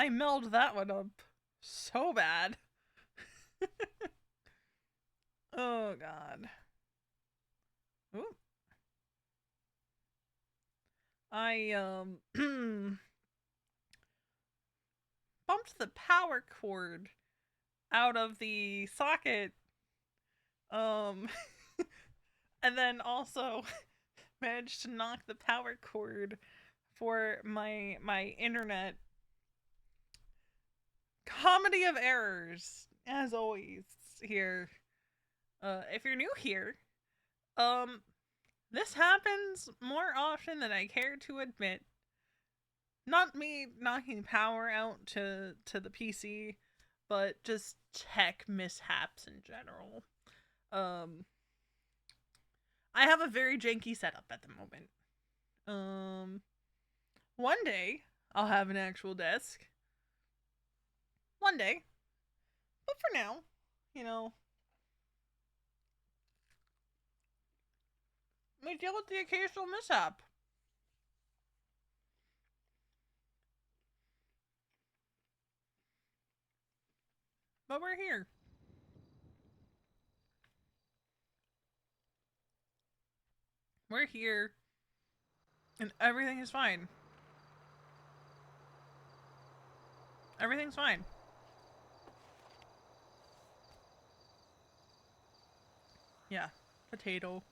I melled that one up so bad. Oh god. Ooh. I bumped the power cord out of the socket. Um and then also managed to knock the power cord for my internet. Comedy of errors, as always here. If you're new here, um, this happens more often than I care to admit. Not me knocking power out to the PC, but just tech mishaps in general. Um, I have a very janky setup at the moment. One day I'll have an actual desk. One day, but for now, you know, we deal with the occasional mishap. But we're here. We're here, and everything is fine. Everything's fine. Yeah, potato.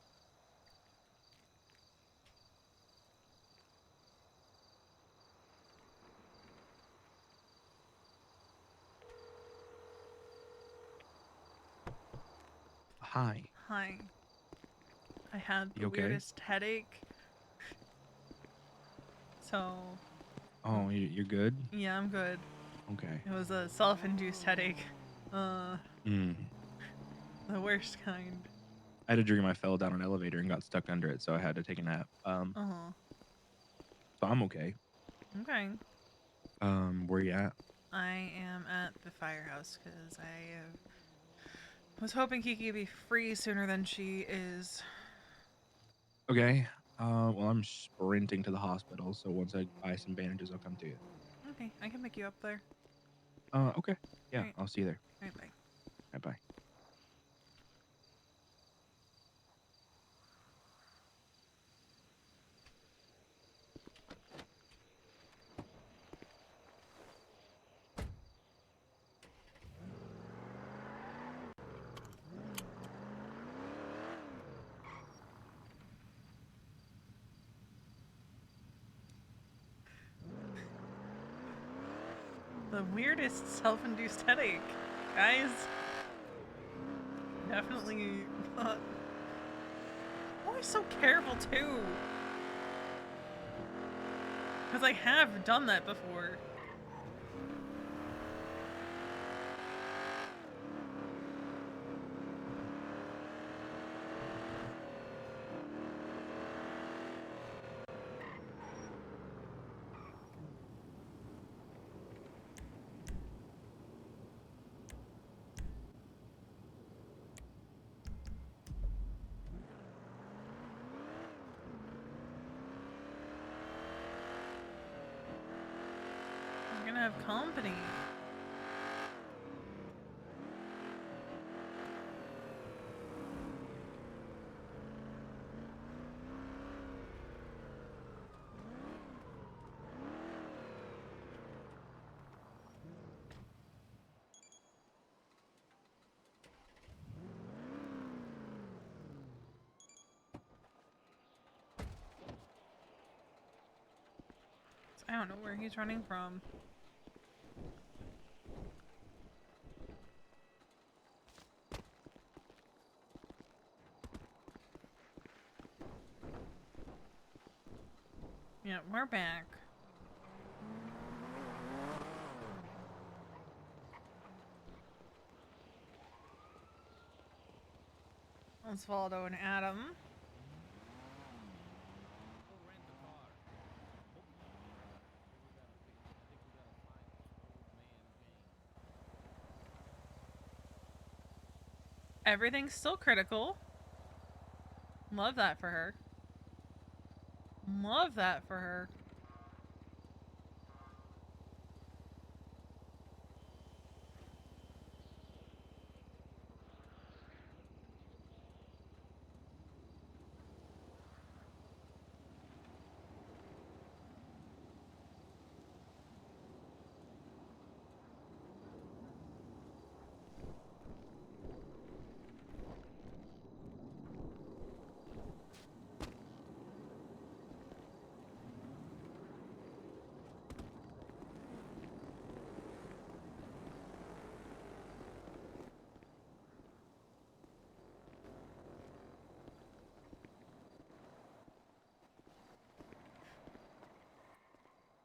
Hi. Hi. I had the You okay? weirdest headache. So, Oh, you're good? yeah, I'm good. Okay. It was a self-induced headache. Uh, Mm. the worst kind. I had a dream I fell down an elevator and got stuck under it, so I had to take a nap. Uh-huh. So I'm okay. Okay. Where you at? I am at the firehouse because was hoping Kiki would be free sooner than she is. Okay. Well, I'm sprinting to the hospital, so once I buy some bandages, I'll come to you. Okay, I can pick you up there. Okay. Yeah, Alright, I'll see you there. alright, bye. Bye. The weirdest self-induced headache. Guys, definitely not. Always so careful too. Because I have done that before. We're gonna have company. I don't know where he's running from. Yeah, we're back. Osvaldo and Adam. Everything's still critical. Love that for her. Love that for her.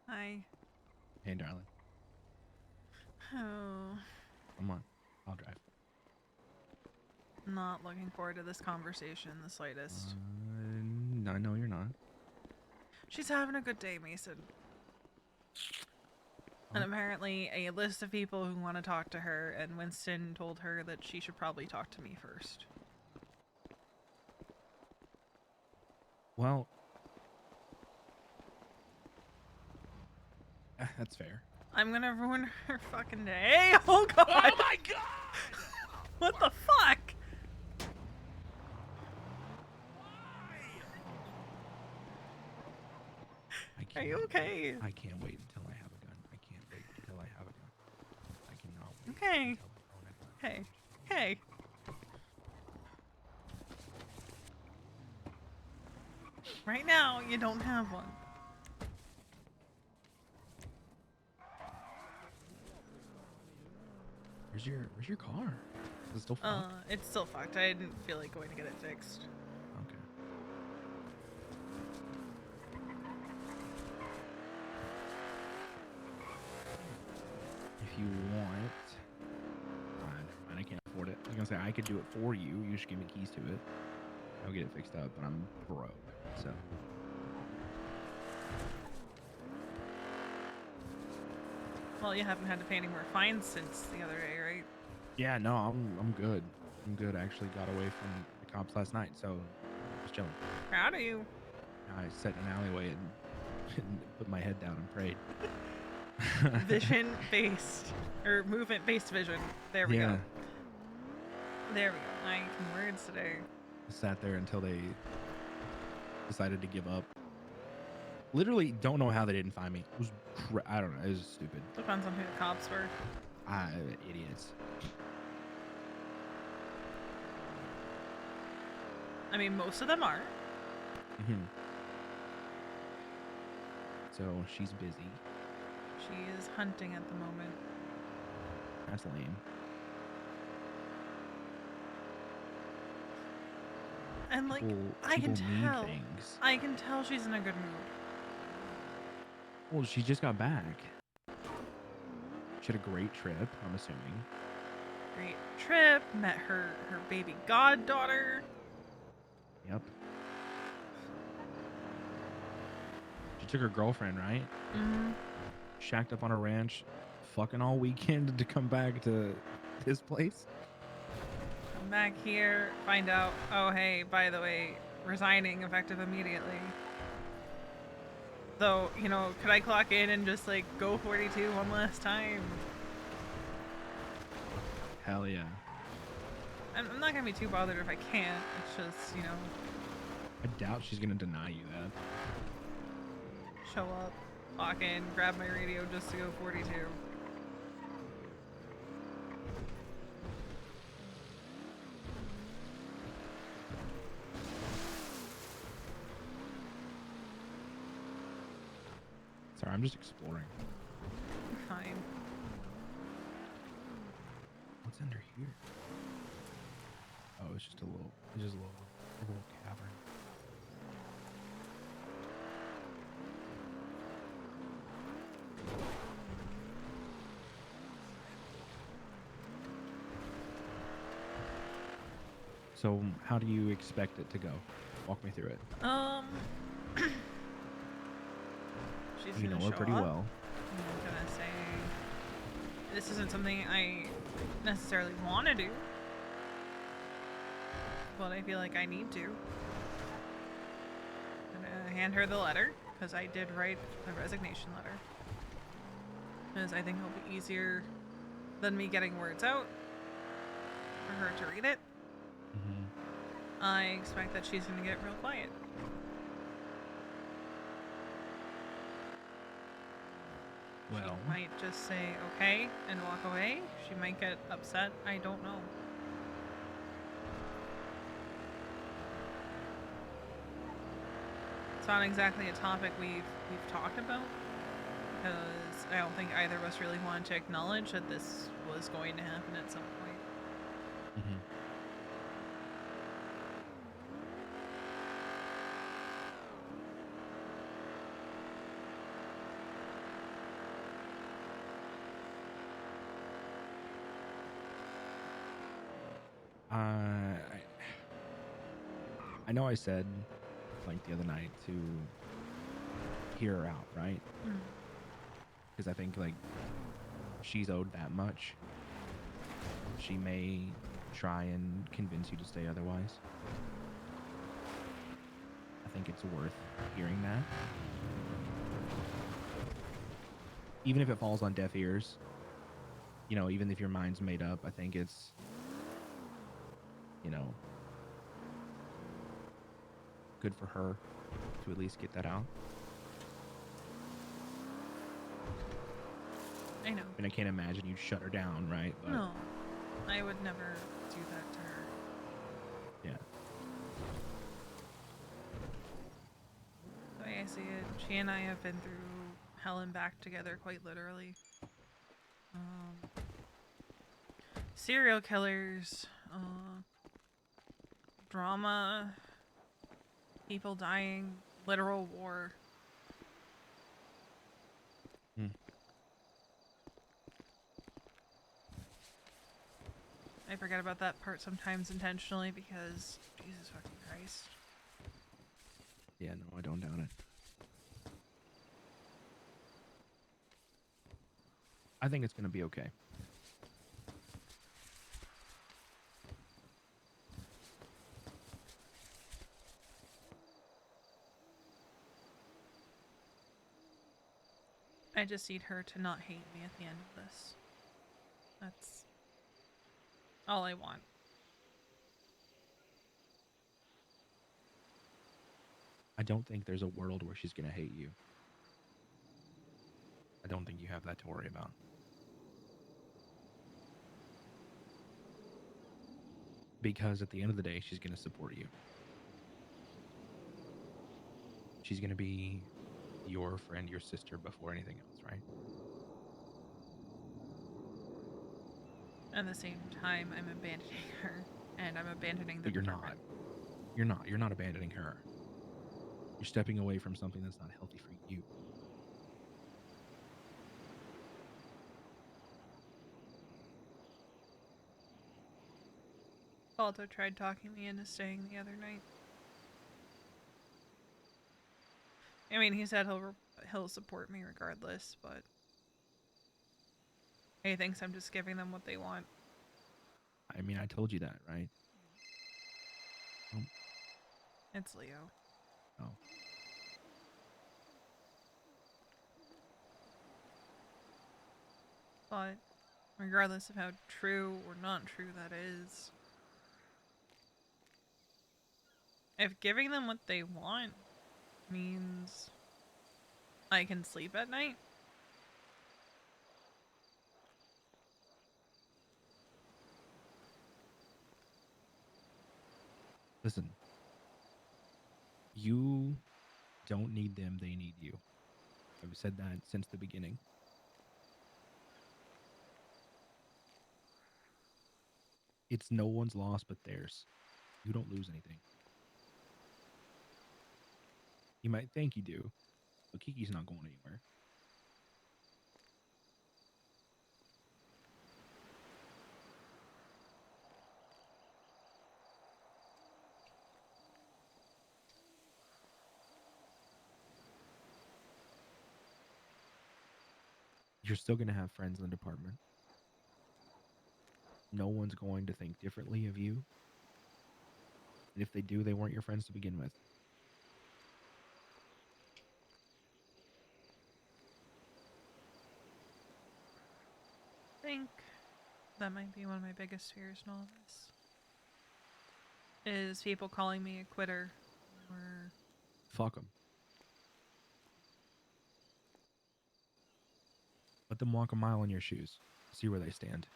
Hi. Hey, darling. Oh, Come on. I'll drive. not looking forward to this conversation the slightest. I know you're not. She's having a good day, Mason. And Oh, apparently, a list of people who want to talk to her, and Winston told her that she should probably talk to me first. well, that's fair. I'm gonna ruin her fucking day. Oh god! Oh my god! What the fuck? Are you okay? I can't wait until I have a gun. I can't wait until I have a gun. I cannot wait Okay. until I own a gun. Hey. Hey. Right now, you don't have one. Where's your car? Is it still fucked? It's still fucked. I didn't feel like going to get it fixed. Okay. If you want, never mind. I can't afford it. I was gonna say I could do it for you. You should give me keys to it. I'll get it fixed up, but I'm broke. So Well, you haven't had to pay any more fines since the other day, right? yeah, no, I'm good. I'm good. I actually got away from the cops last night, so just chilling. Proud of you. I sat in an alleyway and put my head down and prayed. Vision-based, or movement-based vision. There we go. There we go. I can words today. I sat there until they decided to give up. Literally don't know how they didn't find me. It was I don't know. It was stupid. Depends on who the cops were. Idiots. I mean, most of them are. Mm-hmm. So she's busy. She is hunting at the moment. That's lame. And like, People I can need tell. things. I can tell she's in a good mood. Well, she just got back. She had a great trip, I'm assuming. Great trip. Met her baby goddaughter. Yep. She took her girlfriend, right? Mm-hmm. Shacked up on a ranch, fucking all weekend to come back to this place. Come back here, find out, oh hey, by the way, resigning effective immediately. Though, you know, could I clock in and just like go 42 one last time? Hell yeah. I'm not gonna be too bothered if I can't. It's just, you know, I doubt she's gonna deny you that. show up, clock in, grab my radio just to go 42. Sorry, I'm just exploring. Fine. What's under here? Oh, it's just a little cavern. So, how do you expect it to go? Walk me through it. She's You gonna know her show pretty up. well. I'm gonna say this isn't something I necessarily want to do, but I feel like I need to. I'm gonna hand her the letter because I did write the resignation letter. Because I think it'll be easier than me getting words out for her to read it. Mm-hmm. I expect that she's gonna get real quiet. Well, She might just say okay and walk away. She might get upset. I don't know. It's not exactly a topic we've talked about because I don't think either of us really wanted to acknowledge that this was going to happen at some point. mm-hmm. I know I said, like, the other night to hear her out, right? Mm. Because I think, like, she's owed that much. She may try and convince you to stay otherwise. I think it's worth hearing that. Even if it falls on deaf ears, you know, even if your mind's made up, I think it's, you know, good for her to at least get that out. I know. I mean, I can't imagine you'd shut her down, right? But No, I would never do that to her. yeah. The way I see it, she and I have been through hell and back together, quite literally. Serial killers, drama, people dying, literal war. Hmm. I forget about that part sometimes intentionally because Jesus fucking Christ. Yeah, no, I don't doubt it. I think it's going to be okay. I just need her to not hate me at the end of this. That's all I want. I don't think there's a world where she's going to hate you. I don't think you have that to worry about. Because at the end of the day, she's going to support you. She's going to be your friend, your sister before anything else, right? At the same time, I'm abandoning her, and I'm abandoning the But you're department. not. You're not abandoning her. You're stepping away from something that's not healthy for you. Balto tried talking me into staying the other night. I mean, he said he'll support me regardless, but he thinks I'm just giving them what they want. I mean, I told you that, right? Oh, It's Leo. oh. But regardless of how true or not true that is, if giving them what they want means I can sleep at night, Listen, you don't need them, they need you. I've said that since the beginning. It's no one's loss but theirs. You don't lose anything. You might think you do, but Kiki's not going anywhere. You're still going to have friends in the department. No one's going to think differently of you. And if they do, they weren't your friends to begin with. I think that might be one of my biggest fears in all of this. Is people calling me a quitter or Fuck them. Let them walk a mile in your shoes. See where they stand.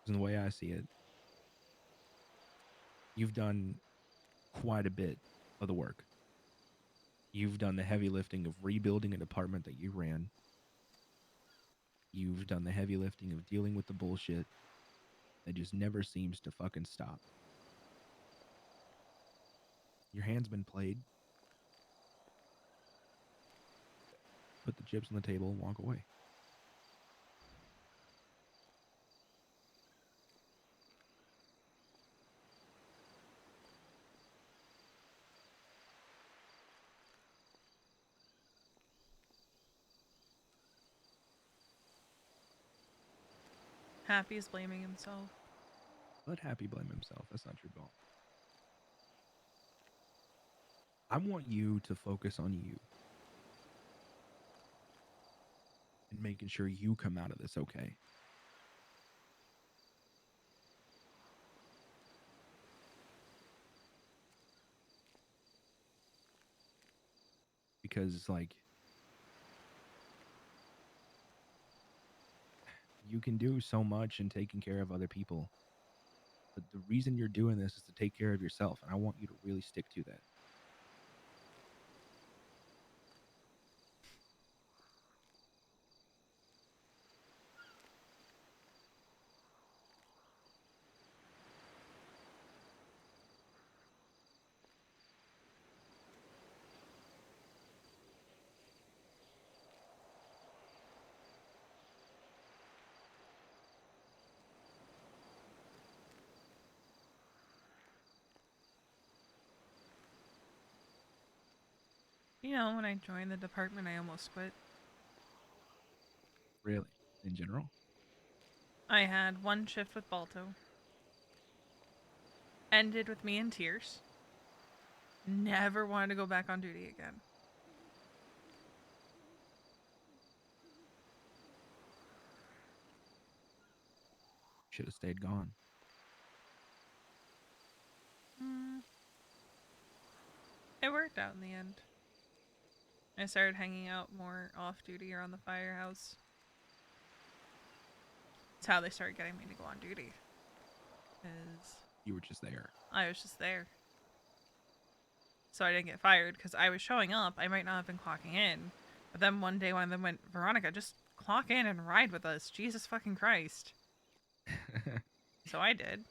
In the way I see it, you've done quite a bit of the work. You've done the heavy lifting of rebuilding a department that you ran. You've done the heavy lifting of dealing with the bullshit that just never seems to fucking stop. Your hand's been played. Put the chips on the table and walk away. Happy's blaming himself. Let Happy blame himself. That's not your fault. I want you to focus on you and making sure you come out of this okay. Because, like, you can do so much in taking care of other people. But the reason you're doing this is to take care of yourself. And I want you to really stick to that. You know, when I joined the department, I almost quit. Really, in general. I had one shift with Balto. Ended with me in tears. Never wanted to go back on duty again. Should have stayed gone. It worked out in the end. I started hanging out more off duty around the firehouse. It's how they started getting me to go on duty. Because You were just there. I was just there. So I didn't get fired because I was showing up. I might not have been clocking in. But then one day one of them went, Veronica, just clock in and ride with us. Jesus fucking Christ. So I did.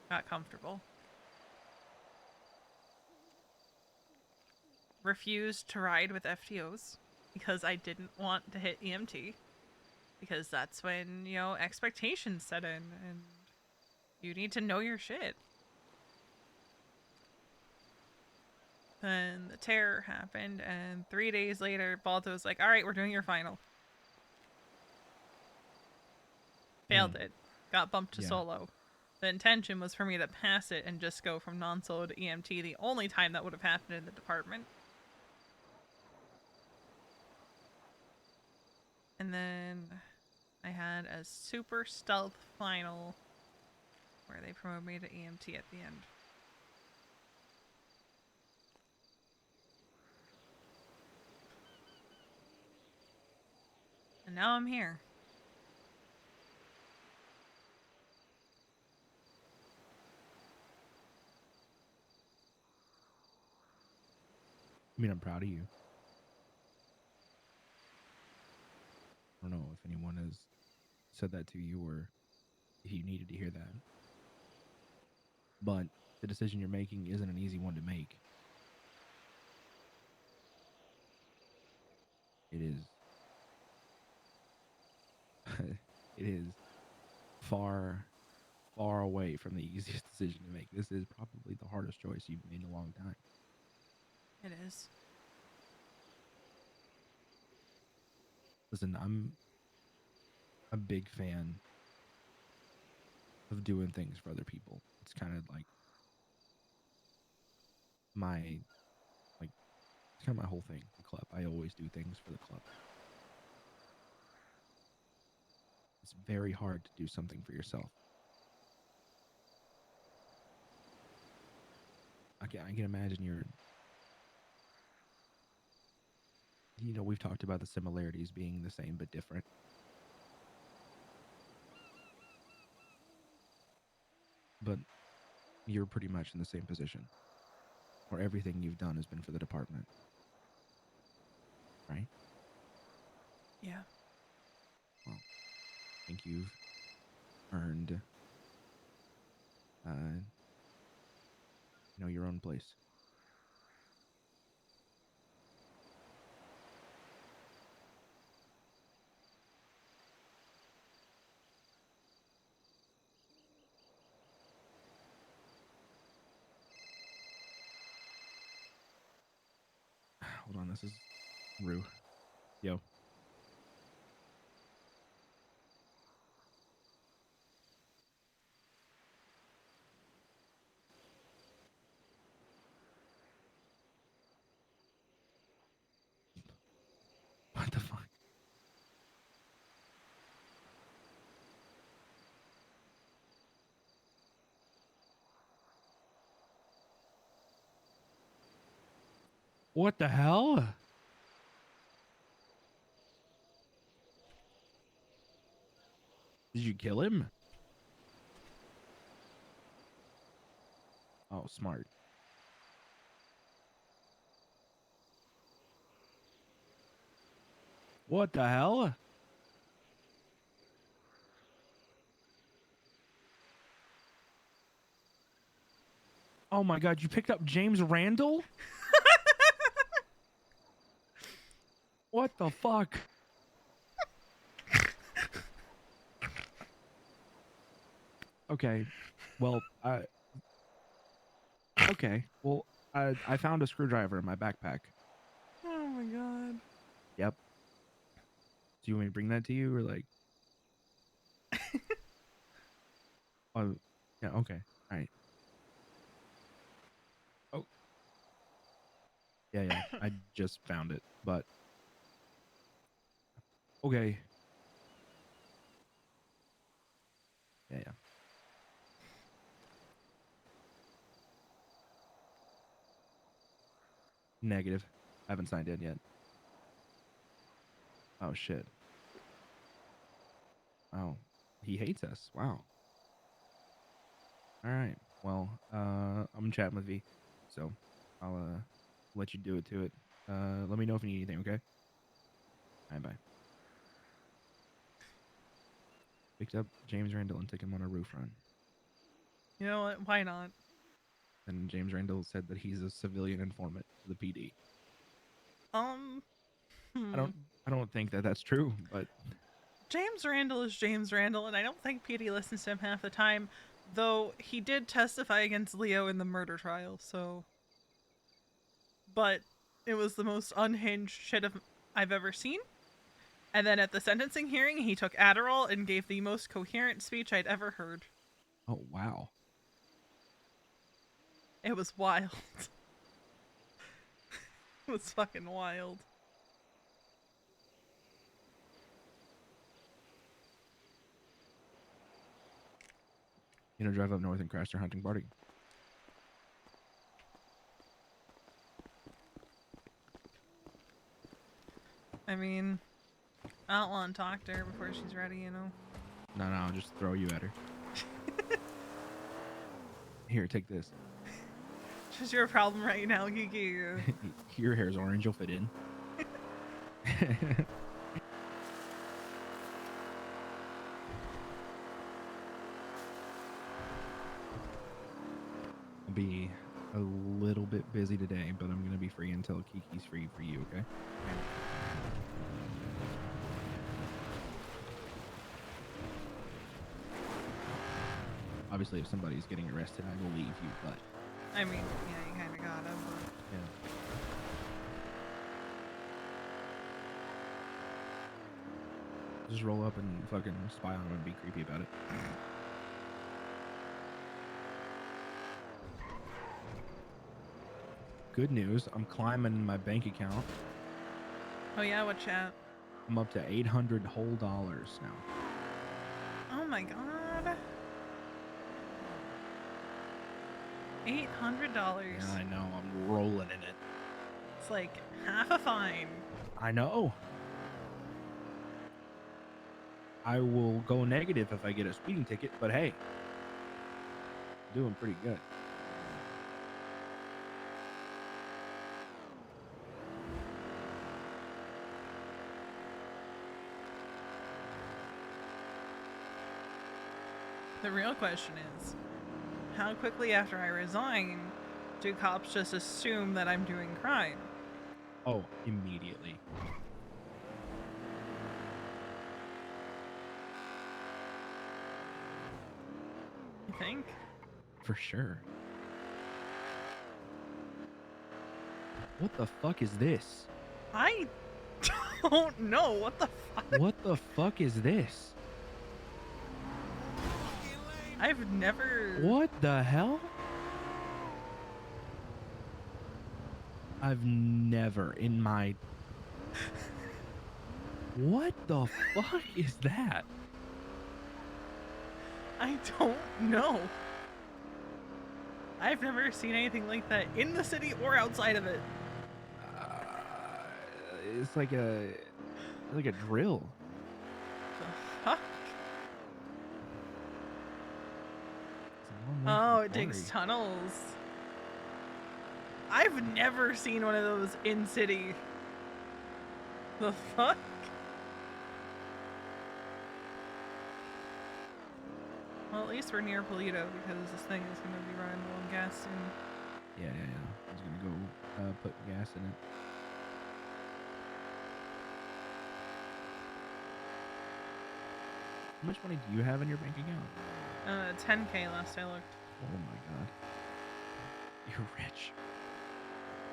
Got comfortable. Refused to ride with FTOs because I didn't want to hit EMT. Because that's when, you know, expectations set in and you need to know your shit. Then the terror happened, and 3 days later, Balto was like, alright, we're doing your final. Failed it. Got bumped to solo. The intention was for me to pass it and just go from non-solo to EMT, the only time that would have happened in the department. And then I had a super stealth final where they promoted me to EMT at the end. And now I'm here. I mean, I'm proud of you. I don't know if anyone has said that to you or if you needed to hear that. But the decision you're making isn't an easy one to make. It is. It is far, far away from the easiest decision to make. This is probably the hardest choice you've made in a long time. It is. Listen, I'm a big fan of doing things for other people. It's kind of like my it's kind of my whole thing. The club. I always do things for the club. It's very hard to do something for yourself. I can imagine we've talked about the similarities being the same but different. But you're pretty much in the same position where everything you've done has been for the department. Right? Yeah. Well, I think you've earned your own place. Hold on, this is Rue. Yo. What the hell? Did you kill him? Oh, smart. What the hell? Oh my god, you picked up James Randall? What the fuck? Okay. Well, okay. Well, I found a screwdriver in my backpack. Oh my god. Yep. Do you want me to bring that to you or like oh yeah, okay. All right. Oh, yeah, yeah. I just found it. But okay. Yeah, yeah. Negative. I haven't signed in yet. Oh shit. Oh. He hates us. Wow. All right. Well, I'm chatting with V. So, I'll let you do it to it. Let me know if you need anything, okay? All right, bye. Picked up James Randall and took him on a roof run. You know what? Why not? And James Randall said that he's a civilian informant for the PD. Um, I hmm. don't I don't think that that's true, but James Randall is James Randall, and I don't think PD listens to him half the time, though he did testify against Leo in the murder trial, so. But it was the most unhinged shit I've ever seen. And then at the sentencing hearing, he took Adderall and gave the most coherent speech I'd ever heard. oh wow. It was wild. It was fucking wild. You know, drive up north and crash their hunting party. I mean, I don't want to talk to her before she's ready, you know? No, I'll just throw you at her. Here, take this. Just your problem right now, Kiki. Your hair's orange, you'll fit in. I'll be a little bit busy today, but I'm gonna be free until Kiki's free for you, okay? Obviously, if somebody's getting arrested, I will leave you, but I mean, yeah, you kind of gotta, but. yeah. Just roll up and fucking spy on him and be creepy about it. Good news, I'm climbing my bank account. Oh, yeah, what chat? I'm up to 800 whole dollars now. Oh my god. $800. Yeah, I know, I'm rolling in it. It's like half a fine. I know. I will go negative if I get a speeding ticket, but hey, doing pretty good. The real question is, how quickly after I resign do cops just assume that I'm doing crime? Oh, immediately. You think? For sure. What the fuck is this? I don't know. What the fuck? What the fuck is this? I've never. What the hell? I've never in my... What the fuck is that? I don't know. I've never seen anything like that in the city or outside of it. it's like a drill. The fuck? It's a long way from Oh, the it digs quarry. tunnels. I've never seen one of those in city. The fuck? Well, at least we're near Polito because this thing is going to be running low on gas soon. Yeah. I was gonna go put gas in it. How much money do you have in your bank account? 10K last I looked. Oh my god. You're rich.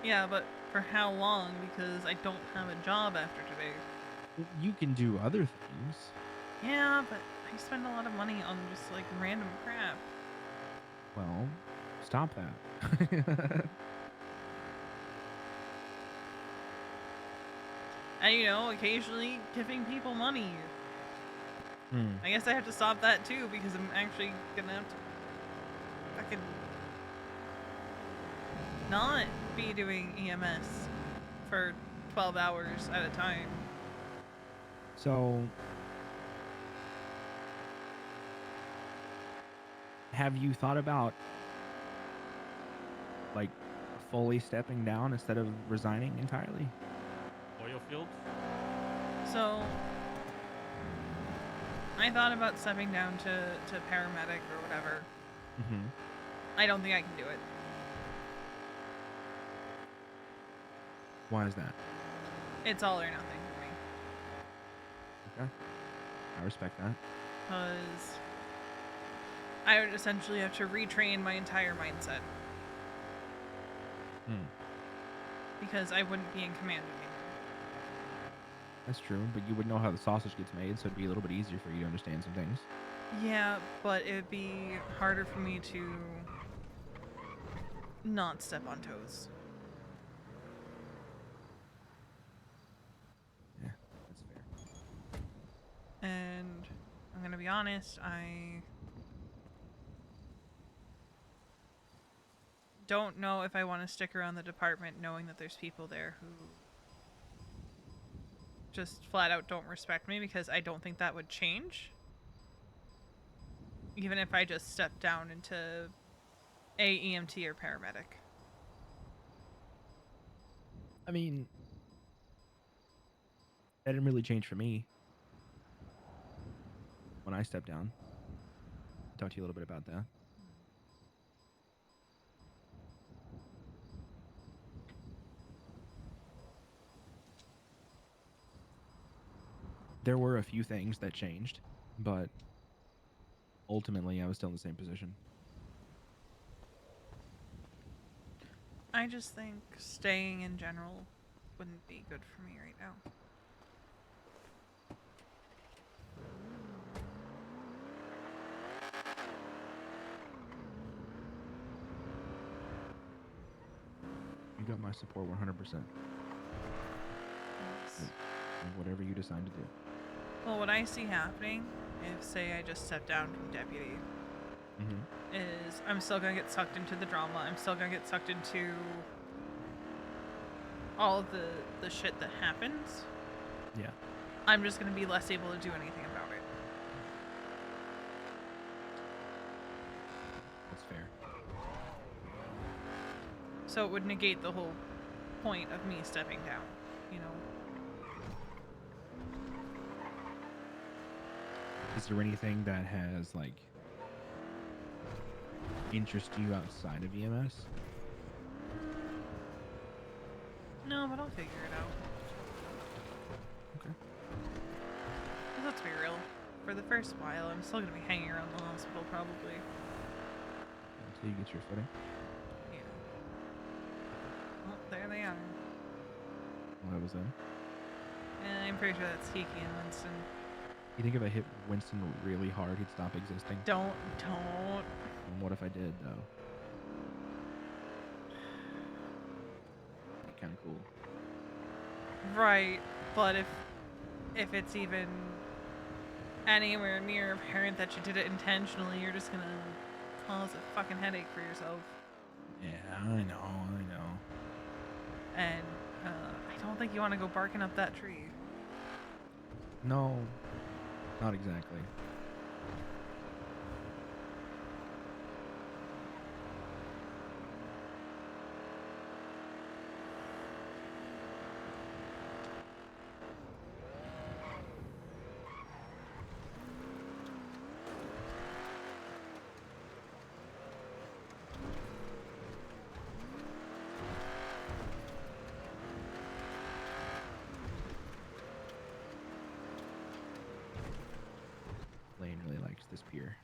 Yeah, but for how long? Because I don't have a job after today. You can do other things. Yeah, but I spend a lot of money on just like random crap. Well, stop that. And occasionally giving people money. Hmm. I guess I have to stop that too because I'm actually gonna have to fucking not be doing EMS for 12 hours at a time. So, have you thought about like fully stepping down instead of resigning entirely? Oil fields? So I thought about stepping down to paramedic or whatever. Mm-hmm. I don't think I can do it. Why is that? It's all or nothing for me. Okay. I respect that. Because I would essentially have to retrain my entire mindset. Hmm. Because I wouldn't be in command anymore. That's true, but you would know how the sausage gets made, so it'd be a little bit easier for you to understand some things. Yeah, but it'd be harder for me to not step on toes. Yeah, that's fair. And I'm gonna be honest, I don't know if I want to stick around the department knowing that there's people there who just flat out don't respect me, because I don't think that would change. Even if I just step down into a EMT or paramedic. I mean, that didn't really change for me when I stepped down. I'll talk to you a little bit about that. There were a few things that changed, but ultimately I was still in the same position. I just think staying in general wouldn't be good for me right now. You got my support 100%. Whatever you decide to do. Well, what I see happening, if say I just step down from deputy, Mm-hmm. is I'm still gonna get sucked into the drama. I'm still gonna get sucked into all of the shit that happens. Yeah. I'm just gonna be less able to do anything about it. That's fair. So it would negate the whole point of me stepping down, you know? Is there anything that has like interest you outside of EMS? No, but I'll figure it out. Okay. 'Cause let's be real. For the first while, I'm still gonna be hanging around the hospital, probably. Until you get your footing. Yeah. Well, there they are. Well, that was them. And I'm pretty sure that's Tiki and Winston. You think if I hit Winston really hard, he'd stop existing? Don't. And what if I did, though? Be kind of cool. Right, but if it's even anywhere near apparent that you did it intentionally, you're just gonna cause a fucking headache for yourself. Yeah, I know. And I don't think you want to go barking up that tree. No, not exactly. Lane really likes this pier.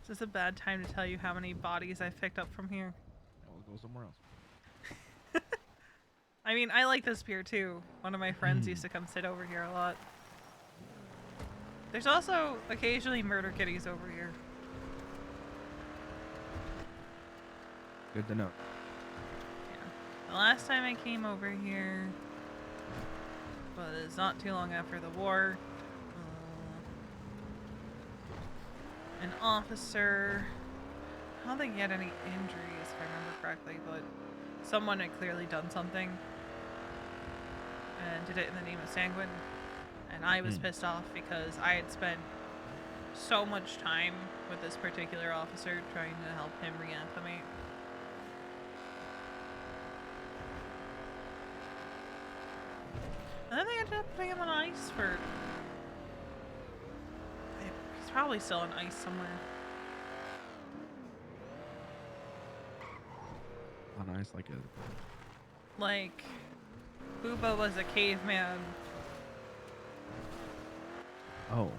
Is this a bad time to tell you how many bodies I've picked up from here? Now we'll go somewhere else. I mean, I like this pier too. One of my friends used to come sit over here a lot. There's also occasionally murder kitties over here. Good to know. The last time I came over here was not too long after the war. An officer, I don't think he had any injuries if I remember correctly, but someone had clearly done something and did it in the name of Sanguine. And I was pissed off because I had spent so much time with this particular officer trying to help him reacclimate. And then they ended up putting him on ice for... He's probably still on ice somewhere. On ice like a... Like, Booba was a caveman. Oh.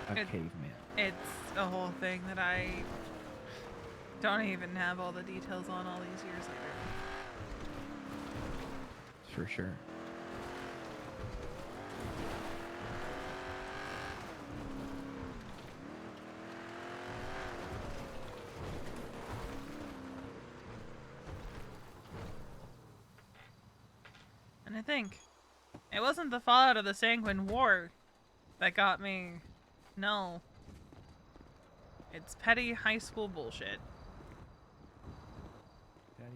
A caveman. It's a whole thing that I don't even have all the details on all these years later. For sure. And I think it wasn't the fallout of the Sanguine War that got me. No. It's petty high school bullshit. Petty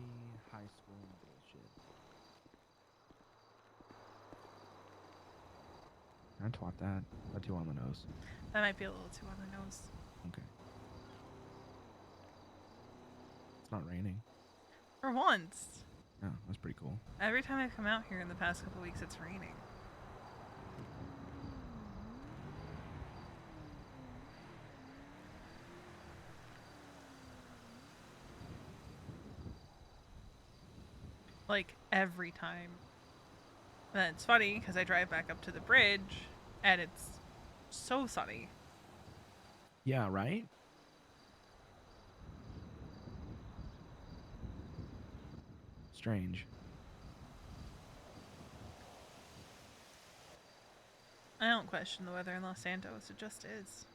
high school bullshit. I twat that. That's too on the nose. That might be a little too on the nose. Okay. It's not raining. For once. Oh, that's pretty cool. Every time I've come out here in the past couple weeks, it's raining. Like, every time. And it's funny, because I drive back up to the bridge, and it's so sunny. Yeah, right? Strange. I don't question the weather in Los Santos, it just is.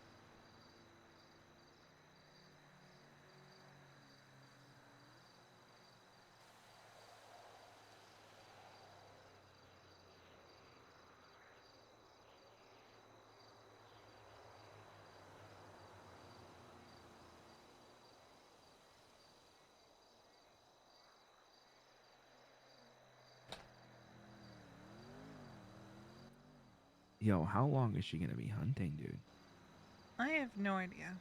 Yo, how long is she gonna be hunting, dude? I have no idea.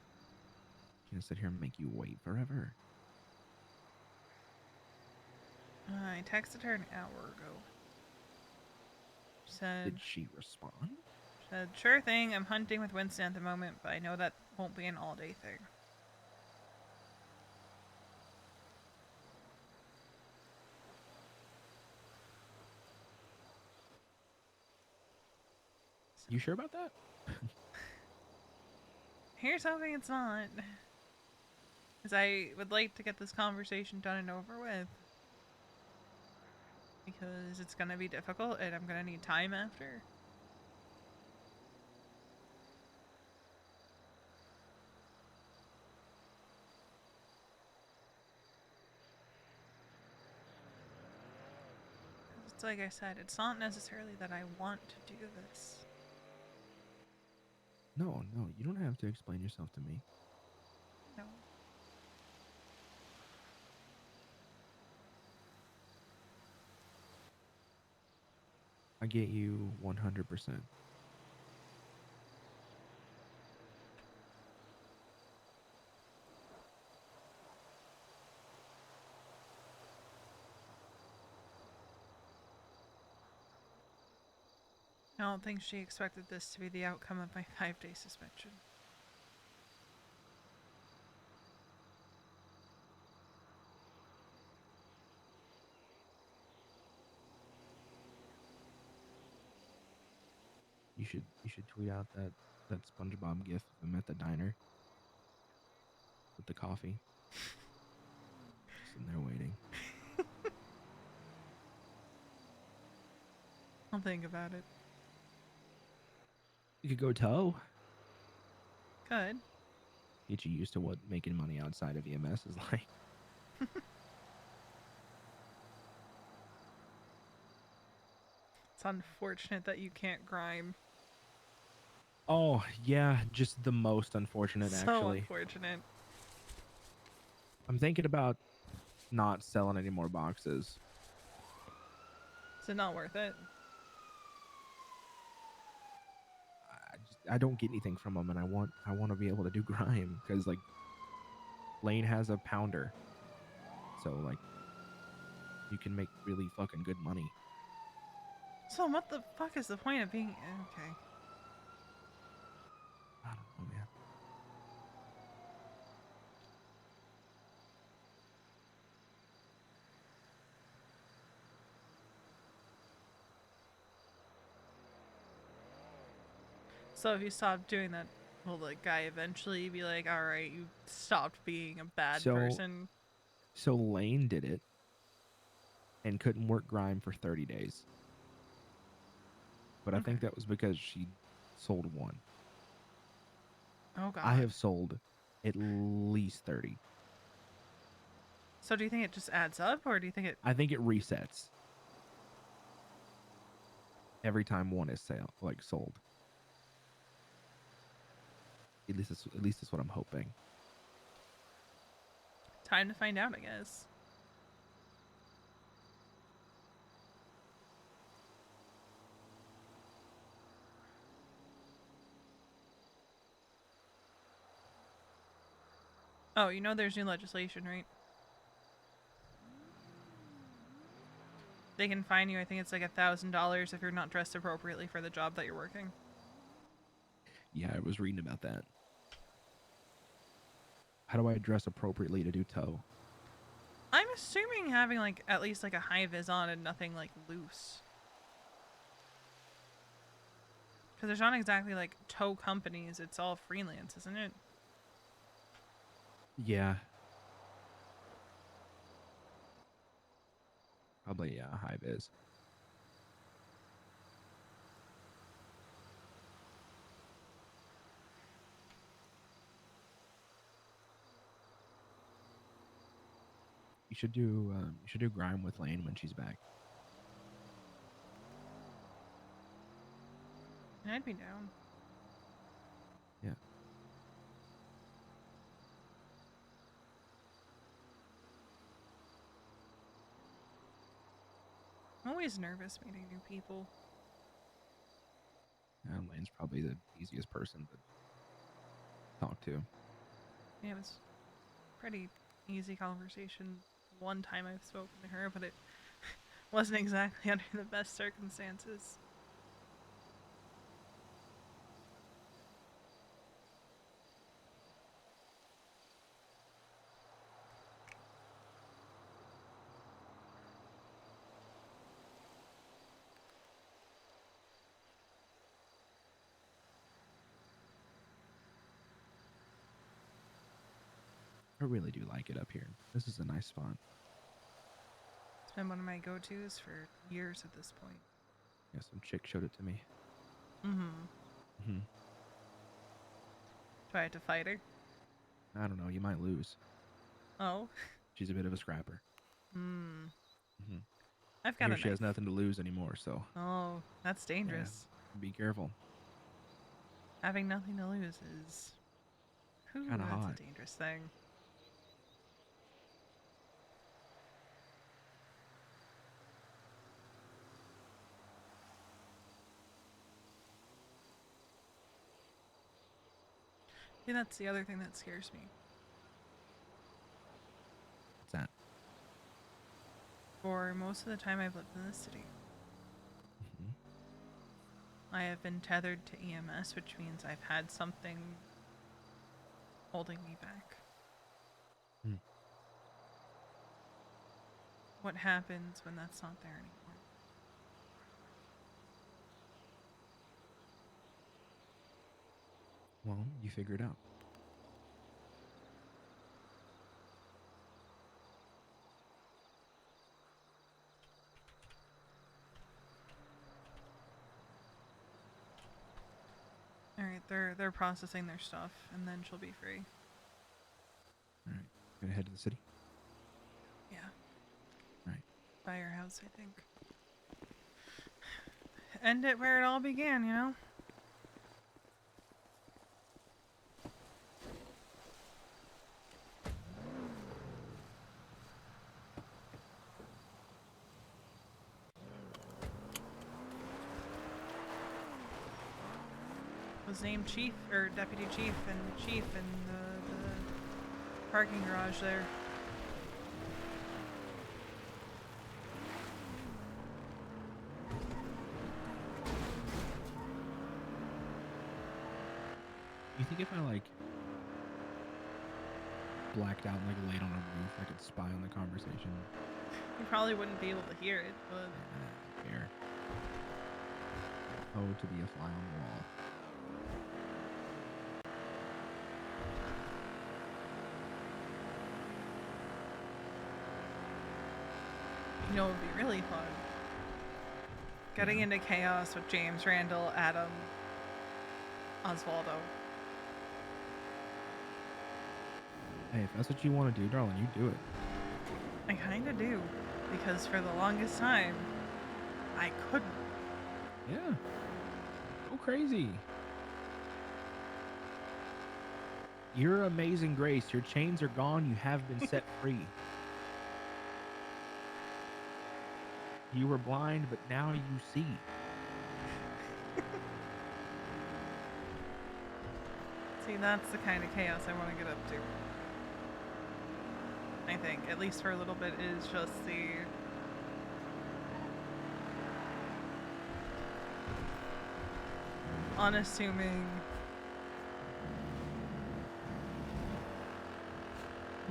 She's gonna sit here and make you wait forever. I texted her an hour ago. Did she respond? Said, sure thing, I'm hunting with Winston at the moment, but I know that won't be an all-day thing. You sure about that? Here's hoping it's not. Because I would like to get this conversation done and over with. Because it's going to be difficult and I'm going to need time after. It's like I said, it's not necessarily that I want to do this. No, you don't have to explain yourself to me. No. I get you 100%. I don't think she expected this to be the outcome of my 5-day suspension. You should tweet out that SpongeBob gif of him at the diner with the coffee. Just sitting there waiting. I'll think about it. You could go tow. Good. Get you used to what making money outside of EMS is like. It's unfortunate that you can't grime. Oh, yeah, just the most unfortunate, So actually. unfortunate. I'm thinking about not selling any more boxes. Is it not worth it? I don't get anything from them, and I want to be able to do grime because like Lane has a pounder, so like you can make really fucking good money. So what the fuck is the point of being... Okay. I don't know, man. So if you stop doing that, will the guy eventually be like, alright, you stopped being a bad person? So Lane did it and couldn't work grime for 30 days. But I think that was because she sold one. Oh god. I have sold at least 30. So do you think it just adds up, or do you think it... I think it resets every time one is sold. At least that's what I'm hoping. Time to find out, I guess. Oh, you know there's new legislation, right? They can fine you, I think it's like $1,000 if you're not dressed appropriately for the job that you're working. Yeah, I was reading about that. How do I dress appropriately to do tow? I'm assuming having like at least like a high vis on and nothing like loose. Because there's not exactly like tow companies, it's all freelance, isn't it? Yeah. Probably, yeah, high vis. You should do grime with Lane when she's back. And I'd be down. Yeah. I'm always nervous meeting new people. Lane's probably the easiest person to talk to. Yeah, it was pretty easy conversation one time I've spoken to her, but it wasn't exactly under the best circumstances. I really do like it up here. This is a nice spot. It's been one of my go-tos for years at this point. Yeah, some chick showed it to me. Mm-hmm. Hmm. Do I have to fight her? I don't know. You might lose. Oh. She's a bit of a scrapper. Hmm. Hmm. I've I got hear a she knife. has nothing to lose anymore, so Oh, that's dangerous. yeah, be careful. Having nothing to lose is... Whew, Kind of that's hot. a dangerous thing. See, that's the other thing that scares me. What's that? For most of the time I've lived in the city, Hmm. I have been tethered to EMS, which means I've had something holding me back. Hmm. What happens when that's not there anymore? Well, you figure it out. All right, they're processing their stuff, and then she'll be free. All right. Gonna head to the city. Yeah, All right. by your house, I think. End it where it all began, you know? Was named Chief, or Deputy Chief, and Chief in the parking garage there. You think if I like blacked out and like laid on a roof, I could spy on the conversation? You probably wouldn't be able to hear it, but Fair. Oh, to be a fly on the wall. you know it would be really fun. Getting Yeah. into chaos with James, Randall, Adam, Osvaldo. Hey, if that's what you want to do, darling, you do it. I kinda do. Because for the longest time, I couldn't. Yeah. Go crazy. You're amazing grace. Your chains are gone. You have been set free. You were blind, but now you see. See, that's the kind of chaos I want to get up to. I think, at least for a little bit, is just the unassuming,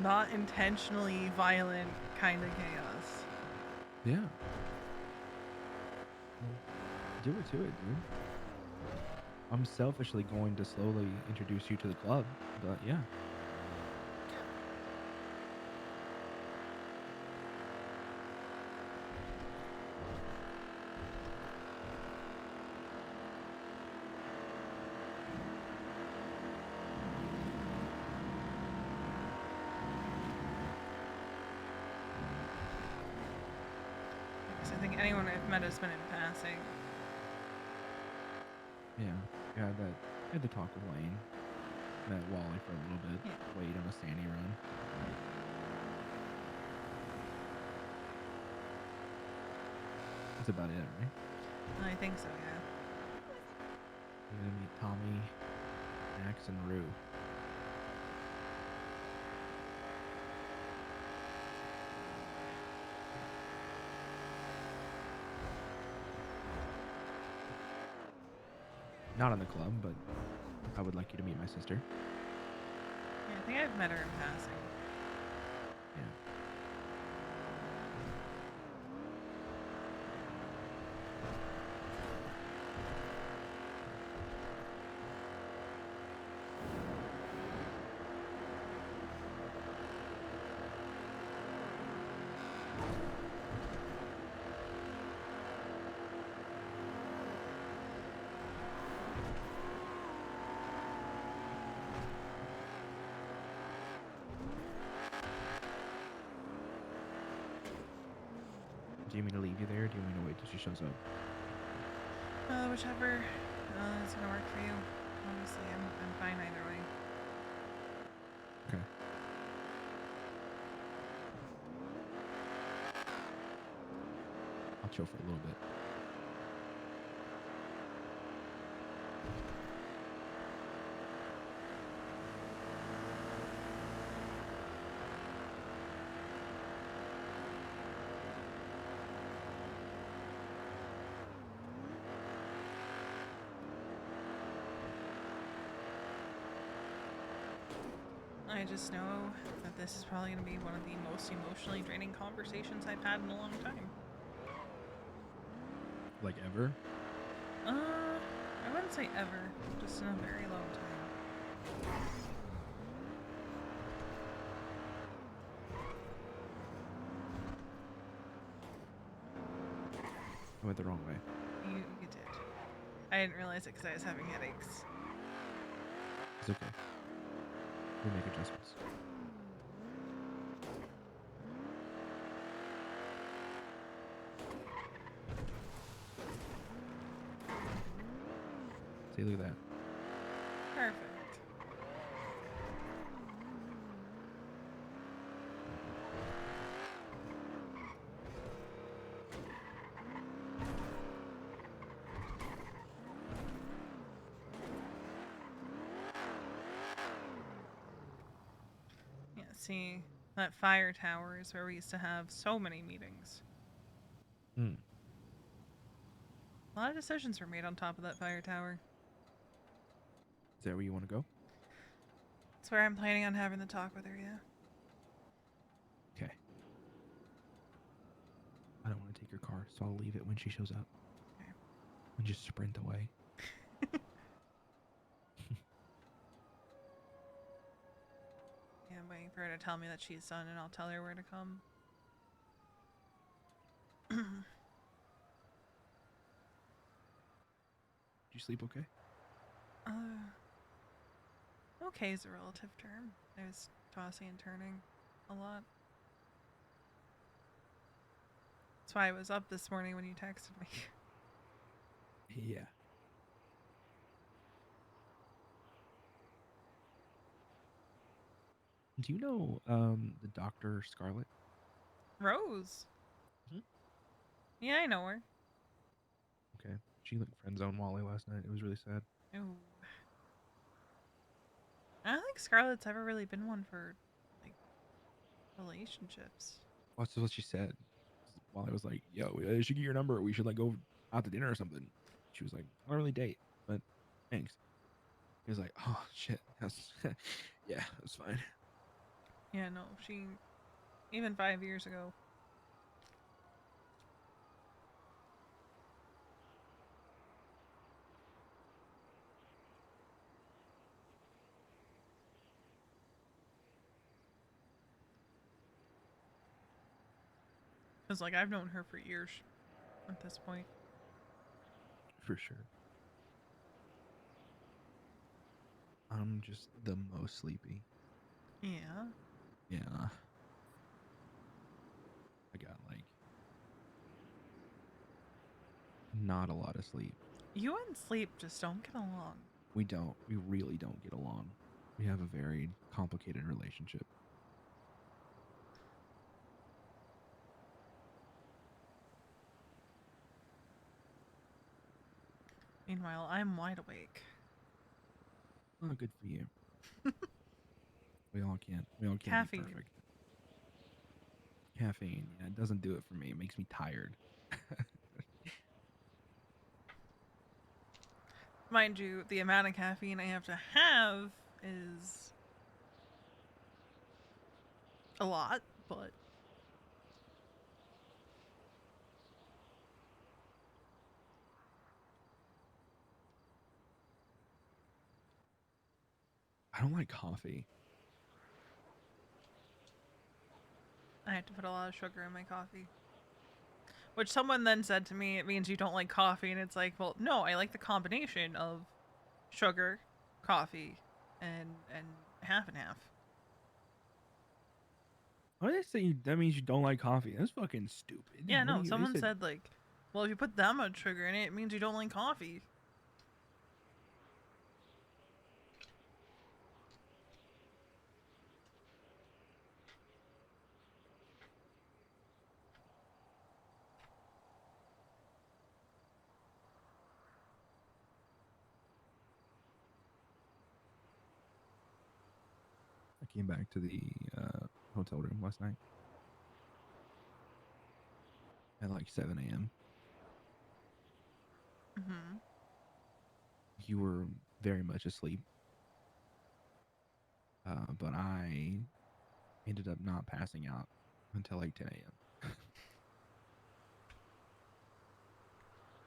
not intentionally violent kind of chaos. Yeah. Do it to it, dude. I'm selfishly going to slowly introduce you to the club, but yeah. Because I think anyone I've met has been in passing. Yeah. I had the talk with Lane. Met Wally for a little bit. Yeah. Wade on a sandy run. That's about it, right? I think so, yeah. You're gonna meet Tommy, Max, and Rue. Not in the club, but I would like you to meet my sister. Yeah, I think I've met her in passing. Yeah. Do you mean to leave you there, or do you mean to wait till she shows up? Whichever is gonna work for you. Honestly, I'm fine either way. Okay. I'll chill for a little bit. I just know that this is probably going to be one of the most emotionally draining conversations I've had in a long time. Like ever? I wouldn't say ever, just in a very long time. I went the wrong way. You did. I didn't realize it because I was having headaches. It's okay. We make adjustments. See, look at that. Perfect. Yeah, see, that fire tower is where we used to have so many meetings. Hmm. A lot of decisions were made on top of that fire tower. Is that where you want to go? That's where I'm planning on having the talk with her, yeah. Okay. I don't want to take your car, so I'll leave it when she shows up. Okay. And just sprint away. Yeah, I'm waiting for her to tell me that she's done, and I'll tell her where to come. Did you sleep okay? uh, okay is a relative term. I was tossing and turning a lot. That's why I was up this morning when you texted me. Yeah. Do you know the Dr. Scarlet? Rose. Mhm. Yeah, I know her. Okay. She like friend zoned Wally last night. It was really sad. Ooh. I don't think Scarlett's ever really been one for, like, relationships. What's what she said? Wally was like, "Yo, I should get your number. We should like go out to dinner or something." She was like, "I don't really date, but thanks." He was like, "Oh shit, that's yeah, that's fine." Yeah, no, she. Even 5 years ago. Because, like, I've known her for years at this point. For sure. I'm just the most sleepy. Yeah. Yeah, I got like not a lot of sleep. You and Sleep just don't get along. We don't. We really don't get along. We have a very complicated relationship. Meanwhile, I'm wide awake. Oh, good for you. We all can't. We all can't be Caffeine. perfect. Caffeine, yeah, it doesn't do it for me. It makes me tired. Mind you, the amount of caffeine I have to have is a lot, but I don't like coffee. I have to put a lot of sugar in my coffee. Which someone then said to me, it means you don't like coffee. And it's like, well, no, I like the combination of sugar, coffee, and half and half. Why did they say that means you don't like coffee? That's fucking stupid. Yeah, What do no, you? They someone said said, like, well, if you put that much sugar in it, it means you don't like coffee. I came back to the hotel room last night at like 7 a.m. Mm-hmm. You were very much asleep. but I ended up not passing out until like 10 a.m.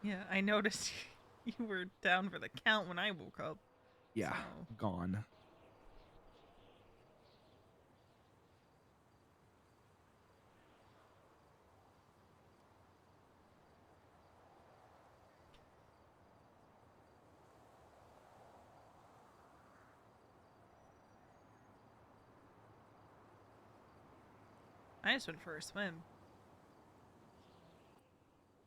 Yeah, I noticed you were down for the count when I woke up. So, Yeah, gone. I just went for a swim,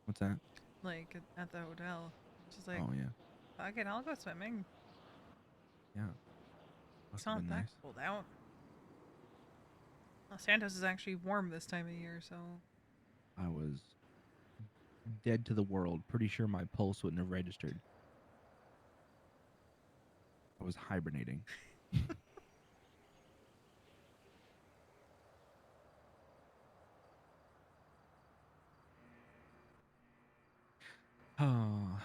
What's that? like at the hotel. Just like, Oh yeah, fuck it, I'll go swimming. yeah. It's Must have not been that nice. cold out. Los Santos is actually warm this time of year, so I was dead to the world. Pretty sure my pulse wouldn't have registered. I was hibernating. Oh,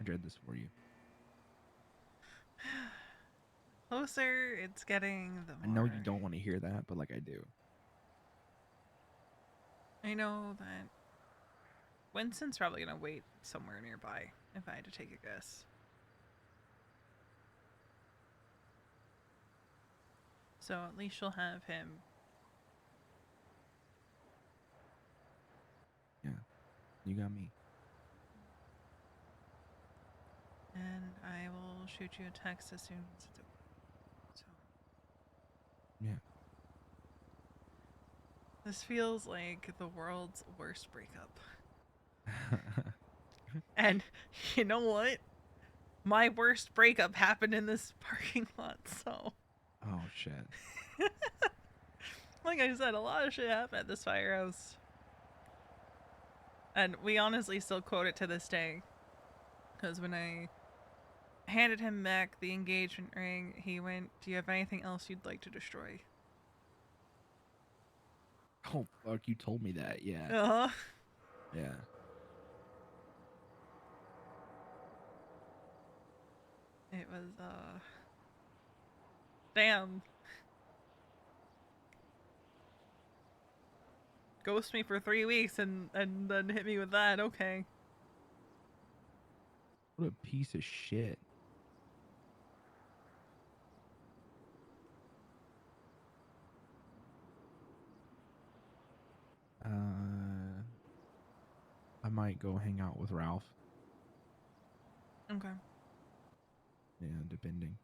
I dread this for you. closer it's getting, the I know you more don't want to hear that, but like I do. I know that Winston's probably gonna wait somewhere nearby. If I had to take a guess, so at least she'll have him, Yeah, you got me. and I will shoot you a text as soon as it's over. So Yeah. this feels like the world's worst breakup. And you know what? My worst breakup happened in this parking lot, so Oh shit. like I said, a lot of shit happened at this firehouse. And we honestly still quote it to this day. Because when I handed him back the engagement ring, he went, "Do you have anything else you'd like to destroy?" Oh fuck, you told me that. Yeah. Uh huh. Yeah. It was, damn. Ghost me for 3 weeks and then hit me with that. Okay. What a piece of shit. I might go hang out with Ralph. Okay. Yeah, depending.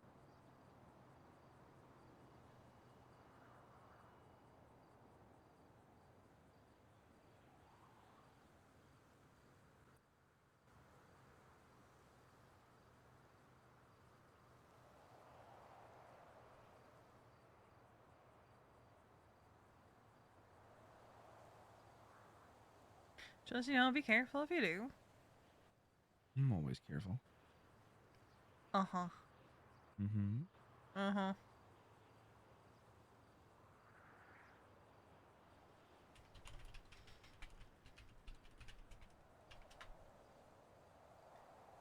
Just, be careful if you do. I'm always careful. Uh huh. Mm-hmm. Uh huh.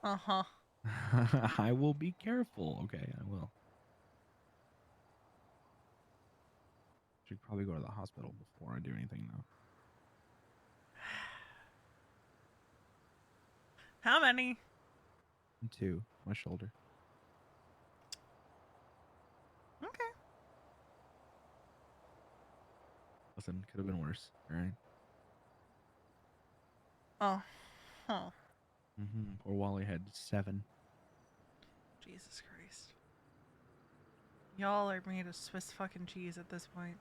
Uh huh. I will be careful. Okay, I will. Should probably go to the hospital before I do anything though. How many? Two, my shoulder. Okay. Listen, could have been worse. All right. Oh. Huh. Mm-hmm. Poor Wally had 7. Jesus Christ. Y'all are made of Swiss fucking cheese at this point.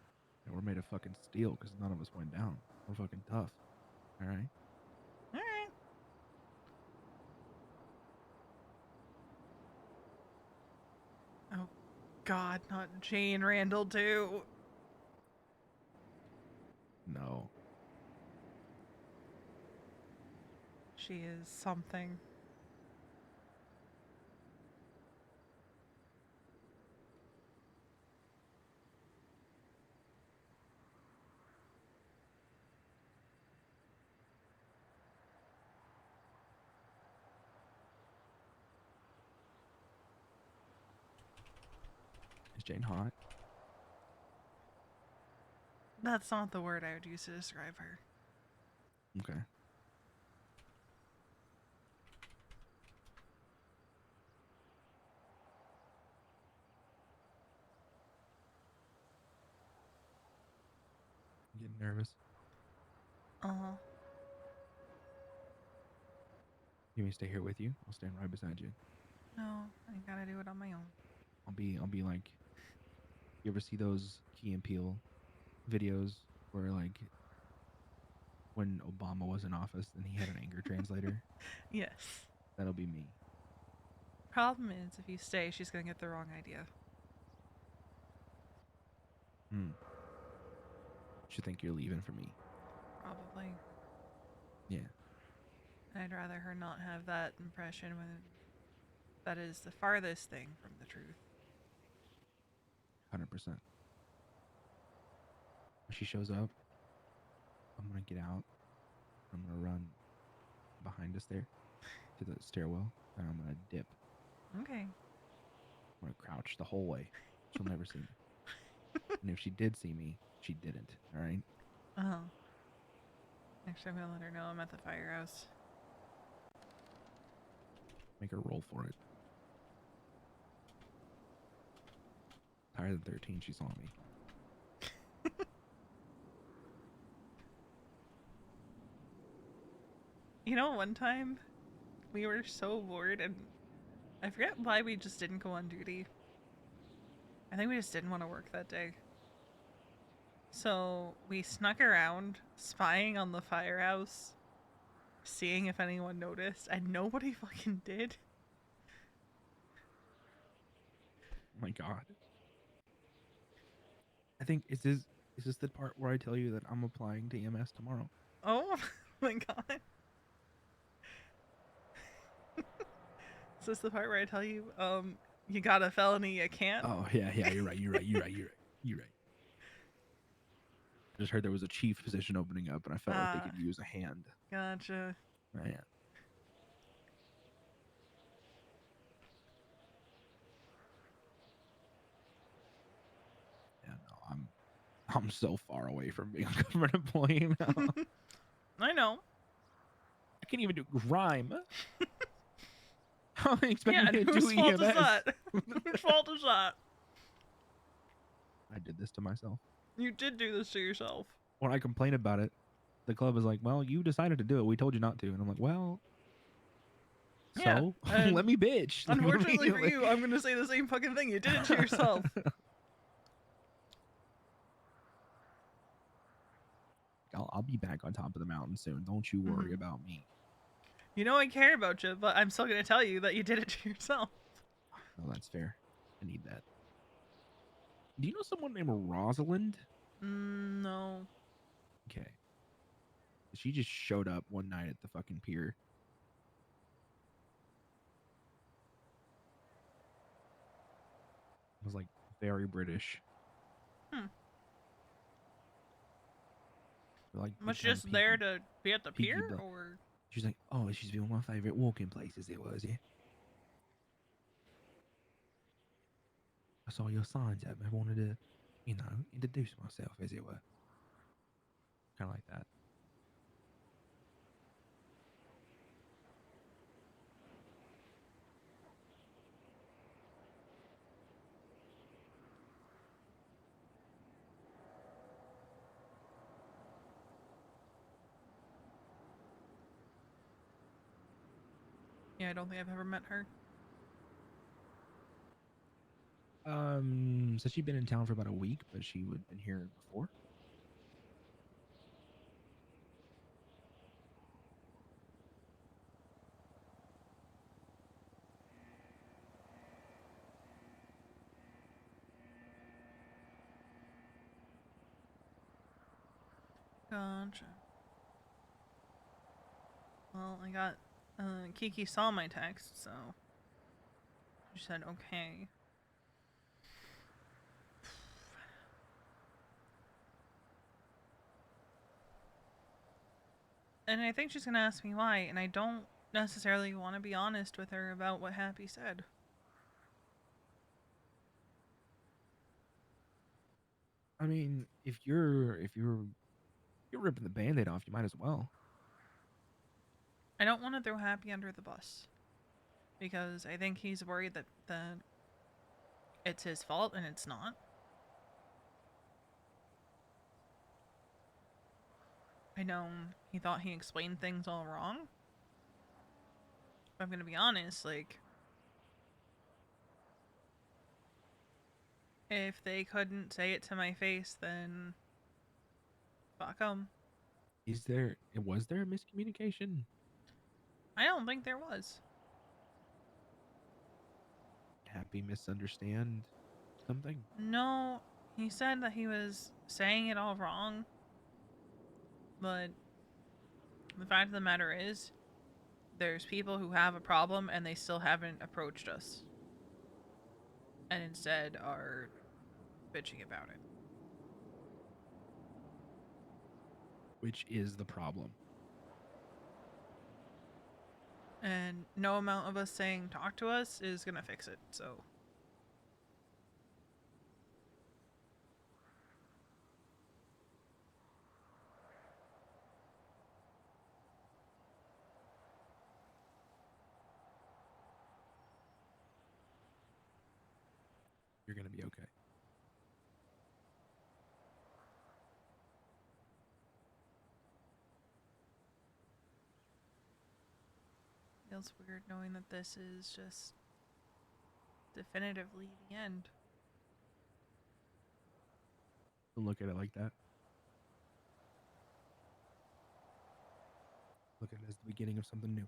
And we're made of fucking steel because none of us went down. We're fucking tough. All right. Alright. Oh, God, not Jane Randall, too. No. She is something. Is Jane hot? That's not the word I would use to describe her. Okay. I'm getting nervous. Uh huh. You want me to stay here with you? I'll stand right beside you. No, I gotta do it on my own. I'll be like, you ever see those Key and Peele videos where like when Obama was in office and he had an anger translator? Yes. That'll be me. Problem is, if you stay, she's gonna get the wrong idea. Hmm. She'll think you're leaving for me. Probably. Yeah. I'd rather her not have that impression when that is the farthest thing from the truth. 100%. When she shows up, I'm gonna get out. I'm gonna run behind us there to the stairwell, and I'm gonna dip. Okay. I'm gonna crouch the whole way. She'll never see me. And if she did see me, she didn't. All right. Uh huh. Actually, I'm gonna let her know I'm at the firehouse. Make her roll for it. Higher than 13, she saw me. You know, one time we were so bored, and I forget why we just didn't go on duty. I think we just didn't want to work that day. So we snuck around, spying on the firehouse, seeing if anyone noticed, and nobody fucking did. Oh my god. I think is this the part where I tell you that I'm applying to EMS tomorrow? Oh my god. Is this the part where I tell you, you got a felony, you can't? Oh yeah, yeah, you're right, you're right, you're right, you're right, you're right. I just heard there was a chief position opening up, and I felt like they Ah, could use a hand. gotcha. Oh, yeah, yeah. No, I'm so far away from being a government employee now. I know. I can't even do grime. How are they Yeah, expecting and me to do whose fault is EMS? that? Whose fault is that? I did this to myself. You did do this to yourself. When I complain about it, the club is like, "Well, you decided to do it. We told you not to." And I'm like, "Well, Yeah, so and let me bitch." Like, let unfortunately for me, you, I'm gonna say the same fucking thing. You did it to yourself. I'll be back on top of the mountain soon. Don't you worry about me. You know I care about you, but I'm still gonna tell you that you did it to yourself. No, that's fair. I need that. Do you know someone named Rosalind? No. Okay. She just showed up one night at the fucking pier. Was like very British. Hmm. Like Was big she time just there peaky, to be at the peaky. pier, or? She's like, oh, she's been one of my favorite walking places. It was, yeah. I saw your signs up. I wanted to, introduce myself, as it were. Kind of like that. Yeah, I don't think I've ever met her. So she'd been in town for about a week, but she would been here before. Gotcha. Well, I got. Kiki saw my text, so she said okay. And I think she's gonna ask me why, and I don't necessarily want to be honest with her about what Happy said. I mean, if you're ripping the band-aid off, you might as well. I don't want to throw Happy under the bus because I think he's worried that it's his fault and it's not. I know he thought he explained things all wrong. If I'm gonna be honest, like, if they couldn't say it to my face, then fuck them. Was there a miscommunication? I don't think there was. Happy misunderstand something? No, he said that he was saying it all wrong, but the fact of the matter is, there's people who have a problem and they still haven't approached us, and instead are bitching about it. Which is the problem? And no amount of us saying talk to us is gonna fix it, so. You're gonna be okay. Feels weird knowing that this is just definitively the end. Don't look at it like that. Look at it as the beginning of something new.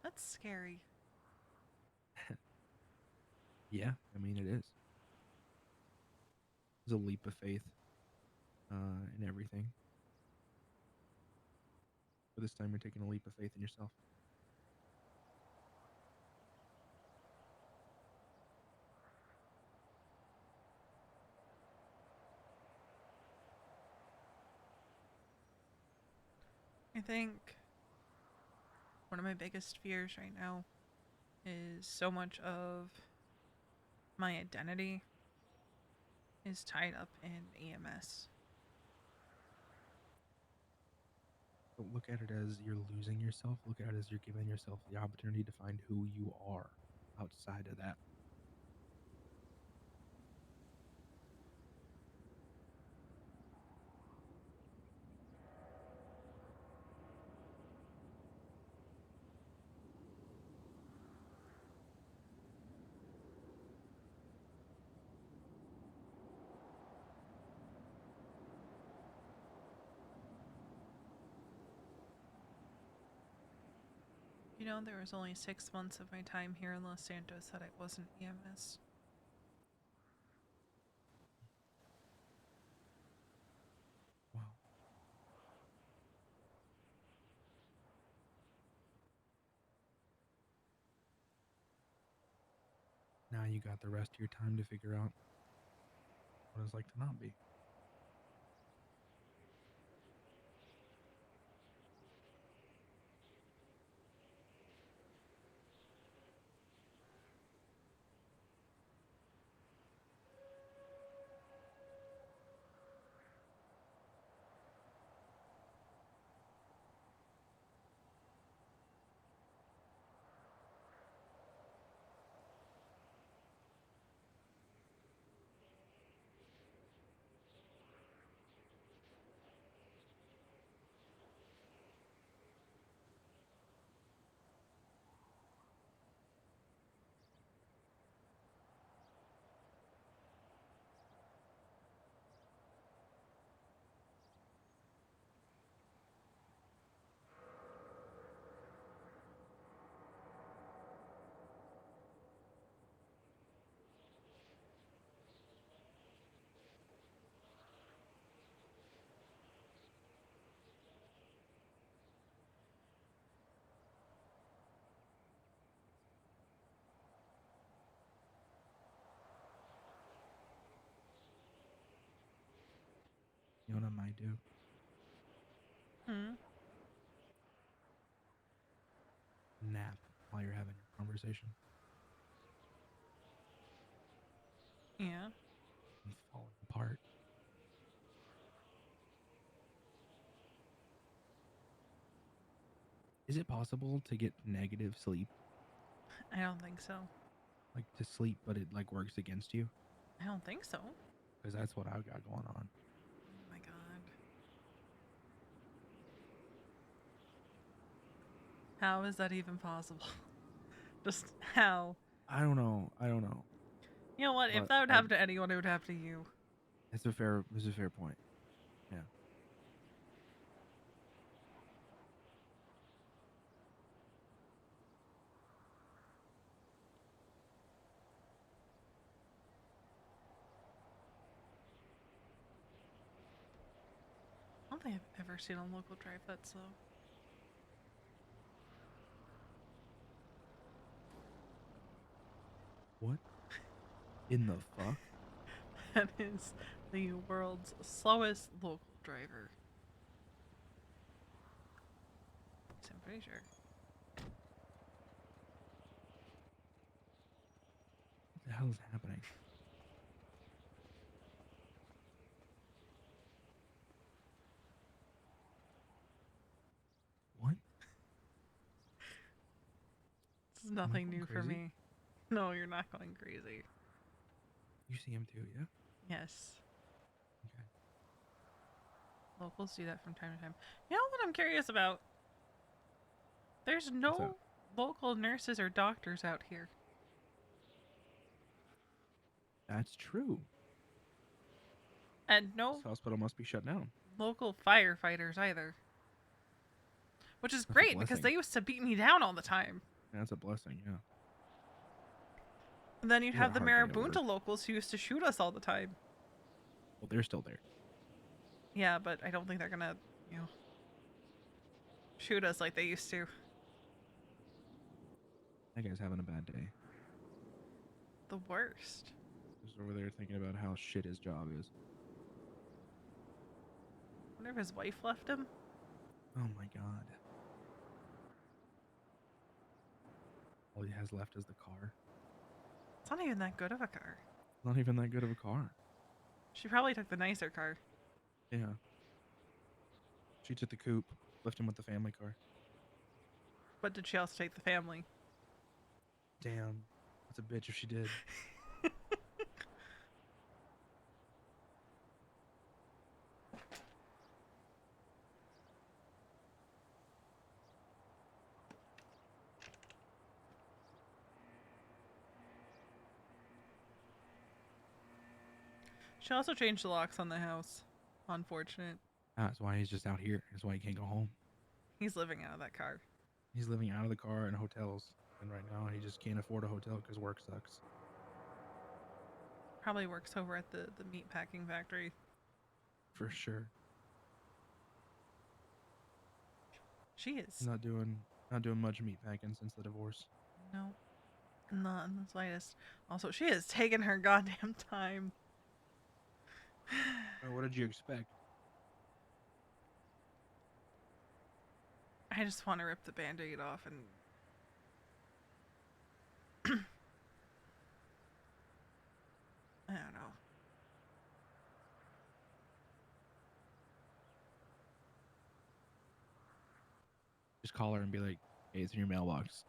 That's scary. Yeah, I mean it is. It's a leap of faith in everything. But this time you're taking a leap of faith in yourself. I think one of my biggest fears right now is so much of my identity is tied up in EMS. Don't look at it as you're losing yourself. Look at it as you're giving yourself the opportunity to find who you are outside of that. You know, there was only 6 months of my time here in Los Santos that I wasn't EMS. Wow. Now you got the rest of your time to figure out what it's like to not be. You know what I might do? Hmm? nap while you're having your conversation. Yeah. I'm falling apart. Is it possible to get negative sleep? I don't think so. Like to sleep, but it like works against you? I don't think so. Because that's what I've got going on. Oh my god. How is that even possible? Just how? I don't know. I don't know. You know what? If But that would I happen to anyone, it would happen to you. it's a fair point. Yeah. I don't think I've ever seen a local drive that slow. What in the fuck? That is the world's slowest local driver. I'm pretty sure. What the hell is happening? What? This is Am I nothing going new for crazy? me. No, you're not going crazy. You see him too, yeah? Yes. Okay. Locals do that from time to time. You know what I'm curious about? There's What's that? no local nurses or doctors out here. That's true. And This no hospital must be shut down. local firefighters either. Which is That's a great because blessing. they used to beat me down all the time. That's a blessing, yeah. And then you'd We had have a the hard day at work. Marabunta locals who used to shoot us all the time. Well, they're still there. Yeah, but I don't think they're gonna, you know, shoot us like they used to. That guy's having a bad day. The worst. Just over there thinking about how shit his job is. Wonder if his wife left him. Oh my god. All he has left is the car. It's not even that good of a car. Not even that good of a car. She probably took the nicer car. Yeah. She took the coupe, left him with the family car. But did she also take the family? Damn. That's a bitch if she did. She also changed the locks on the house. Unfortunate. That's why he's just out here. That's why he can't go home. He's living out of that car. He's living out of the car in hotels. And right now he just can't afford a hotel because work sucks. Probably works over at the meat packing factory. For sure. She is. Not doing much meat packing since the divorce. No, not in the slightest. Also, she is taking her goddamn time. What did you expect? I just want to rip the band-aid off and I don't know. Just call her and be like, hey, it's in your mailbox.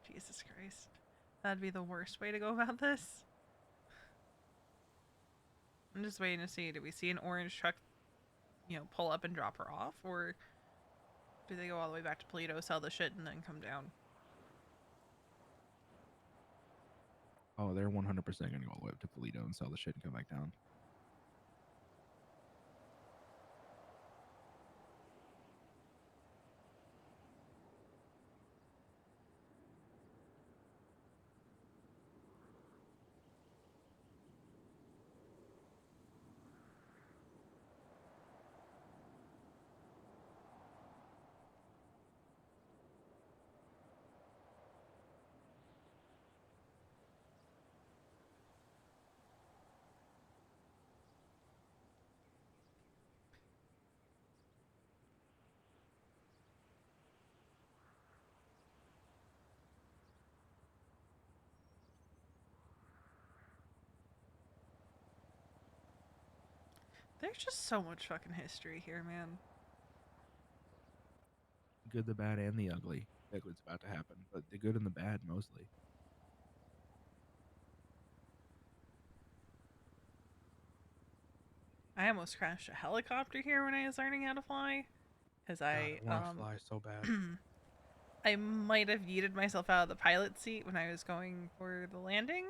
Jesus Christ. That'd be the worst way to go about this. I'm just waiting to see. Do we see an orange truck, pull up and drop her off? Or do they go all the way back to Toledo, sell the shit, and then come down? Oh, they're 100% going to go all the way up to Toledo and sell the shit and come back down. There's just so much fucking history here, man. Good, the bad, and the ugly. That's what's about to happen, but the good and the bad mostly. I almost crashed a helicopter here when I was learning how to fly. Because God, I want to fly so bad. I might have yeeted myself out of the pilot seat when I was going for the landing.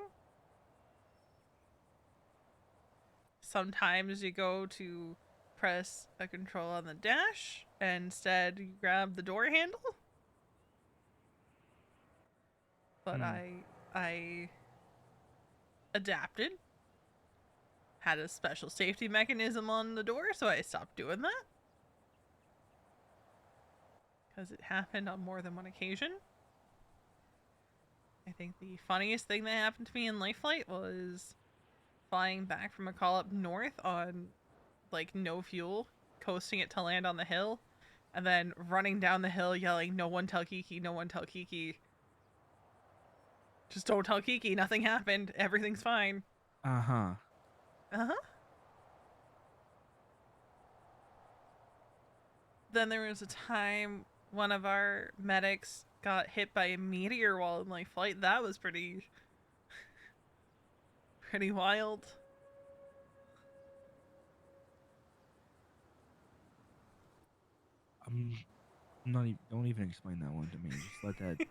Sometimes you go to press a control on the dash, and instead you grab the door handle. But Hmm. I adapted, had a special safety mechanism on the door, so I stopped doing that. Because it happened on more than one occasion. I think the funniest thing that happened to me in life flight was flying back from a call up north on like no fuel, coasting it to land on the hill, and then running down the hill yelling, "No one tell Kiki, no one tell Kiki. Just don't tell Kiki, nothing happened, everything's fine." Uh huh. Uh huh. Then there was a time one of our medics got hit by a meteor while in like flight. That was pretty wild. I'm not even. Don't even explain that one to me. Just let that.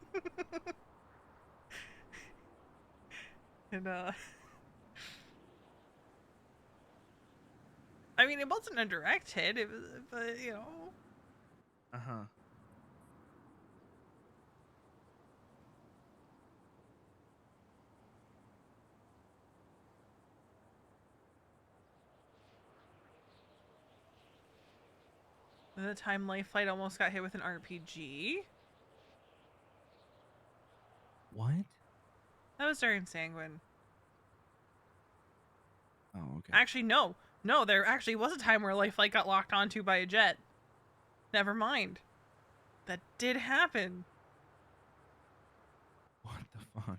And I mean, it wasn't a direct hit, it was, but you know, Uh huh. the time life flight almost got hit with an RPG. What? That was during Sanguine. Oh, okay. Actually, no. No, there actually was a time where life flight got locked onto by a jet. Never mind. That did happen. What the fuck?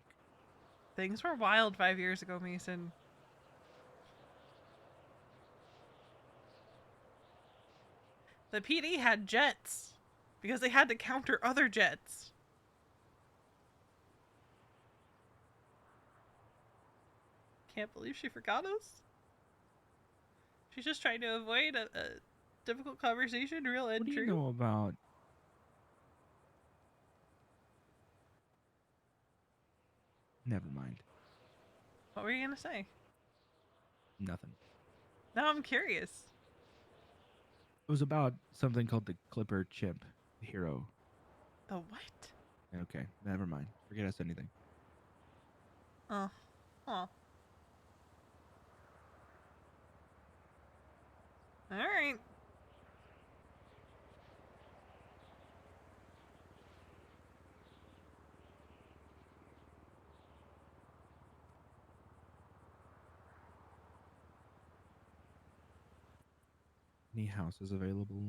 Things were wild 5 years ago, Mason. The PD had jets because they had to counter other jets. Can't believe she forgot us. She's just trying to avoid a difficult conversation, real What and do you true. know about? Never mind. What were you gonna say? Nothing. Now I'm curious. It was about something called the Clipper Chimp Hero. The what? Okay, never mind. Forget I said anything. Oh, oh. All right. Any houses available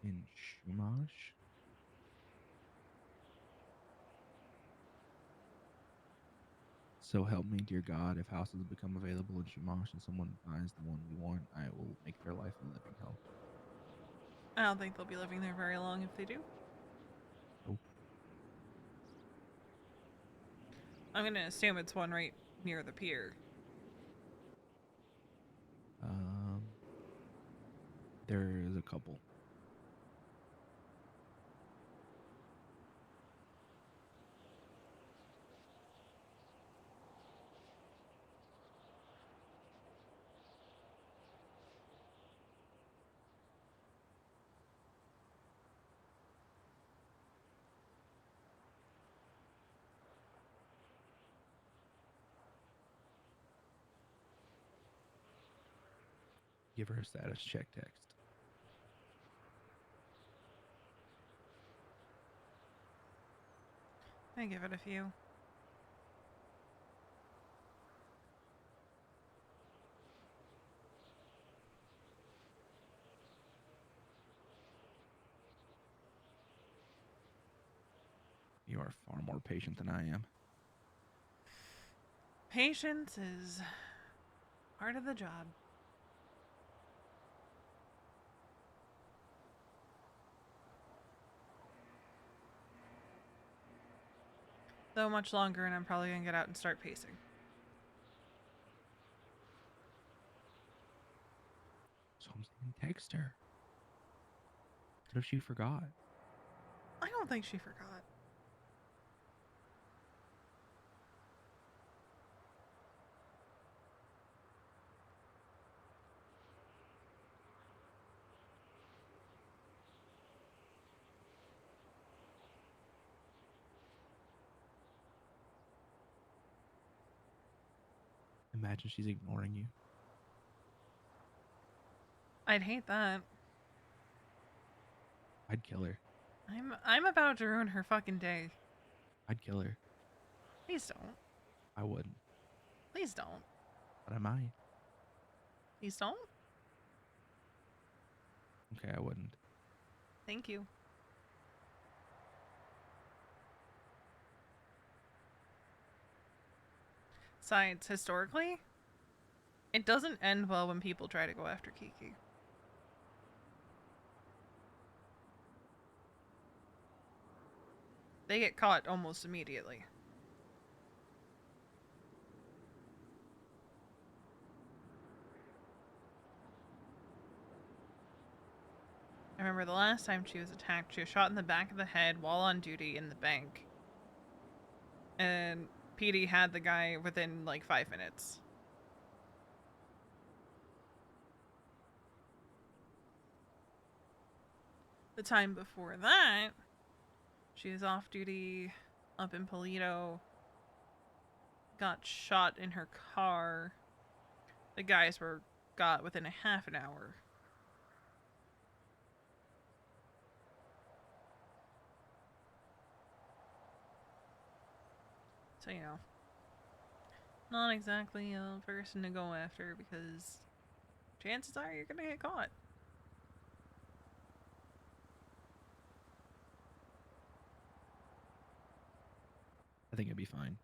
in Shumash? So help me, dear God, if houses become available in Shumash and someone buys the one we want, I will make their life a living hell. I don't think they'll be living there very long if they do. Oh, I'm gonna assume it's one right near the pier. um, there is a couple. Give her a status check text. I give it a few. You are far more patient than I am. Patience is part of the job. Though much longer, and I'm probably gonna get out and start pacing. So I'm saying text her. What if she forgot? I don't think she forgot. Imagine she's ignoring you. I'd hate that. I'd kill her. I'm about to ruin her fucking day. I'd kill her. Please don't. I wouldn't, Please don't. but I might. Please don't. Okay, I wouldn't. Thank you. Besides, historically, it doesn't end well when people try to go after Kiki. They get caught almost immediately. I remember the last time she was attacked, she was shot in the back of the head while on duty in the bank. And PD had the guy within like 5 minutes. The time before that, she was off duty up in Polito, got shot in her car. The guys were got within a half an hour. So, you know, not exactly a person to go after because chances are you're gonna get caught. I think it'd be fine.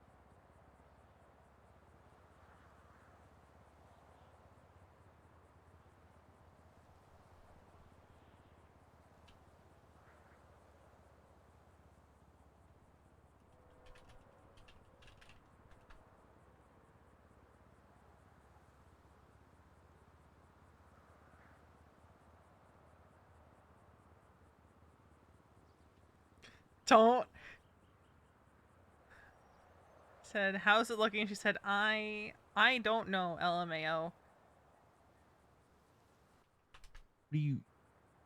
Don't. Said, how's it looking? She said, I don't know, LMAO.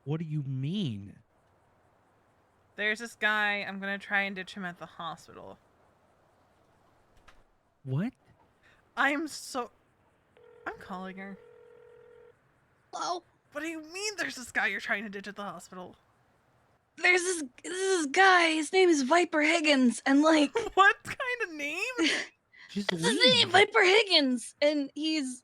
What do you mean? There's this guy, I'm gonna try and ditch him at the hospital. What? I'm calling her. Hello? What do you mean there's this guy you're trying to ditch at the hospital? There's this guy, his name is Viper Higgins, and like What kind of name? Just that's his leave. name, Viper Higgins, and he's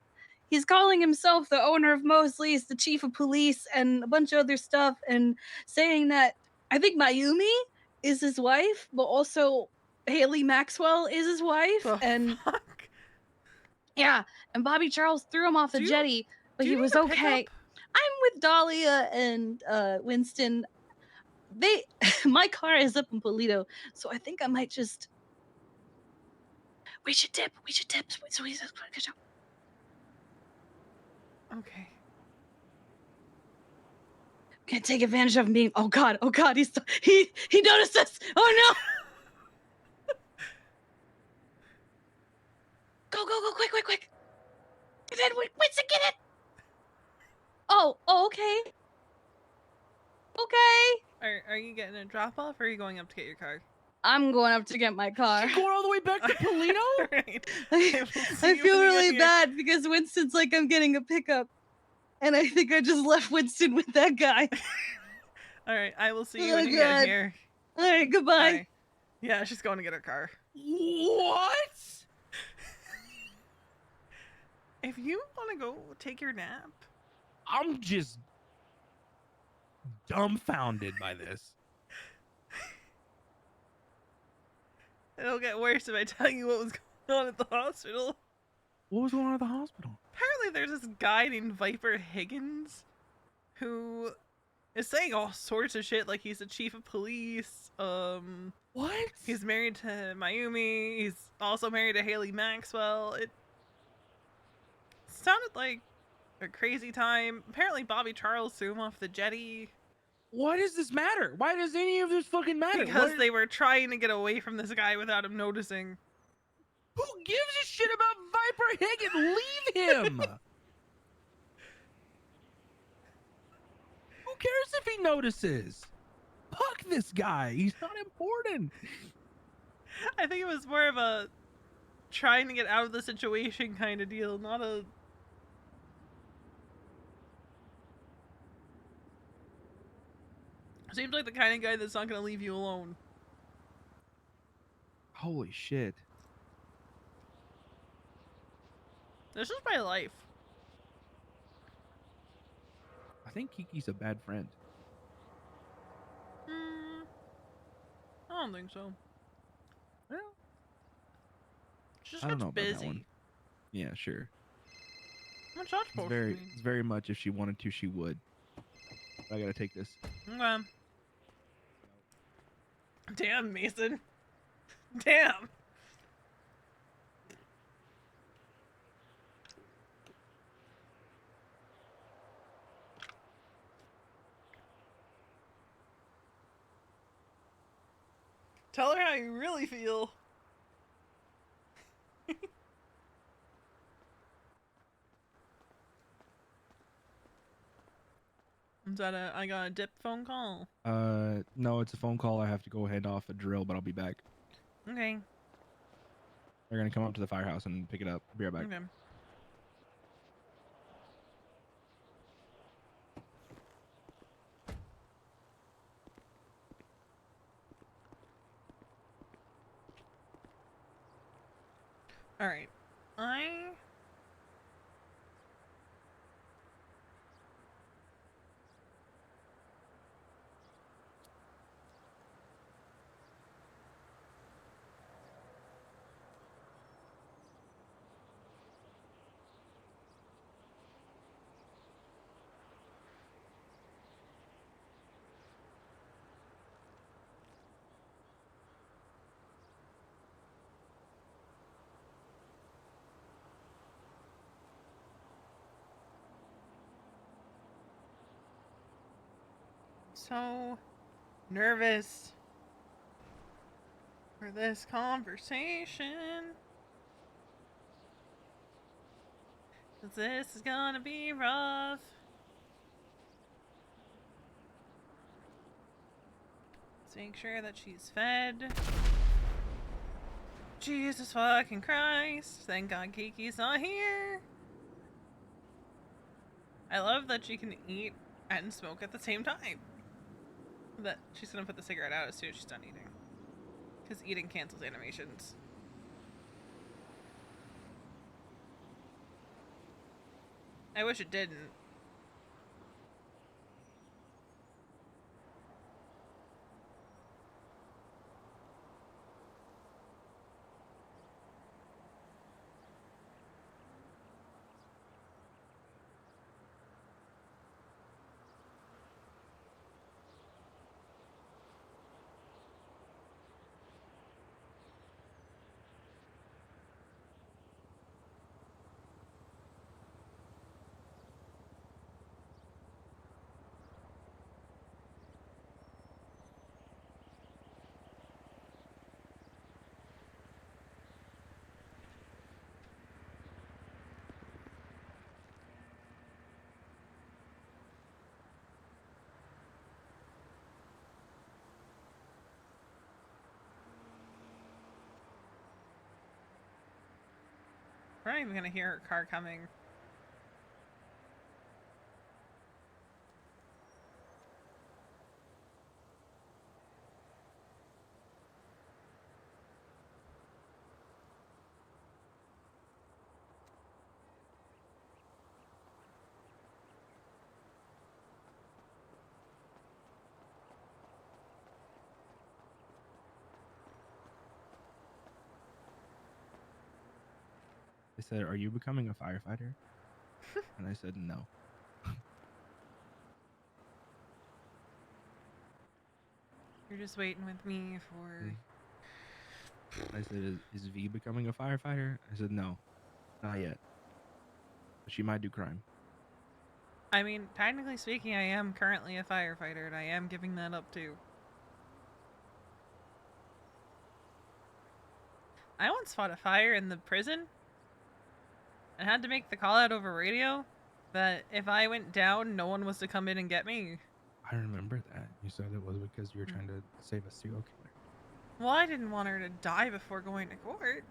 calling himself the owner of Mosley's, the chief of police, and a bunch of other stuff, and saying that I think Mayumi is his wife, but also Haley Maxwell is his wife, The and fuck? yeah, and Bobby Charles threw him off the Do you- jetty, but Do he you was need a okay. pickup? I'm with Dahlia and Winston. My car is up in Polito, so I think I might just. We should tip. So he's Okay. can't take advantage of him being. Oh God! He noticed us. Oh no! Go! Quick! Get in, Winston, get in. Oh, okay. Are you getting a drop off or are you going up to get your car? I'm going up to get my car. She's going all the way back to Polito? Right. I feel really bad because Winston's like I'm getting a pickup, and I think I just left Winston with that guy. All right, I will see you Oh, when you get God. here. All right, goodbye. Bye. Yeah, she's going to get her car. What? If you want to go take your nap, I'm just dumbfounded by this. it'll get worse if I tell you what was going on at the hospital. What was going on at the hospital? Apparently, there's this guy named Viper Higgins who is saying all sorts of shit, like he's the chief of police. What? He's married to Mayumi. He's also married to Haley Maxwell. It sounded like a crazy time. Apparently, Bobby Charles threw him off the jetty Why does this matter? Why does any of this fucking matter? because they were trying to get away from this guy without him noticing. Who gives a shit about Viper Higgins? Leave him. Who cares if he notices? Fuck this guy. He's not important. I think it was more of a trying to get out of the situation kind of deal, not a. Seems like the kind of guy that's not going to leave you alone. Holy shit. This is my life. I think Kiki's a bad friend. I don't think so. Well, She's I don't know much about that busy. one. Yeah, sure. Much such bullshit. It's very much if she wanted to, she would. But I gotta take this. Okay. Damn, Mason. Damn. Tell her how you really feel. Is that I got a dip phone call? No, it's a phone call. I have to go hand off a drill, but I'll be back. Okay. They're gonna come up to the firehouse and pick it up. Be right back. Okay. Alright. So nervous for this conversation. 'Cause this is gonna be rough. Let's make sure that she's fed. Jesus fucking Christ. Thank God Kiki's not here. I love that she can eat and smoke at the same time. That she's gonna put the cigarette out as soon as she's done eating. Because eating cancels animations. I wish it didn't. We're not even gonna hear her car coming. They said, "Are you becoming a firefighter?" And I said, "No." You're just waiting with me for. Mm. I said, "Is V becoming a firefighter?" I said, "No, not yet. But she might do crime." I mean, technically speaking, I am currently a firefighter, and I am giving that up too. I once fought a fire in the prison and had to make the call out over radio that if I went down, no one was to come in and get me. I remember that. You said it was because you were trying to save a serial killer. Well, I didn't want her to die before going to court.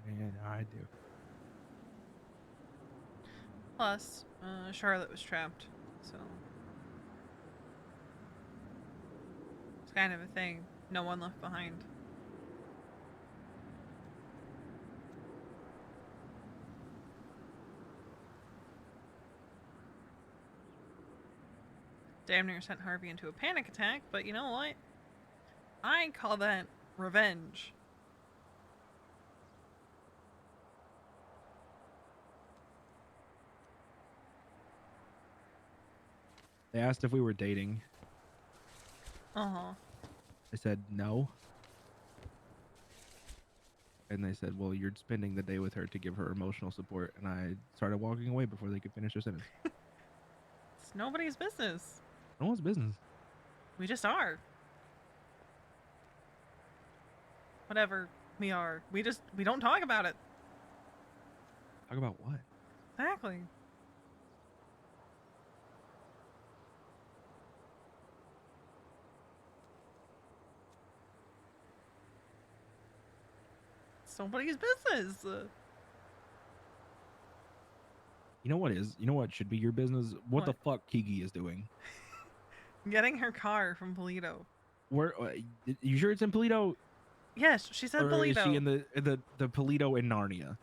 Yeah, I do. Plus, Charlotte was trapped, so it's kind of a thing. No one left behind. Damn near sent Harvey into a panic attack, but you know what? I call that revenge. They asked if we were dating. Uh-huh. I said no. And they said, "Well, you're spending the day with her to give her emotional support." And I started walking away before they could finish their sentence. It's nobody's business. No one's business. We just are. Whatever we are. We don't talk about it. Talk about what? Exactly. It's nobody's business. You know what is? You know what should be your business? What the What? fuck Kiki is doing? Getting her car from Polito. Where? You sure it's in Polito? Yes, she said Or Polito. is she in the Polito in Narnia?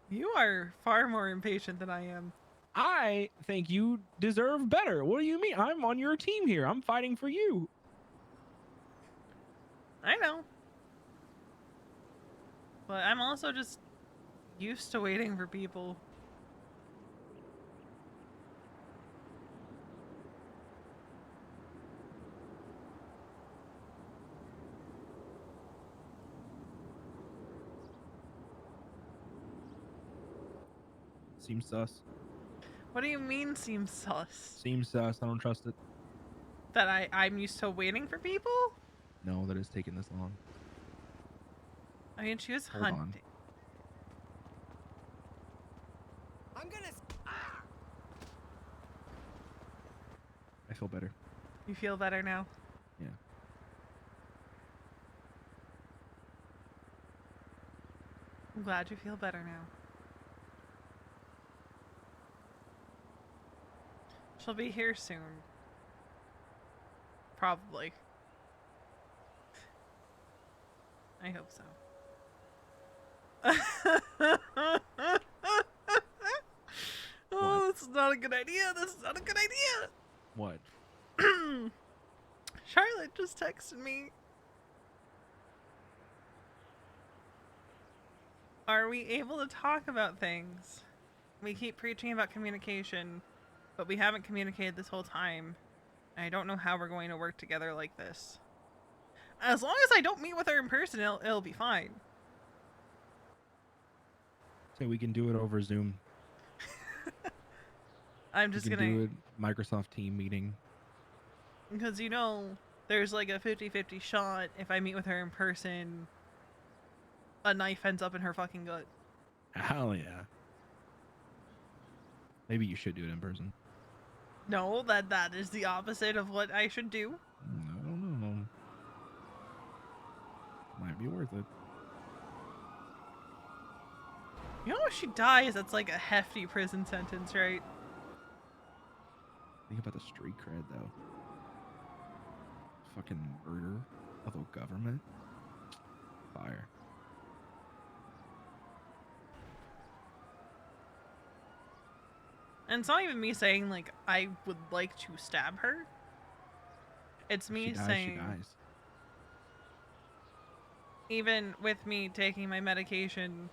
You are far more impatient than I am. I think you deserve better. What do you mean? I'm on your team here. I'm fighting for you. I know. But I'm also just used to waiting for people. Seems sus. What do you mean seems sus? Seems sus. I don't trust it. That I'm used to waiting for people? No, that it's taken this long. I mean, she was Hold on. hunting. I'm gonna. I feel better. You feel better now? Yeah. I'm glad you feel better now. She'll be here soon. Probably. I hope so. Oh, this is not a good idea. This is not a good idea. What? Charlotte just texted me. Are we able to talk about things? We keep preaching about communication, but we haven't communicated this whole time. I don't know how we're going to work together like this. As long as I don't meet with her in person, it'll be fine. So we can do it over Zoom. I'm just we can gonna do a Microsoft team meeting. because you know there's like a 50-50 shot if I meet with her in person, a knife ends up in her fucking gut. Hell yeah. Maybe you should do it in person. No, that is the opposite of what I should do. I don't know. Might be worth it. You know, if she dies, that's like a hefty prison sentence, right? Think about the street cred though. Fucking murder of a government. Fire. And it's not even me saying like I would like to stab her. It's me If she dies, saying she dies. even with me taking my medication,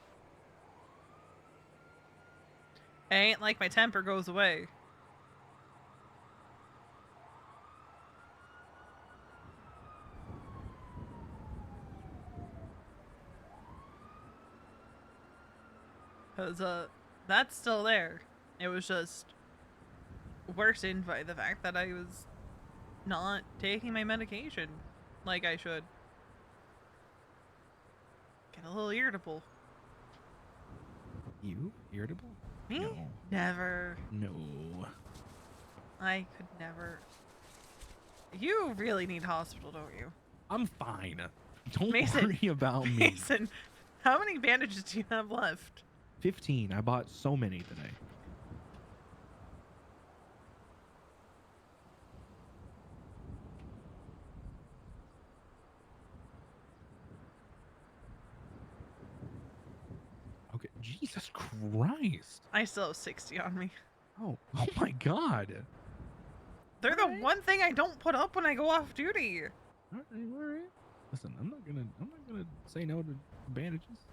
it ain't like my temper goes away. Because, that's still there. It was just worsened by the fact that I was not taking my medication like I should. Get a little irritable. You irritable? Me? No. Never. No. I could never. You really need hospital, don't you? I'm fine. Don't Mason, worry about me. Mason, how many bandages do you have left? 15. I bought so many today. Okay, Jesus Christ. I still have 60 on me. Oh my God. They're the one thing I don't put up when I go off duty. All right. Listen, I'm not gonna say no to bandages.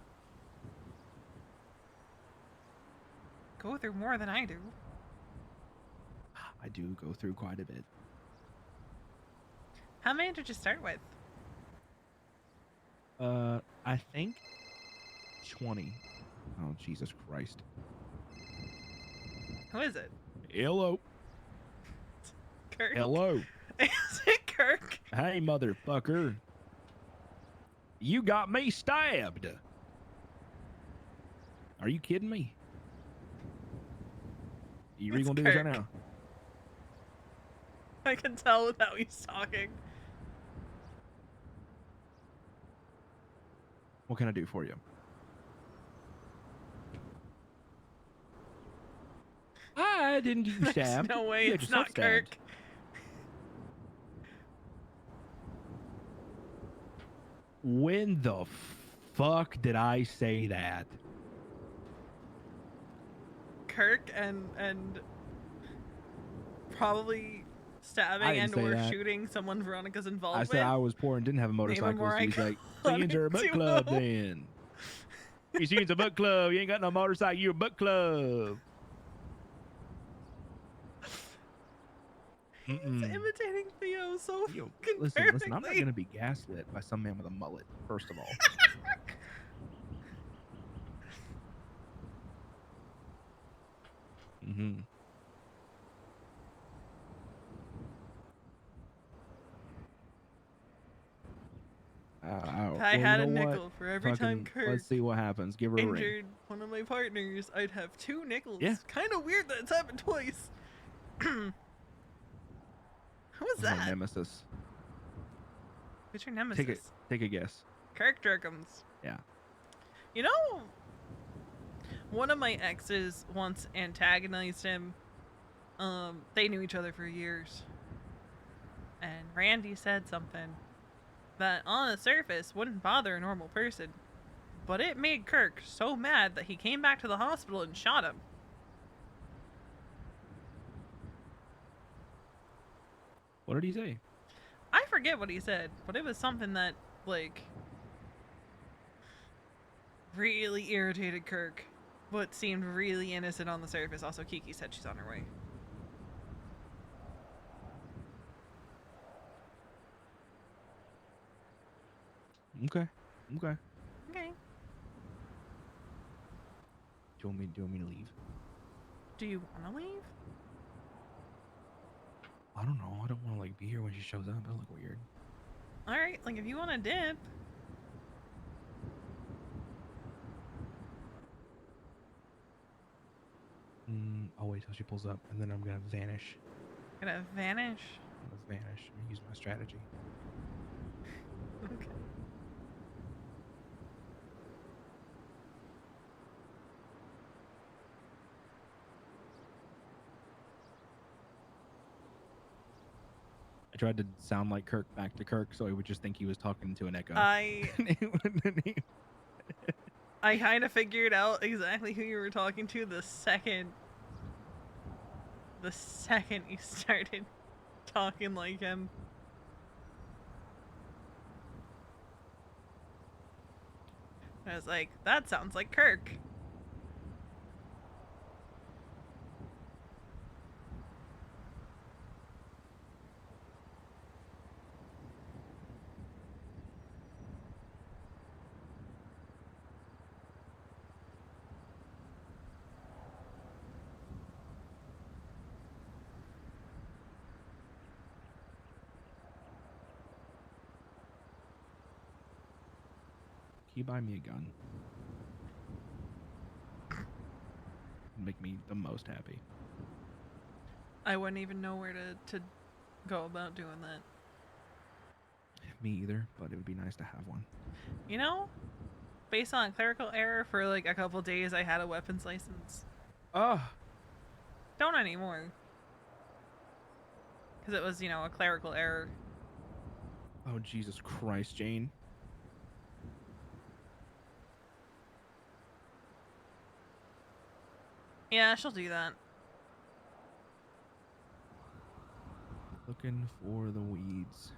Go through more than I do. I do go through quite a bit. How many did you start with? I think 20. Oh, Jesus Christ. Who is it? Hello. Kirk? Hello. Is it Kirk? Hey, motherfucker. You got me stabbed. Are you kidding me? You really It's gonna do this right Kirk. now? I can tell with how he's talking. What can I do for you? I didn't get you There's stabbed. no way You had it's yourself not Kirk. stabbed. When the fuck did I say that? Kirk and probably stabbing I didn't and say or that. shooting someone Veronica's involved I with. said I was poor and didn't have a motorcycle. more So he's like, so you enter a book iconic club duo. then. You see, it's a book club. You ain't got no motorcycle. You're a book club. He's imitating Theo so Yo, fucking listen, I'm not perfectly. gonna be gaslit by some man with a mullet. First of all. Mm-hmm. If I had a nickel for every time Kirk Let's see what happens. Give her a ring. injured one of my partners, I'd have 2 nickels. Yeah. Kind of weird that it's happened twice. Who was My that? nemesis. Who's your nemesis? Take a guess. Kirk Jerkums. Yeah. You know, one of my exes once antagonized him. They knew each other for years. And Randy said something that on the surface wouldn't bother a normal person. But it made Kirk so mad that he came back to the hospital and shot him. What did he say? I forget what he said, but it was something that, like, really irritated Kirk, but seemed really innocent on the surface. Also, Kiki said she's on her way. Okay. Okay. Do you want me to leave? Do you want to leave? I don't know. I don't want to like be here when she shows up. That'll look weird. Alright, like if you want to dip. I'll wait till she pulls up, and then I'm gonna vanish. Gonna vanish? I'm gonna vanish. I'm gonna use my strategy. Okay. I tried to sound like Kirk back to Kirk, so he would just think he was talking to an echo. I kind of figured out exactly who you were talking to the second you started talking like him. I was like, that sounds like Kirk. Can you buy me a gun? Make me the most happy. I wouldn't even know where to go about doing that. Me either, but it would be nice to have one. You know, based on a clerical error, for like a couple days, I had a weapons license. Oh, Don't anymore. Because it was, a clerical error. oh Jesus Christ, Jane. Yeah, she'll do that. Looking for the weeds.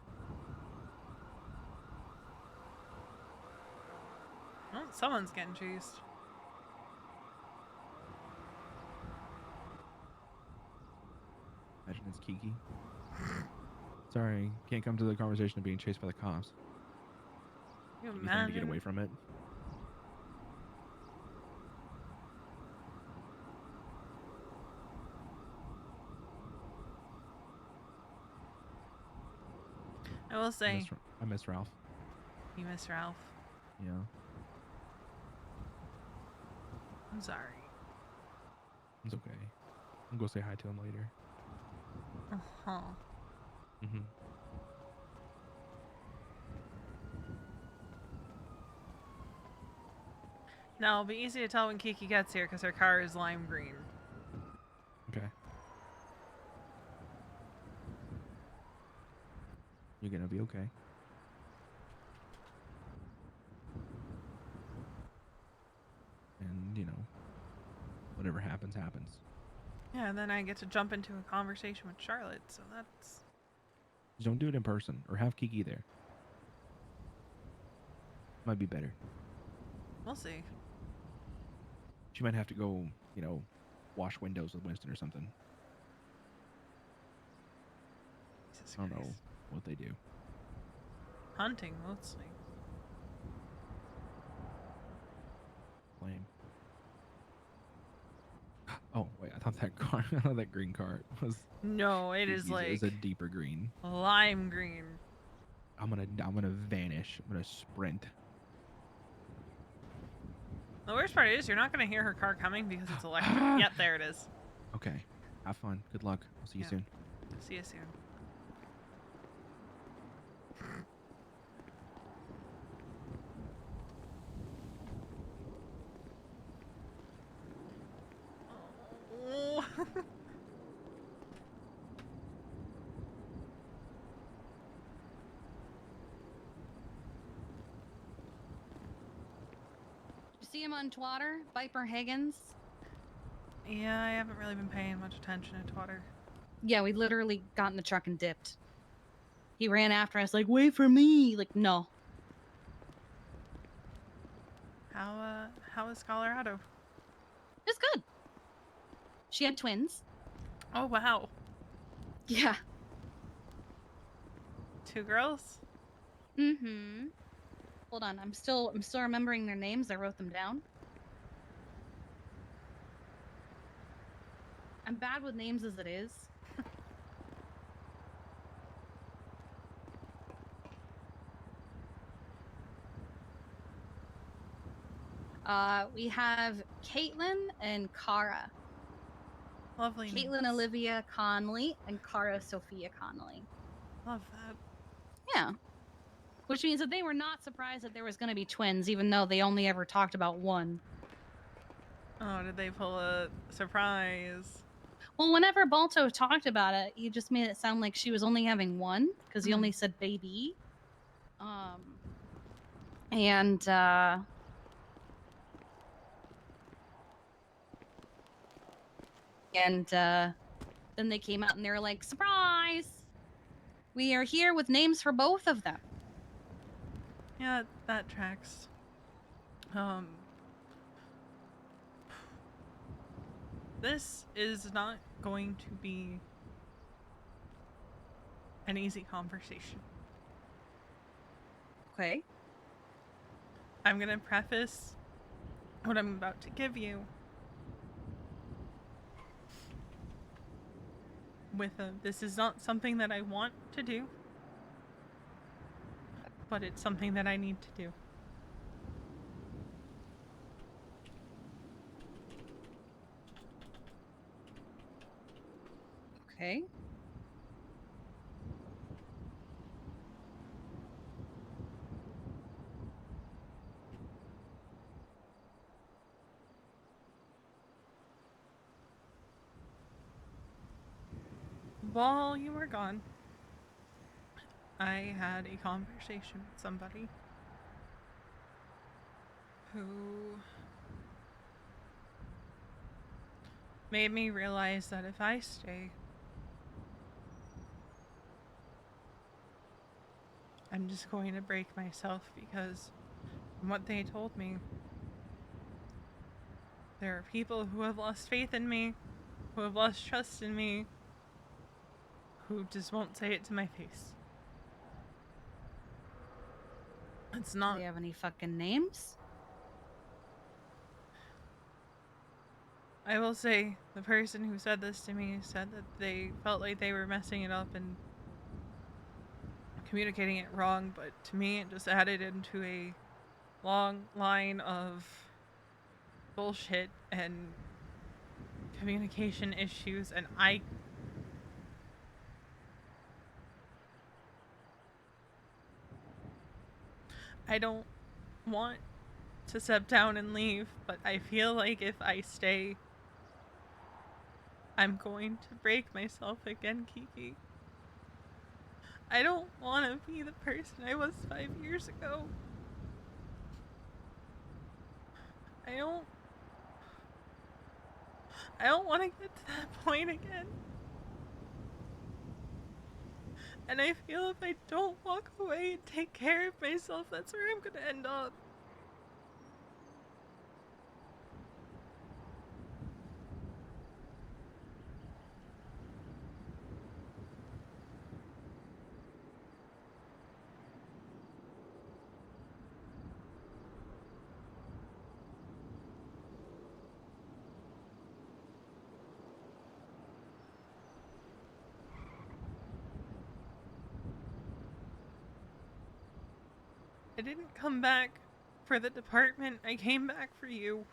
Well, someone's getting chased. Imagine it's Kiki. Sorry, can't come to the conversation of being chased by the cops. You Anything to imagine? get away from it. I will say, I miss Ralph. you miss Ralph. Yeah. I'm sorry. It's okay. I'll go say hi to him later. Uh-huh. Mm-hmm. Now, it'll be easy to tell when Kiki gets here because her car is lime green. Okay. You're gonna be okay. And, whatever happens, happens. Yeah, and then I get to jump into a conversation with Charlotte, so that's... Just don't do it in person, or have Kiki there. Might be better. We'll see. She might have to go, wash windows with Winston or something. Jesus I don't know Christ. what they do. Hunting, mostly. Lame. Oh, wait, I thought that green car was... No, it is Kiki's. like... It was a deeper green. lime green. I'm gonna vanish. I'm gonna sprint. The worst part is you're not going to hear her car coming because it's electric. Yep, there it is. Okay. Have fun. Good luck. I'll see you Yeah. soon. See you soon. Oh. You see him on Twitter, Viper Higgins? Yeah, I haven't really been paying much attention to Twitter. Yeah, we literally got in the truck and dipped. He ran after us like, wait for me. Like, no. How is Colorado? It's good. She had twins. Oh, wow. Yeah. 2 girls? Mm-hmm. Hold on, I'm still remembering their names. I wrote them down. I'm bad with names as it is. We have Caitlin and Cara. Lovely Caitlin names. Olivia Connolly and Cara Sophia Connolly. Love that. Yeah. Which means that they were not surprised that there was going to be twins, even though they only ever talked about one. Oh, did they pull a surprise? Well, whenever Balto talked about it, he just made it sound like she was only having one, because he only said baby. And then they came out and they were like, surprise! We are here with names for both of them. Yeah, that tracks. Um, this is not going to be an easy conversation. Okay. I'm gonna preface what I'm about to give you with this is not something that I want to do, but it's something that I need to do. Okay. While you were gone, I had a conversation with somebody who made me realize that if I stay, I'm just going to break myself because from what they told me, there are people who have lost faith in me, who have lost trust in me, who just won't say it to my face. It's Do not. they have any fucking names? I will say, the person who said this to me said that they felt like they were messing it up and communicating it wrong, but to me it just added into a long line of bullshit and communication issues, and I don't want to step down and leave, but I feel like if I stay, I'm going to break myself again, Kiki. I don't want to be the person I was 5 years ago. I don't want to get to that point again. And I feel if I don't walk away and take care of myself, that's where I'm going to end up. I didn't come back for the department. I came back for you.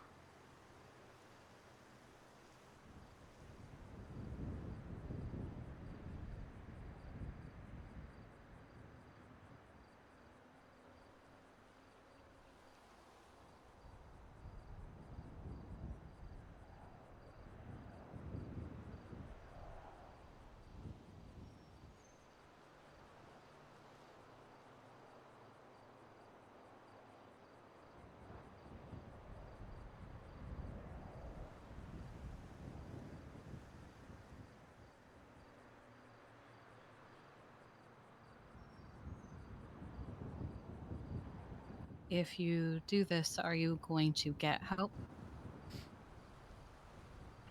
If you do this, are you going to get help?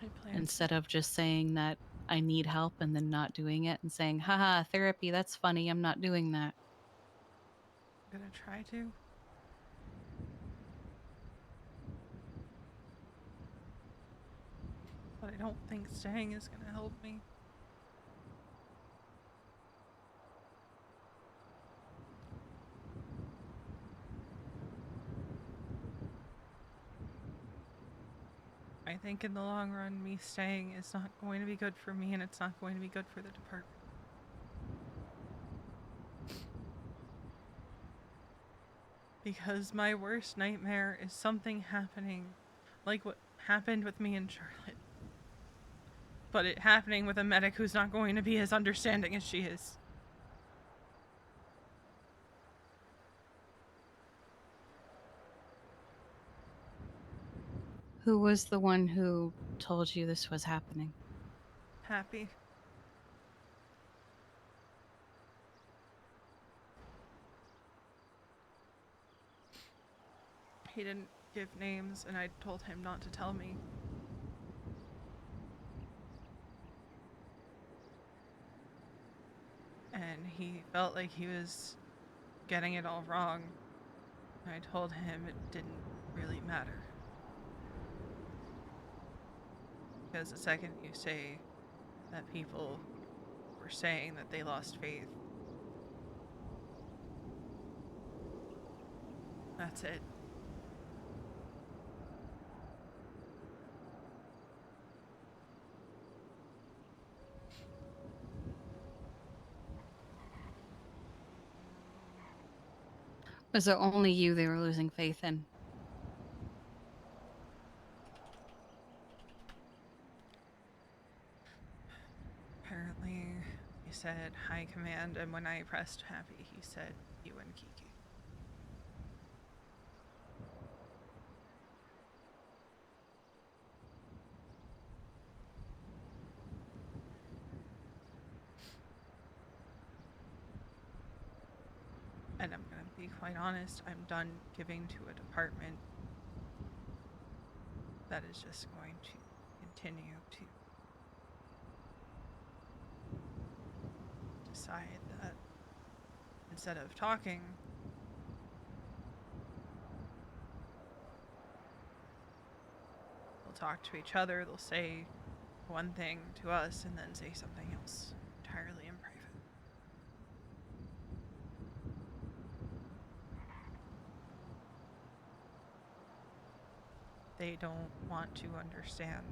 I plan Instead of just saying that I need help and then not doing it and saying, haha, therapy, that's funny, I'm not doing that. I'm gonna try to. But I don't think staying is gonna help me. I think in the long run, me staying is not going to be good for me, and it's not going to be good for the department. Because my worst nightmare is something happening like what happened with me and Charlotte. But it happening with a medic who's not going to be as understanding as she is. Who was the one who told you this was happening? Happy. He didn't give names, and I told him not to tell me. And he felt like he was getting it all wrong. I told him it didn't really matter. Because the second you say that people were saying that they lost faith, that's it. Was it only you they were losing faith in? Apparently, he said high command, and when I pressed happy, he said you and Kiki. And I'm gonna be quite honest, I'm done giving to a department that is just going to continue to decide that instead of talking, they'll talk to each other, they'll say one thing to us and then say something else entirely in private. They don't want to understand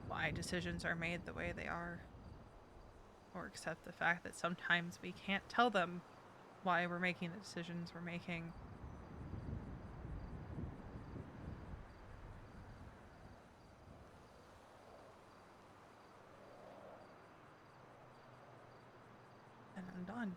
why decisions are made the way they are, or accept the fact that sometimes we can't tell them why we're making the decisions we're making. And I'm done.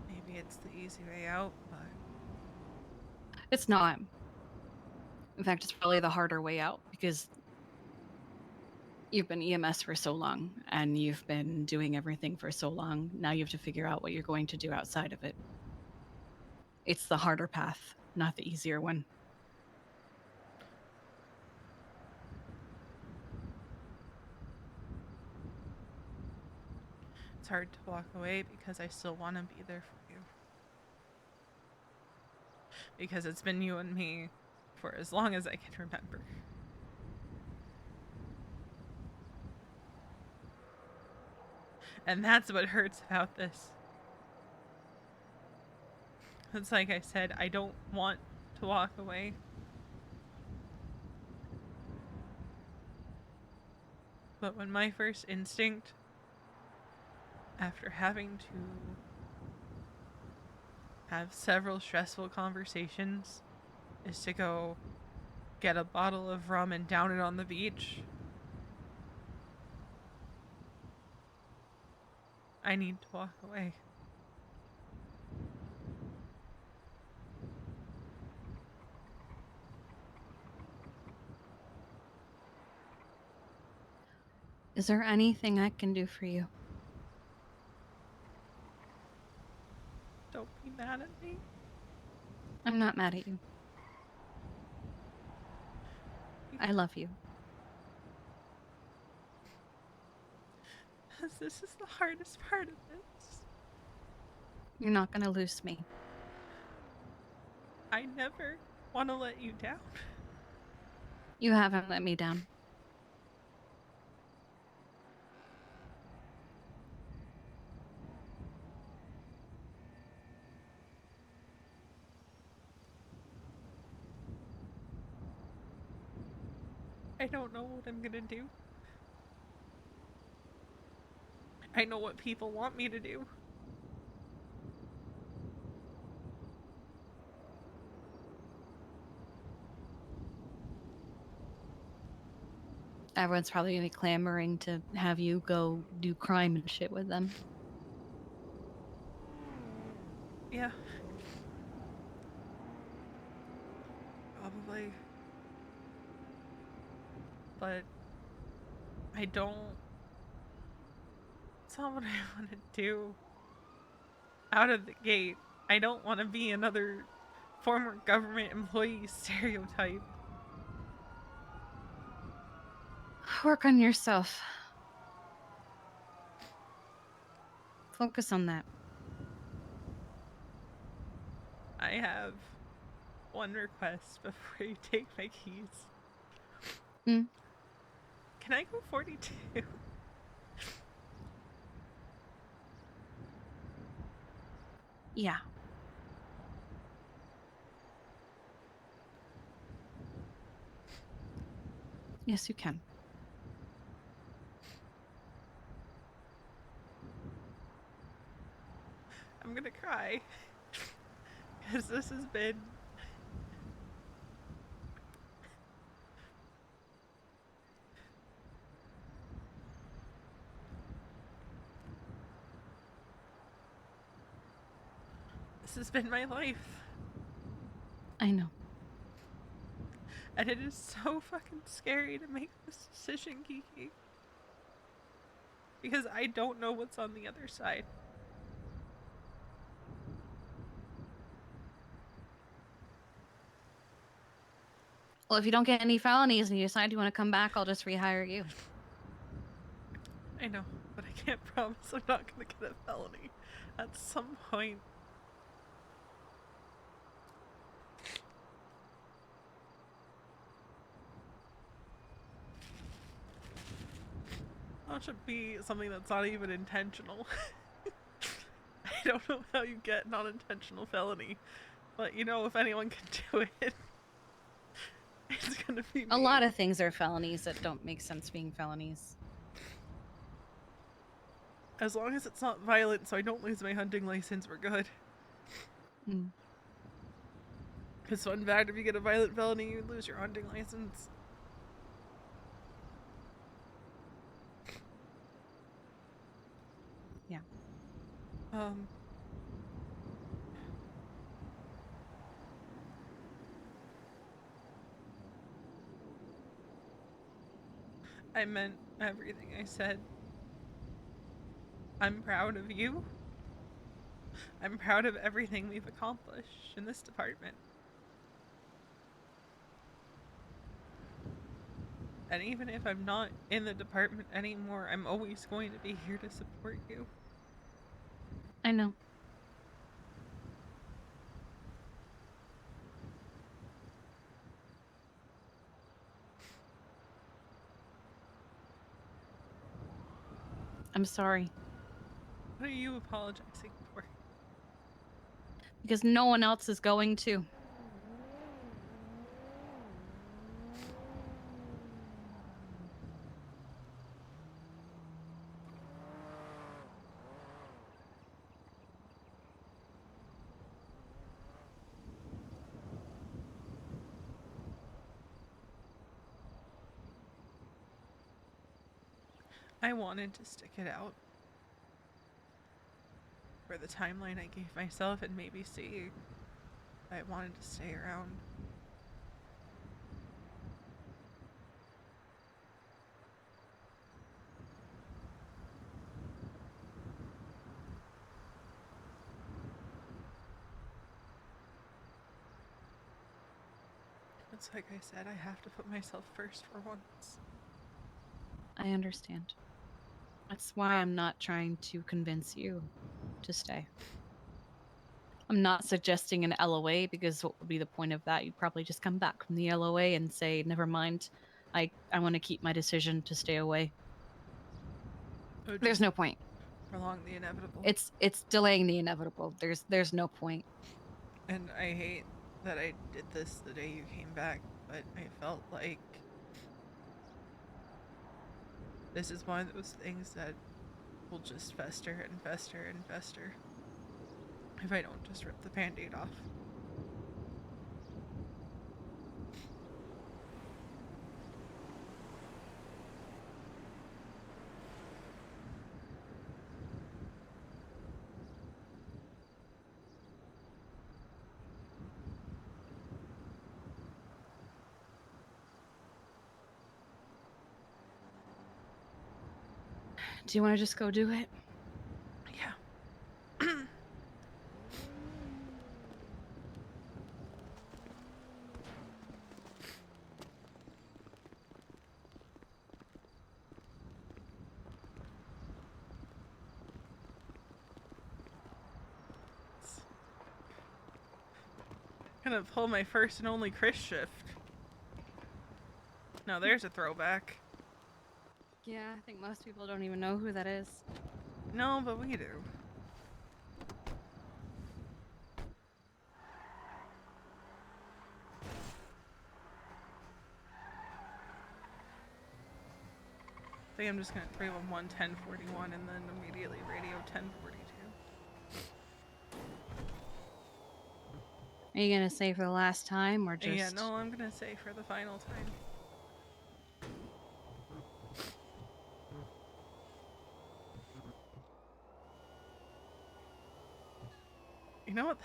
Maybe it's the easy way out, but It's not. In fact, it's probably the harder way out because you've been EMS for so long and you've been doing everything for so long. Now you have to figure out what you're going to do outside of it. It's the harder path, not the easier one. it's hard to walk away because I still want to be there for you. Because it's been you and me for as long as I can remember. And that's what hurts about this. It's like I said, I don't want to walk away. But when my first instinct, after having to have several stressful conversations, is to go get a bottle of rum and down it on the beach, I need to walk away. Is there anything I can do for you? Don't be mad at me. I'm not mad at you. I love you. Because this is the hardest part of this. You're not going to lose me. I never want to let you down. You haven't let me down. I don't know what I'm gonna do. I know what people want me to do. Everyone's probably going to be clamoring to have you go do crime and shit with them. Yeah. Probably. but I don't. It's not what I want to do. Out of the gate, I don't want to be another former government employee stereotype. Work on yourself. Focus on that. I have one request before you take my keys. Hmm? Can I go 42? Yeah. Yes, you can. I'm gonna cry. Because this has been. This has been my life. I know. And it is so fucking scary to make this decision, Kiki. Because I don't know what's on the other side. Well, if you don't get any felonies and you decide you want to come back, I'll just rehire you. I know, but I can't promise I'm not gonna get a felony at some point. That should be something that's not even intentional. I don't know how you get non-intentional felony, but you know, if anyone can do it, it's gonna be me. A lot of things are felonies that don't make sense being felonies. As long as it's not violent, so I don't lose my hunting license, we're good. Mm. Because fun fact, if you get a violent felony, you lose your hunting license. Yeah. I meant everything I said. I'm proud of you. I'm proud of everything we've accomplished in this department. And even if I'm not in the department anymore, I'm always going to be here to support you. I know. I'm sorry. What are you apologizing for? Because no one else is going to. I wanted to stick it out for the timeline I gave myself and maybe see. I wanted to stay around. It's like I said, I have to put myself first for once. I understand. That's why I'm not trying to convince you to stay. I'm not suggesting an LOA because what would be the point of that? You'd probably just come back from the LOA and say, never mind, I want to keep my decision to stay away. There's no point. Prolong the inevitable. It's delaying the inevitable. There's no point. And I hate that I did this the day you came back, but I felt like this is one of those things that will just fester and fester and fester if I don't just rip the band-aid off. Do you want to just go do it? Yeah. Gonna pull my first and only Chris shift. Now there's a throwback. Yeah, I think most people don't even know who that is. No, but we do. I think I'm just gonna 311 1041 and then immediately radio 1042. Are you gonna say for the last time or just? Yeah, no, I'm gonna say for the final time. You know what?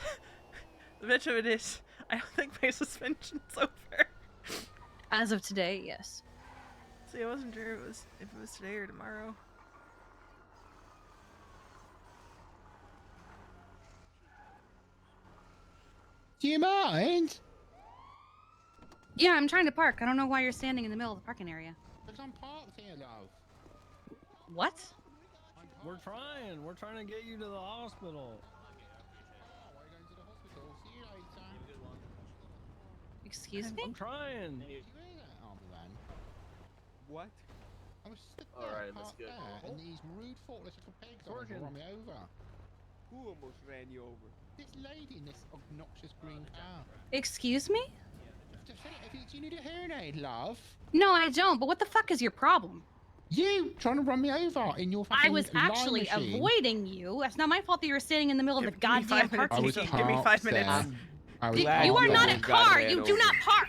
The bitch of it is, I don't think my suspension's over. As of today, yes. See, I wasn't sure if it was today or tomorrow. Do you mind? Yeah, I'm trying to park. I don't know why you're standing in the middle of the parking area. Because I'm parked here, love. What? We're trying. We're trying to get you to the hospital. Why are you going to the hospital? See you later. Excuse me? I'm trying. Did you hear that, Armand? What? I was stood All there, right, let's parked go. there, and these rude, thoughtless little pigs almost Sorkin. run me over. Who almost ran you over? This lady in this obnoxious green car. Excuse me? Do you need a hearing aid, love? No, I don't. But what the fuck is your problem? You trying to run me over in your fucking I was actually line machine. avoiding you. It's not my fault that you were standing in the middle of the goddamn Give me 5 parking minutes. I was lot. Give me 5 parked minutes. there. I was Glad You are you not a almost got car. ran You do over. not park.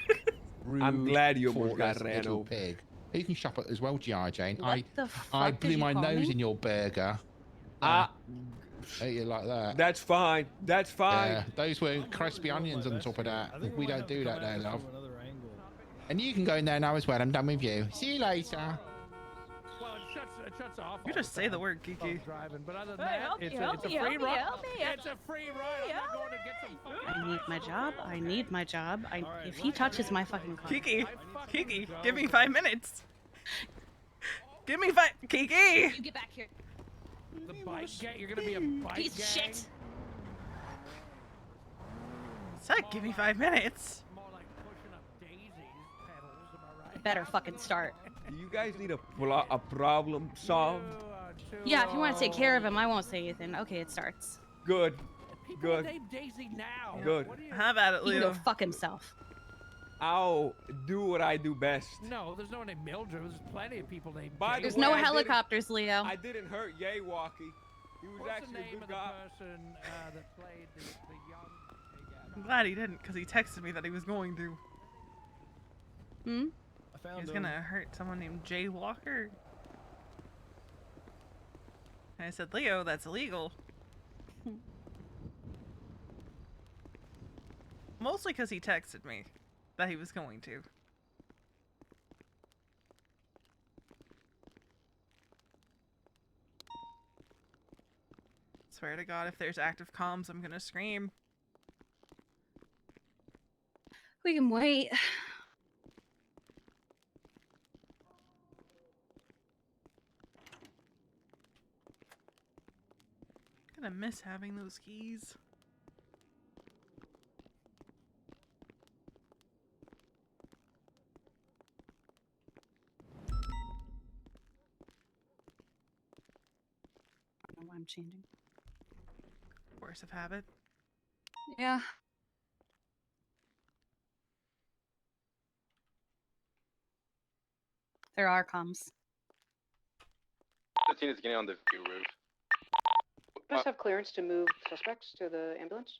I'm glad you almost thoughtless got ran little over. pig. You can shop it as well, G.I. Jane. What the fuck I did blew you my call nose me? in your burger. Ate it like that. That's fine. That's fine. Yeah, those were crispy onions on top of that. We don't do that there, love. And you can go in there now as well. I'm done with you. See you later. Well, it shuts off. You just say the word, Kiki. Driving, but other than Hey, that, help me, it's help a me, help free me, ride. help me, It's a free ride. I'm not going to get some fucking. I need my job. I need my job. right, If he touches my fucking car. Kiki, fucking Kiki, joke. give me 5 minutes. Give me 5, Kiki. You get back here. The bike gang. You're gonna be a bike Piece of gang. shit. Said give me 5 minutes. More like pushing up daisies pedals. Am I right? Better fucking start. Do you guys need a problem solved? Yeah, if you want to take care of him, I won't say anything. Okay, it starts. Good. People Good. named Daisy now. Good. What do you... Have at it, He can go Leo. fuck himself. I'll do what I do best. No, there's no one named Mildred. There's plenty of people named. By the There's way, no I didn't- helicopters, Leo. I didn't hurt Yaywalkie. He was What's the actually a name good of the guy. person that played the young? I'm glad he didn't, because he texted me that he was going to. Hmm? I He found was him. gonna hurt someone named Jay Walker. And I said, Leo, that's illegal. Mostly because he texted me that he was going to. Swear to God, if there's active comms, I'm gonna scream. We can wait. Gonna miss having those keys. I don't know why I'm changing. Force of habit. Yeah. There are comms. 15 is getting on the view roof. Just have clearance to move suspects to the ambulance?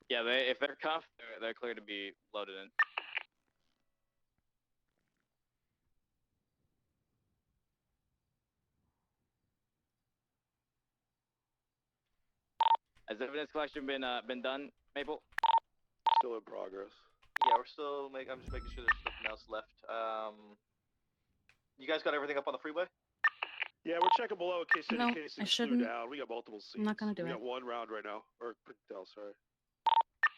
Yeah, if they're cuffed, they're clear to be loaded in. Has evidence collection been done, Maple? Still in progress. Yeah, we're still I'm just making sure there's nothing else left. You guys got everything up on the freeway? Yeah, we're checking below in case any No, cases I flew shouldn't. down. We got multiple seats. I'm not gonna do we it. got one round right now. Or Pigtail, sorry.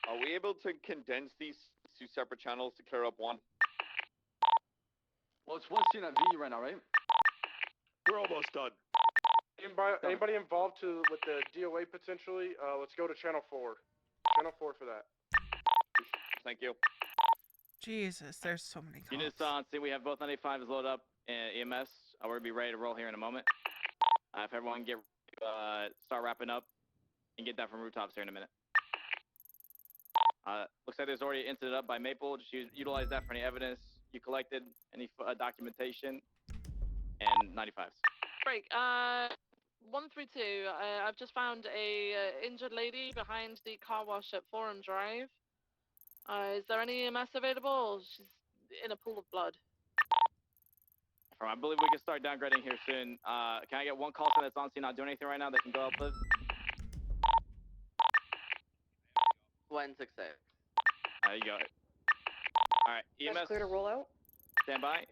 Are we able to condense these two separate channels to clear up one? Well, it's one scene at V right now, right? We're almost done. Anybody involved with the DOA potentially? Let's go to channel 4. Channel 4 for that. Thank you. Jesus, there's so many cops. Units on scene, we have both 95s loaded up and EMS. We're going to be ready to roll here in a moment. If everyone get start wrapping up and get that from rooftops here in a minute. Looks like there's already an incident up by Maple. Just utilize that for any evidence you collected, any documentation, and 95s. Break. 132. I've just found a injured lady behind the car wash at Forum Drive. Is there any EMS available? She's in a pool of blood. I believe we can start downgrading here soon. Can I get one call sign that's on scene not doing anything right now that can go up with? 168. You got it. Alright, EMS. That's clear to roll out. Stand by.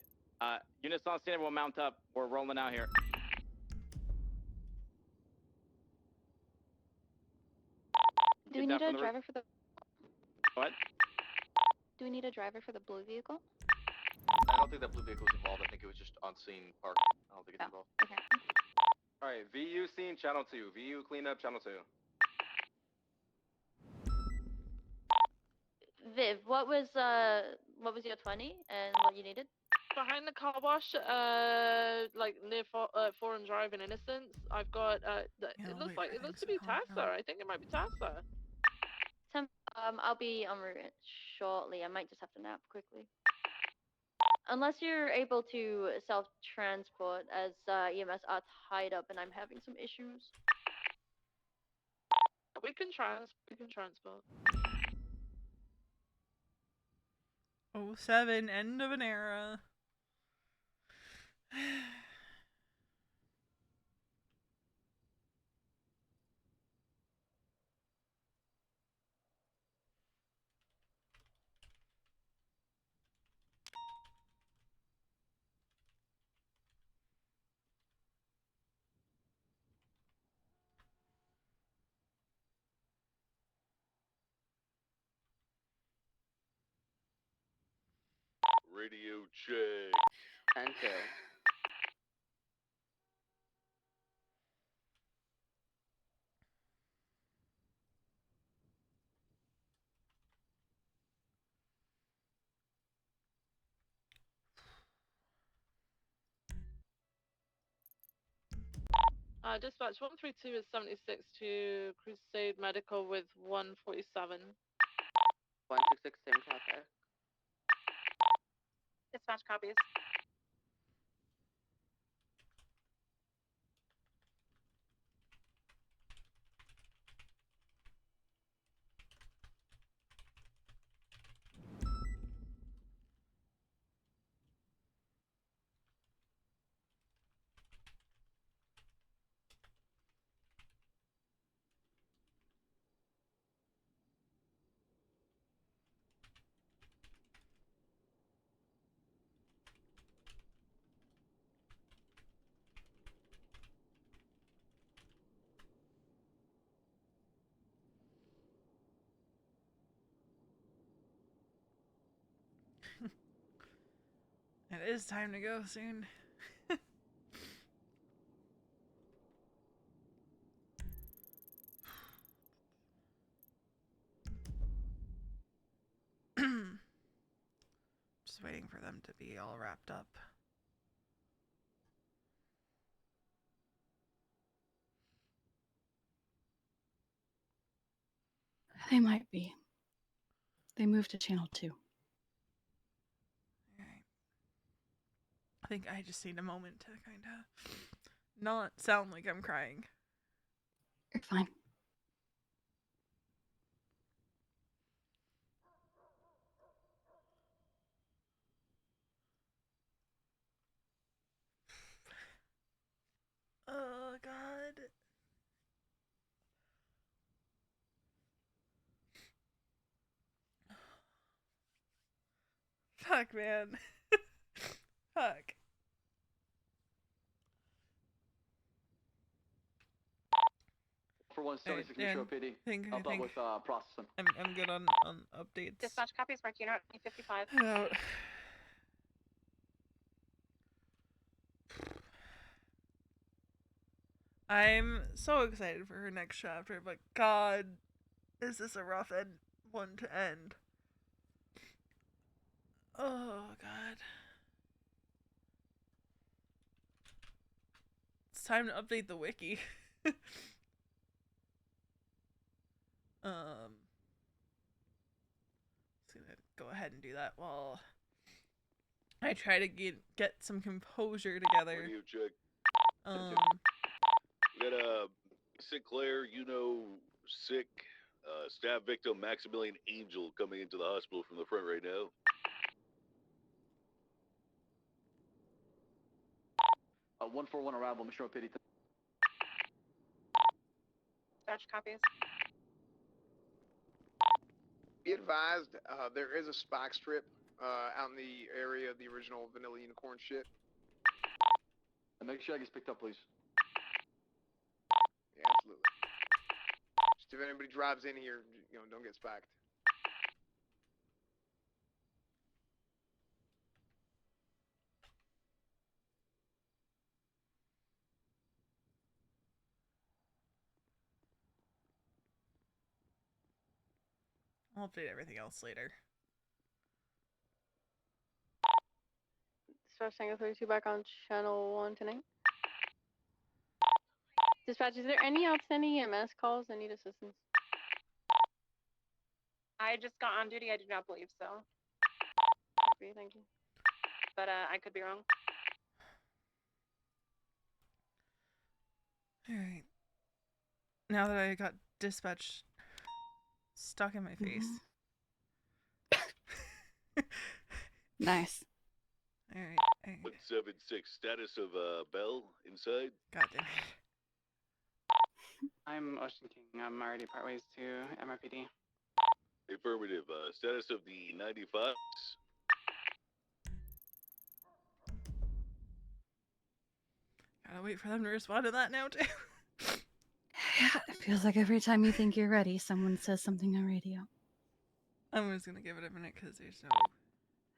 Units on scene, everyone mount up. We're rolling out here. Do we need a driver for the... What? Do we need a driver for the blue vehicle? I don't think that blue vehicle was involved. I think it was just on scene park. I don't think it's involved. Okay. Alright, VU scene, channel 2. VU cleanup, channel 2. Viv, what was your 20 and what you needed? Behind the car wash, like near Forum Drive in Innocence, I've got it looks to be Tassa. I think it might be Tassa. I'll be en route shortly. I might just have to nap quickly. Unless you're able to self-transport, as EMS are tied up and I'm having some issues. We can transport. 07, end of an era. Radio check. Enter. Dispatch 132 is 76 to Crusade Medical with 147. 166, same traffic. Dispatch copies. It is time to go soon. Just waiting for them to be all wrapped up. They might be. They moved to channel 2. Alright. I think I just need a moment to kind of not sound like I'm crying. You're fine. Oh, God. Fuck, man. Fuck. 176 Alright, Metro Dan, PD. I Help out think with processing. I'm good on updates. Dispatch copies, mark unit 55. Out. I'm so excited for her next chapter, but God, is this a rough one to end? Oh God. It's time to update the wiki. Just gonna go ahead and do that while I try to get some composure together. Radio check. We got Sinclair, sick, stab victim Maximilian Angel coming into the hospital from the front right now. 141 arrival, Metro PD. Dispatch copies. Be advised, there is a spike strip out in the area of the original Vanilla Unicorn shit. And make sure that gets picked up, please. Yeah, absolutely. Just if anybody drives in here, don't get spiked. I'll update everything else later. Dispatch Tango 32 back on channel 1 tonight. Dispatch, is there any outstanding EMS calls that need assistance? I just got on duty. I do not believe so. Okay, thank you. But I could be wrong. Alright. Now that I got dispatch stuck in my face. Nice. Alright. 176, status of Bell inside. God damn it. I'm Ocean King. I'm already partways to MRPD. Affirmative. Status of the 95s. Gotta wait for them to respond to that now, too. Yeah, it feels like every time you think you're ready, someone says something on radio. I'm just gonna give it a minute because there's no.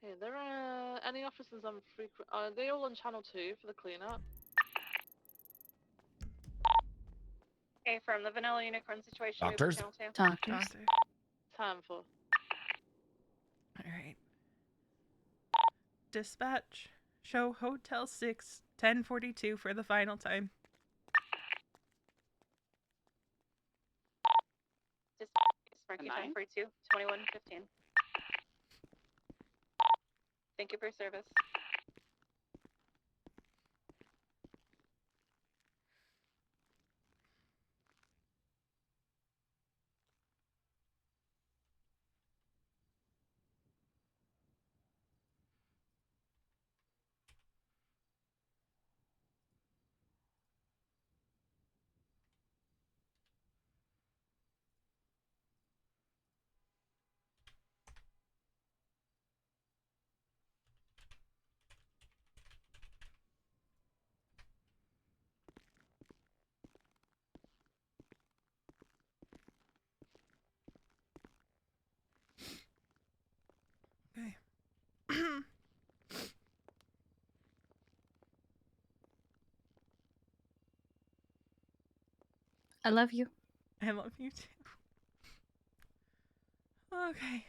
Hey, there are any officers on frequent. Are they all on channel 2 for the cleanup? Okay, from the Vanilla Unicorn situation. Doctors? Channel 2. Doctors. Time for. Alright. Dispatch. Show Hotel 6, 10:42 for the final time. Dispatch, mark 1042, 2115. Thank you for your service. Okay. I love you. I love you too. Okay.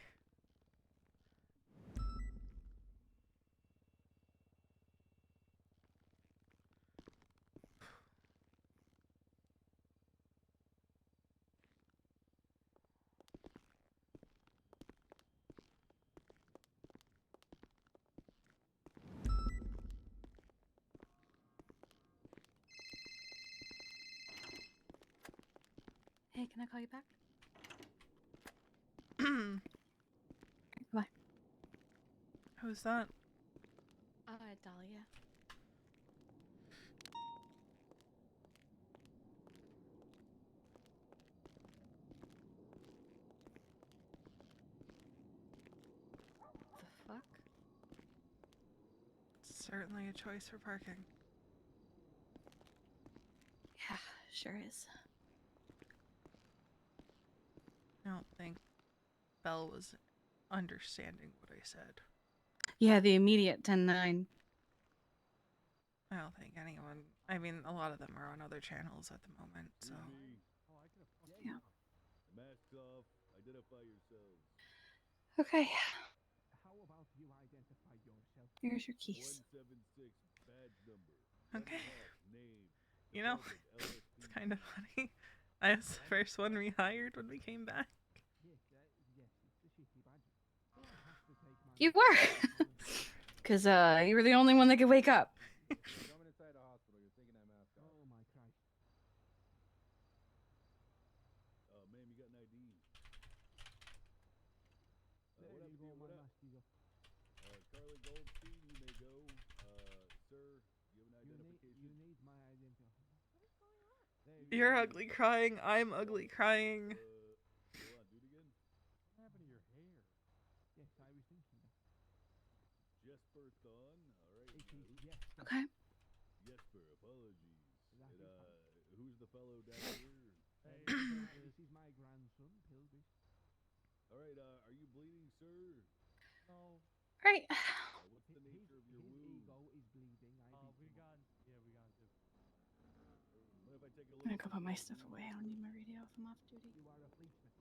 Hey, can I call you back? Bye. Who's that? Dahlia. The fuck? Certainly a choice for parking. Yeah, sure is. I don't think Belle was understanding what I said. Yeah, the immediate 10-9. I don't think anyone. I mean, a lot of them are on other channels at the moment, so. Yeah. Masks off. Identify yourselves. Okay. How about you identify yourself? Here's your keys. 176 badge number. Okay. Name. You know, it's kind of funny. I was the first one rehired when we came back. Yes, it's a shitty badge. I have to take my. You were. Because you were the only one that could wake up. Coming inside the hospital, you're taking that mask off. Oh my Christ. Ma'am, you got an ID. There you go, my mask is off. Carly Goldstein, you may go. Sir, you have an identification. You need my identification. What is going on? You're ugly crying. I'm ugly crying. Hold on, do it again. What happened to your hair? Yes, I was thinking that. Jesper Thon. All right. It is yes. Okay. Jesper, apologies. That And, is fine. who's the fellow down here? This is my grandson, Pilgrim. All right. Are you bleeding, sir? No. Right. What's the nature of your wound? Ego is bleeding. We got to. What if I take a I'm look? gonna go put my stuff away. I don't need my radio if I'm off duty. You are a policeman.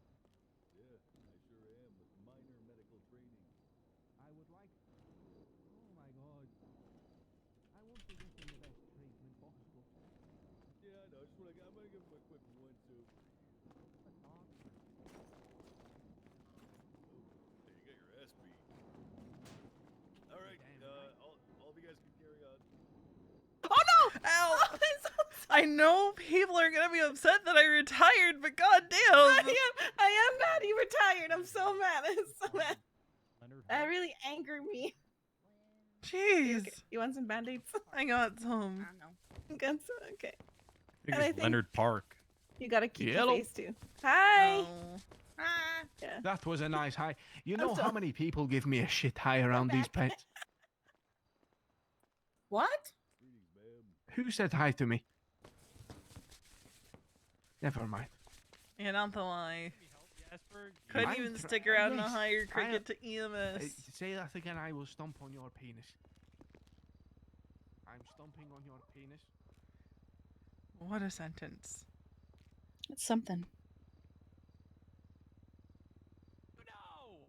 Yeah, I sure am, with minor medical training. I would like. Oh my God. I want to get him the best treatment possible. Yeah, I know. I'm gonna give him a quick once over. A doctor. Hey, you got your ass beat. All right, all of you guys can carry on. Oh no! Ow! I know people are gonna be upset that I retired, but goddamn! I am mad you retired. I'm so mad. I'm so mad. That really angered me. Jeez. You want some band-aids? I got some. I know. Got some? Okay. I And I think think Leonard Park. you got a kiki Yellow. face too. Hi. Oh. Ah. Yeah. That was a nice hi. You know I'm how sorry. many people give me a shit hi around these pets? What? Greetings, ma'am. Who said hi to me? Never mind. Yeah, not the lie. Jasper, Couldn't I'm even tr- stick around to yes, hire I- cricket to EMS. Say that again, I will stomp on your penis. I'm stomping on your penis. What a sentence. It's something. No!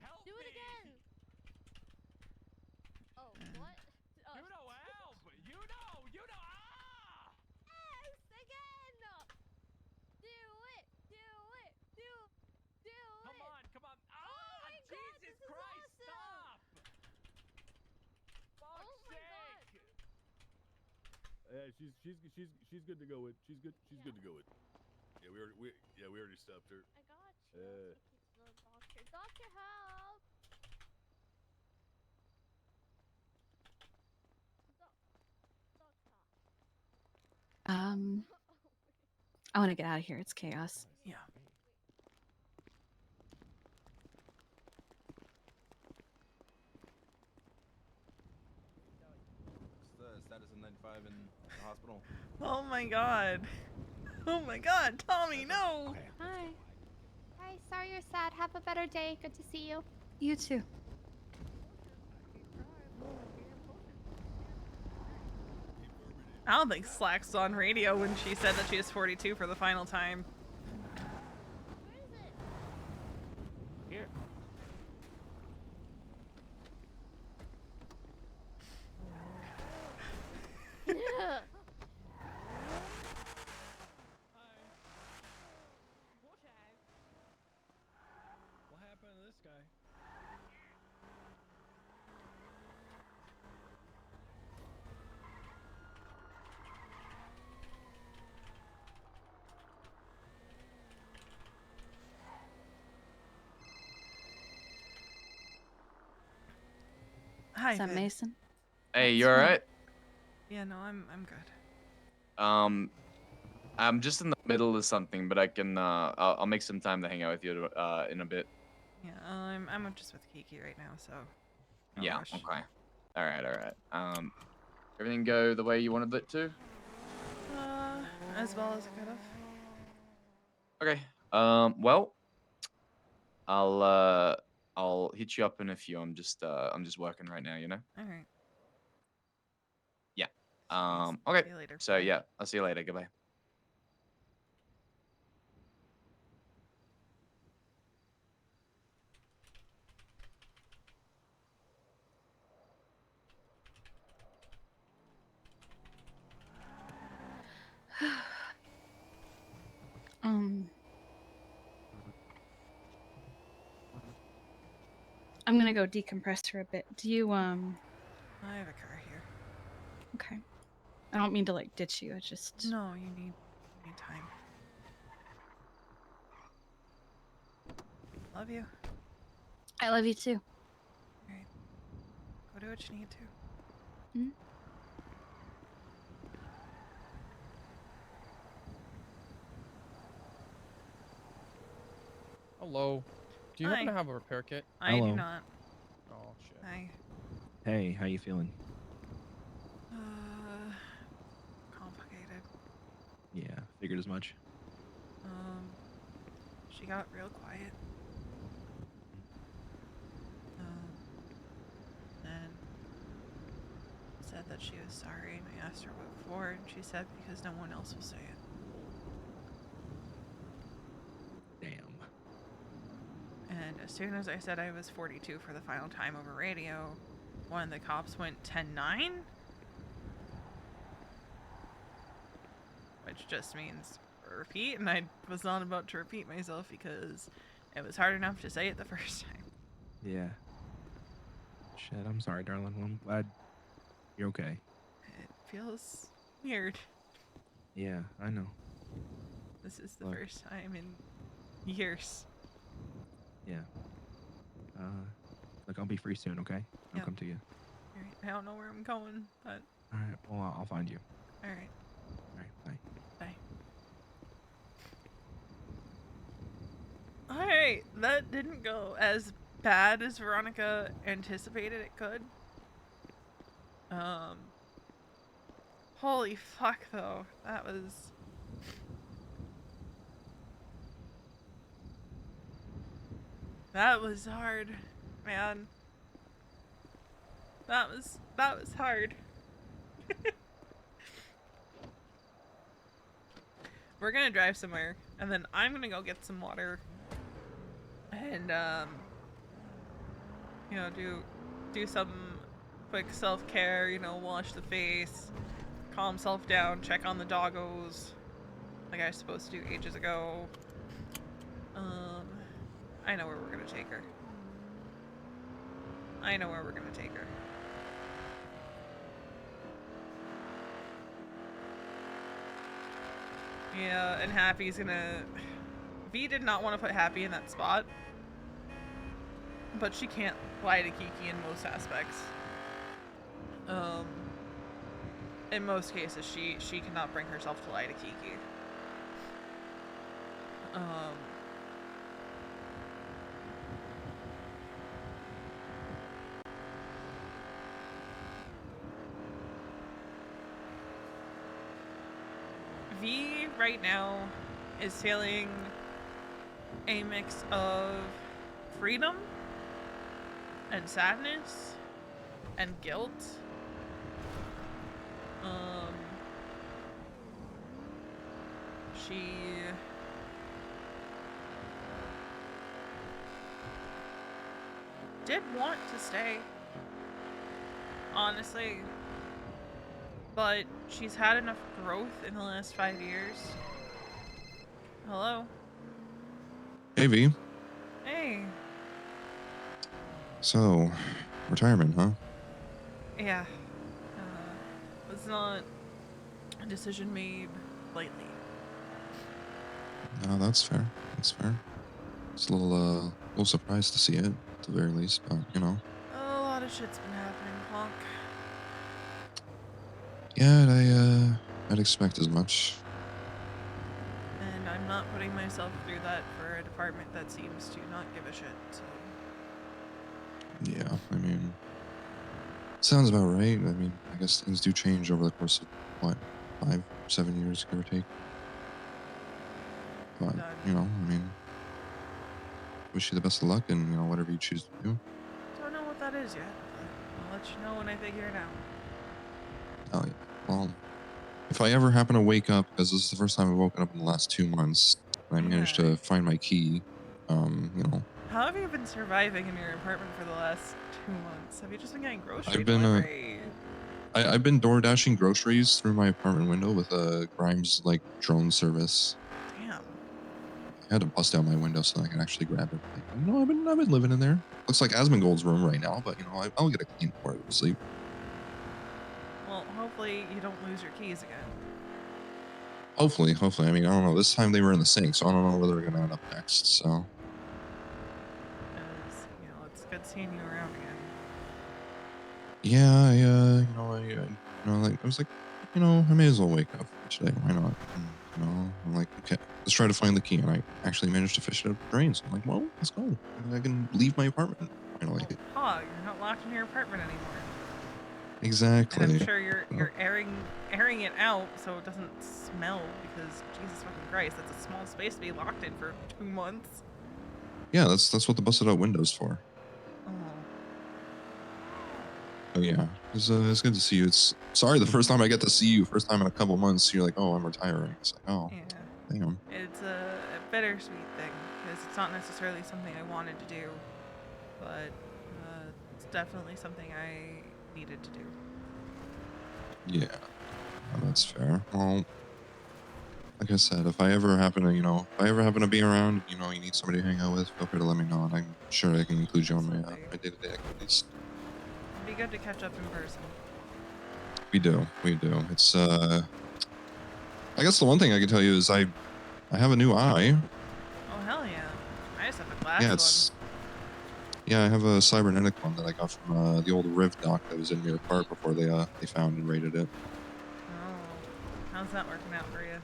Help Do it me! again. Oh, what? Oh, You know, help! You know! Ah! yes, again. Do it. Do it. Do Come it. on, come on. Ah! Oh my God, Jesus this is Christ, awesome. stop! Oh Fuck's my God. sake! Yeah, she's good to go with. She's good to go with. Yeah, we already stopped her. I got you. Take you to the doctor. Doctor, help. Doctor. I want to get out of here. It's chaos. Yeah. What's the status of 95 in the hospital? Oh my god. Oh my god, Tommy, no! Hi. Hi, sorry you're sad. Have a better day. Good to see you. You too. I don't think Slack's on radio when she said that she was 42 for the final time. Here. What happened to this guy? Hi, Is that Finn. Mason? Hey, you alright? Yeah, no, I'm good. I'm just in the middle of something, but I can I'll make some time to hang out with you in a bit. Yeah, I'm just with Kiki right now, so. no Yeah. rush. Okay. All right. Everything go the way you wanted it to? As well as it could have. Okay. Well, I'll hit you up in a few. I'm just working right now. You know. All right. Yeah. Jeez. Okay. See you later. So Bye. yeah, I'll see you later. Goodbye. I'm gonna go decompress for a bit. Do you I have a car here. Okay. I don't mean to like ditch you. I just No, you need time. Love you. I love you too. All right. Go do what you need to. Mhm. Hello. Do you happen Hi. to have a repair kit? I do Hello. not. Oh shit. Hi. Hey, how you feeling? Complicated. Yeah, figured as much. She got real quiet. And said that she was sorry, and I asked her what for, and she said because no one else will say it. Damn. And as soon as I said I was 42 for the final time over radio, one of the cops went 10-9, which just means repeat, and I was not about to repeat myself because it was hard enough to say it the first time. Yeah. Shit, I'm sorry, darling. Well, I'm glad you're okay. It feels weird. Yeah, I know. This is the Look. first time in years. Yeah. Look, I'll be free soon, okay? I'll Yep. come to you. Alright, I don't know where I'm going, but Alright, well, I'll find you. alright. Alright, bye. Bye. Alright, that didn't go as bad as Veronica anticipated it could. Holy fuck though. That was hard, man. That was hard. We're gonna drive somewhere, and then I'm gonna go get some water, and you know, do some quick self-care. You know, wash the face, calm myself down, check on the doggos, like I was supposed to do ages ago. I know where we're gonna take her. I know where we're gonna take her. Yeah, and Happy's gonna... V did not want to put Happy in that spot. But she can't lie to Kiki in most aspects. In most cases, she cannot bring herself to lie to Kiki. V right now is feeling a mix of freedom and sadness and guilt. She did want to stay, honestly, but she's had enough growth in the last 5 years. Hello? Hey, V. Hey. So, retirement, huh? Yeah. Was not a decision made lightly. No, that's fair. That's fair. It's a little surprised to see it, at the very least, but, you know. A lot of shit's been happening, Honk. Yeah, I'd expect as much. And I'm not putting myself through that for a department that seems to not give a shit, so... Yeah, I mean, sounds about right. I mean, I guess things do change over the course of, what, 5, 7 years, give or take. But you know, I mean, wish you the best of luck in whatever you choose to do. Don't know what that is yet. I'll let you know when I figure it out. Oh yeah. Well, if I ever happen to wake up, because this is the first time I've woken up in the last 2 months, and I managed to find my key, How have you been surviving in your apartment for the last 2 months? Have you just been getting grocery I've been delivery? I've been door dashing groceries through my apartment window with a Grimes like drone service. Damn. I had to bust out my window so I could actually grab it. Like, I've been living in there. Looks like Asmongold's room right now, but I'll get a clean before I go to sleep. Well, hopefully you don't lose your keys again. Hopefully. I mean, I don't know. This time they were in the sink, so I don't know where they're gonna end up next. So. It's good seeing you around again. Yeah, I was like, I may as well wake up today. Why not? And, I'm like, okay, let's try to find the key. And I actually managed to fish it out of the drains. I'm like, well, let's go. And I can leave my apartment finally. You're not locked in your apartment anymore. Exactly. And I'm sure you're airing it out so it doesn't smell, because Jesus fucking Christ, that's a small space to be locked in for 2 months. Yeah, that's what the busted out window's for. Oh yeah, it's good to see you. It's sorry the first time I get to see you, first time in a couple months, you're like, oh, I'm retiring. It's like, oh, damn. It's a bittersweet thing, because it's not necessarily something I wanted to do, but it's definitely something I needed to do. Yeah, well, that's fair. Well, like I said, if I ever happen to be around, you need somebody to hang out with, feel free to let me know, and I'm sure I can include you on my day-to-day activities. It'd be good to catch up in person. We do. It's I guess the one thing I can tell you is I have a new eye. Oh hell yeah! I just have a glass one. Yeah, I have a cybernetic one that I got from the old Riv dock that was in Mirror Park before they found and raided it. Oh, how's that working out for you?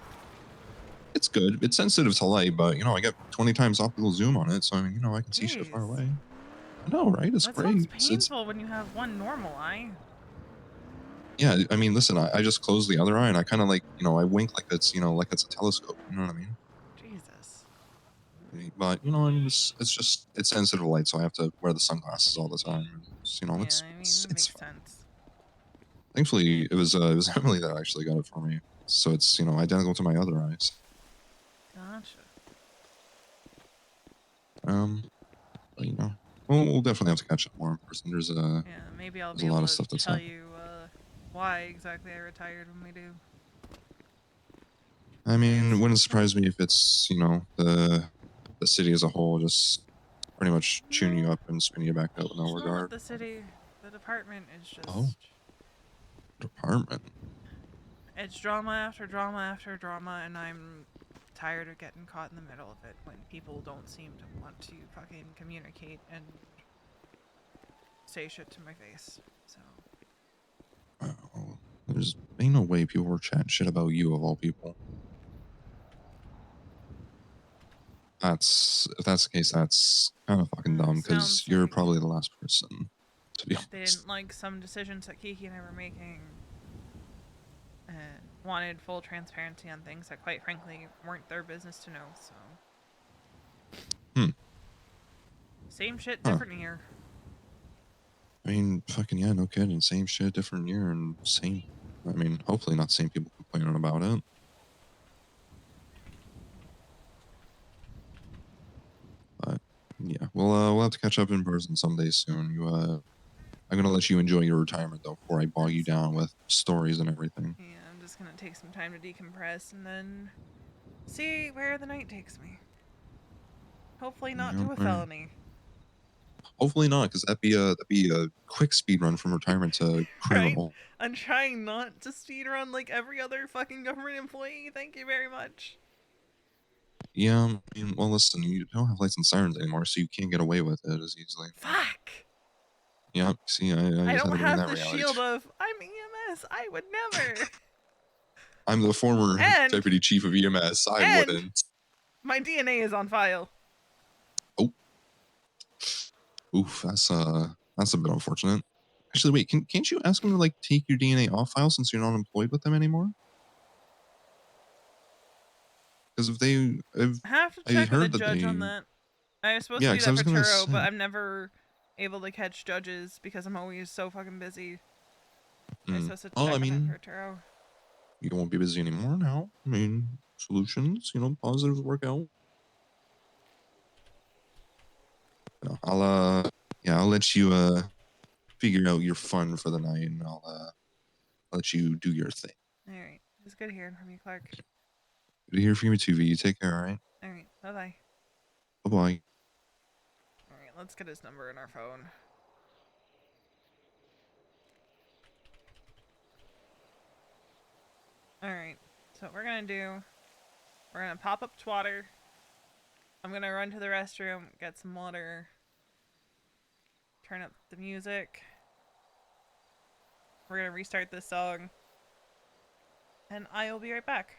It's good. It's sensitive to light, but I get 20 times optical zoom on it, so I mean, I can see shit far away. I know, right? It's great. That sounds painful when you have one normal eye. Yeah, I mean, listen, I just close the other eye and I kind of like, I wink like it's a telescope. You know what I mean? Jesus. But I mean, it's sensitive to light, so I have to wear the sunglasses all the time. It's, that makes sense. Thankfully, it was Emily that actually got it for me, so it's identical to my other eyes. Gotcha. But we'll definitely have to catch up more in person. There's maybe I'll there's be a lot able of to stuff that's tell happening. you why exactly I retired when we do. I mean, it wouldn't surprise me if it's the city as a whole just pretty much tuning you up and spinning you back out with no regard. The city, the department is just. Oh. Department. It's drama after drama after drama, and I'm tired of getting caught in the middle of it when people don't seem to want to fucking communicate and say shit to my face. So. There's ain't no way people were chatting shit about you of all people. If that's the case, that's kind of fucking dumb, because you're probably the last person to be honest. They didn't like some decisions that Kiki and I were making, and wanted full transparency on things that, quite frankly, weren't their business to know. So. Same shit, different year. I mean, fucking yeah, no kidding. Same shit, different year, and same. I mean, hopefully not the same people complaining about it. But yeah, we'll have to catch up in person someday soon. I'm gonna let you enjoy your retirement though, before I bog you down with stories and everything. Yeah, I'm just gonna take some time to decompress and then see where the night takes me. Hopefully not to a felony. Hopefully not, because that'd be a quick speed run from retirement to criminal. Right? I'm trying not to speedrun like every other fucking government employee. Thank you very much. Yeah, I mean, well, listen, you don't have lights and sirens anymore, so you can't get away with it as easily. Fuck. Yeah, see, I just don't had to have the reality. shield of I'm EMS. I would never. I'm the former deputy chief of EMS. I wouldn't. My DNA is on file. Oh. Oof, that's a bit unfortunate. Actually, wait, can't you ask them to like take your DNA off file since you're not employed with them anymore? Because if I have to I check with the heard that judge they, on that. I was supposed yeah, to do because I that was for gonna Turo, but say, I'm never able to catch judges because I'm always so fucking busy. I was supposed to well, I check on that mean, for Turo. you won't be busy anymore now. I mean, solutions, positives work out. I'll let you figure out your fun for the night, and I'll let you do your thing. All right, it's good hearing from you, Clark. Good to hear from you too, V. You take care, all right? All right, bye bye. Bye bye. All right, let's get his number in our phone. All right, so what we're gonna do, we're gonna pop up Twatter. I'm gonna run to the restroom, get some water, turn up the music. We're gonna restart this song, and I'll be right back.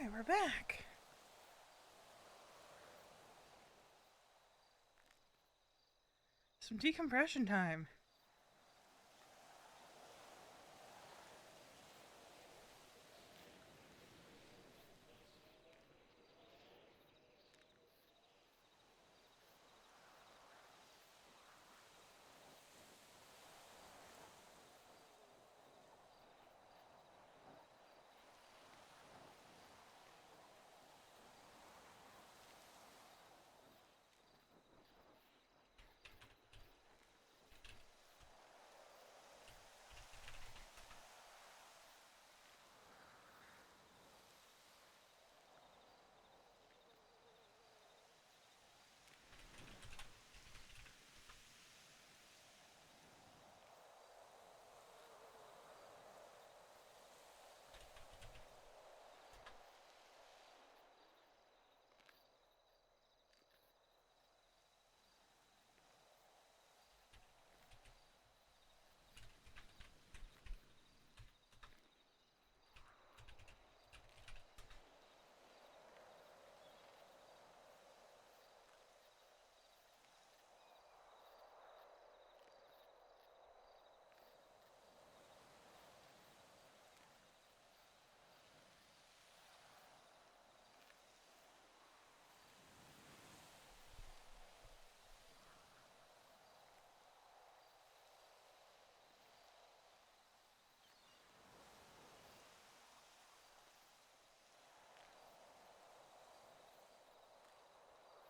Alright, we're back. Some decompression time.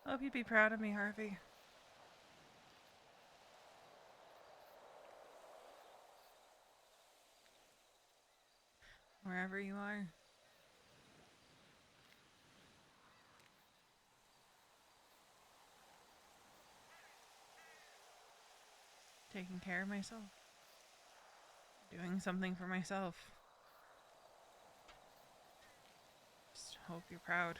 Hope you'd be proud of me, Harvey. Wherever you are. Taking care of myself. Doing something for myself. Just hope you're proud.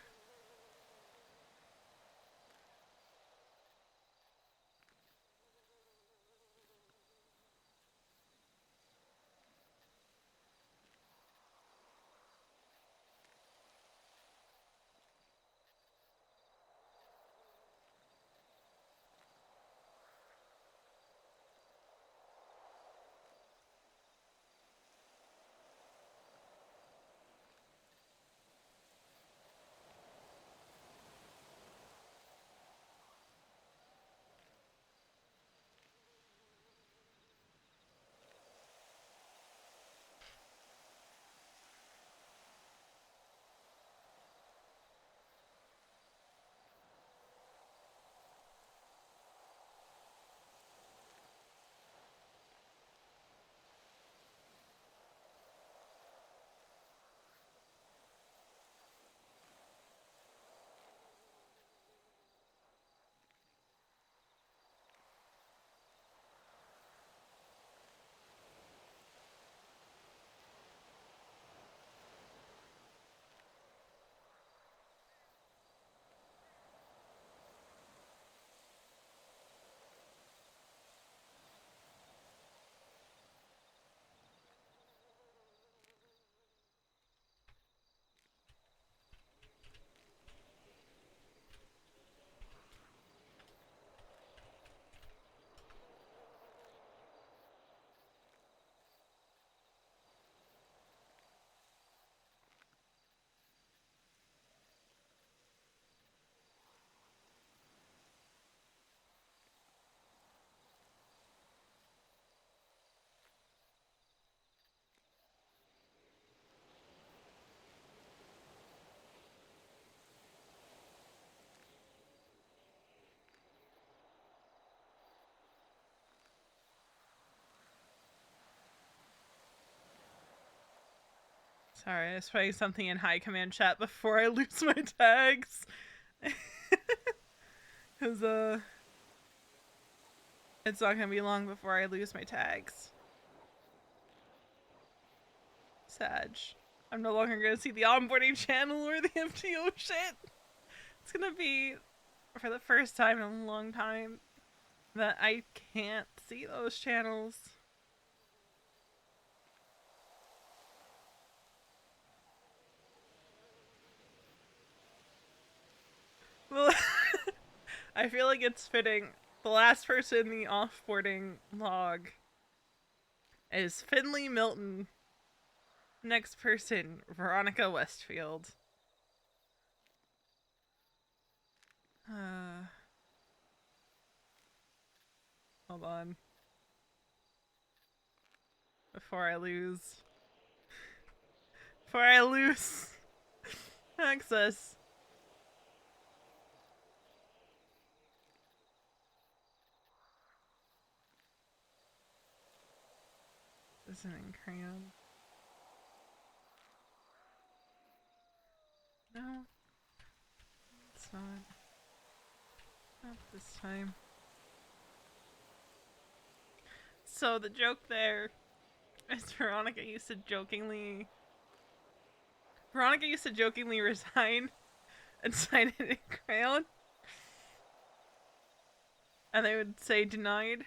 Sorry, I was putting something in high command chat before I lose my tags. Cause it's not gonna be long before I lose my tags. Sag. I'm no longer gonna see the onboarding channel or the MTO shit. It's gonna be, for the first time in a long time, that I can't see those channels. I feel like it's fitting. The last person in the offboarding log is Finley Milton. Next person, Veronica Westfield. Hold on. Before I lose access. Isn't in crayon. No. It's not. Not this time. So the joke there is Veronica used to jokingly resign and sign it in crayon. And they would say denied.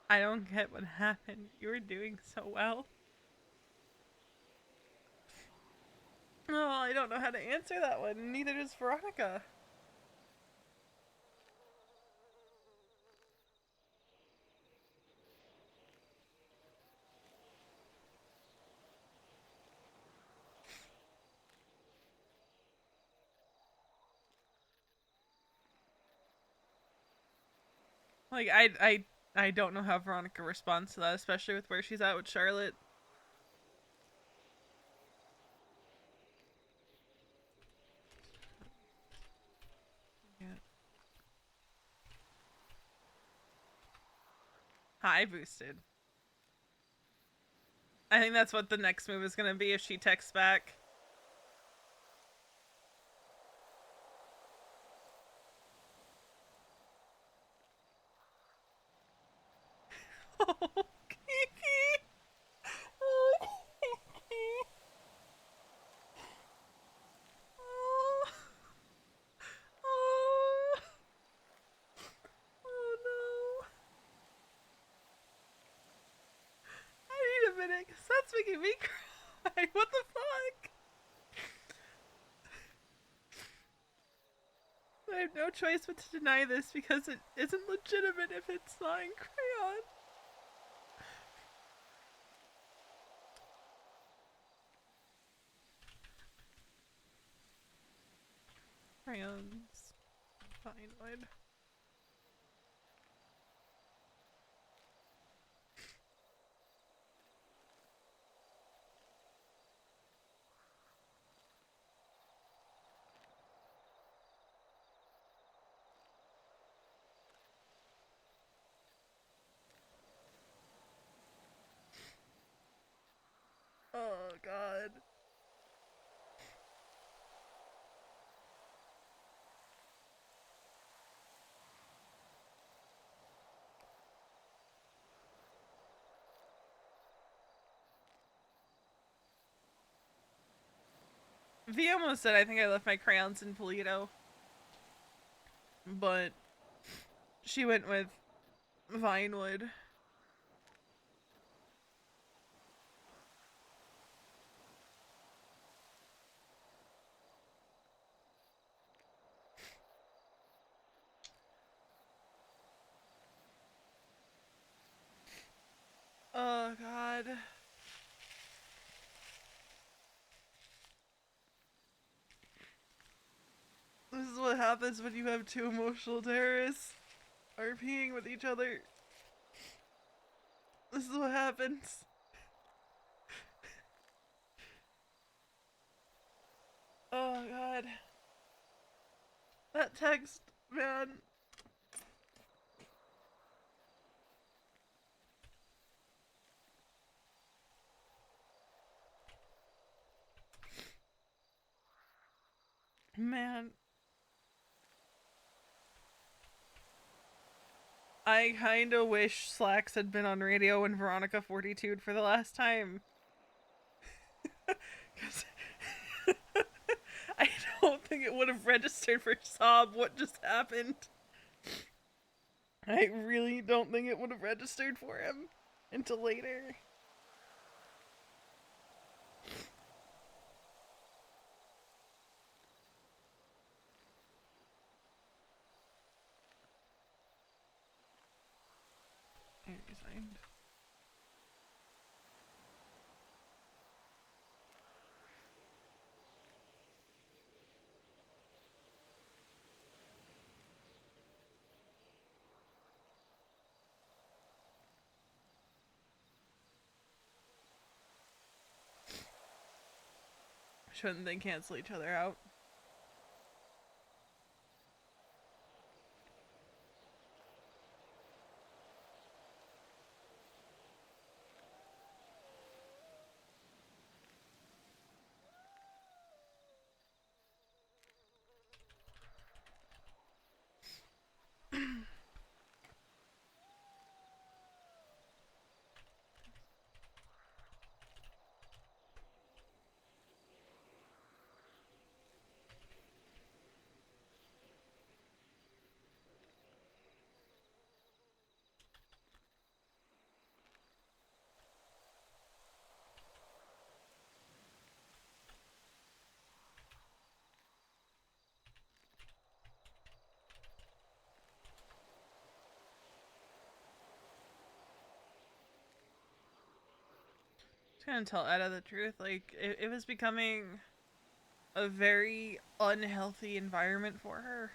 I don't get what happened. You were doing so well. Oh, I don't know how to answer that one. Neither does Veronica. Like, I don't know how Veronica responds to that, especially with where she's at with Charlotte. Yeah. High boosted. I think that's what the next move is gonna be if she texts back. Oh, Kiki! Oh, Kiki! Oh. Oh. Oh no. I need a minute, because that's making me cry. What the fuck? I have no choice but to deny this because it isn't legitimate if it's not in crayon. Crayons. Fine, wood. Oh god. V almost said I think I left my crayons in Polito. But she went with Vinewood. Oh god. This is what happens when you have two emotional terrorists RPing with each other. This is what happens. Oh god. That text, man. Man. I kinda wish Slacks had been on radio when Veronica 42'd for the last time. 'Cause I don't think it would have registered for Sob what just happened. I really don't think it would have registered for him until later. Shouldn't they cancel each other out? Gonna tell Etta the truth. Like, it was becoming a very unhealthy environment for her.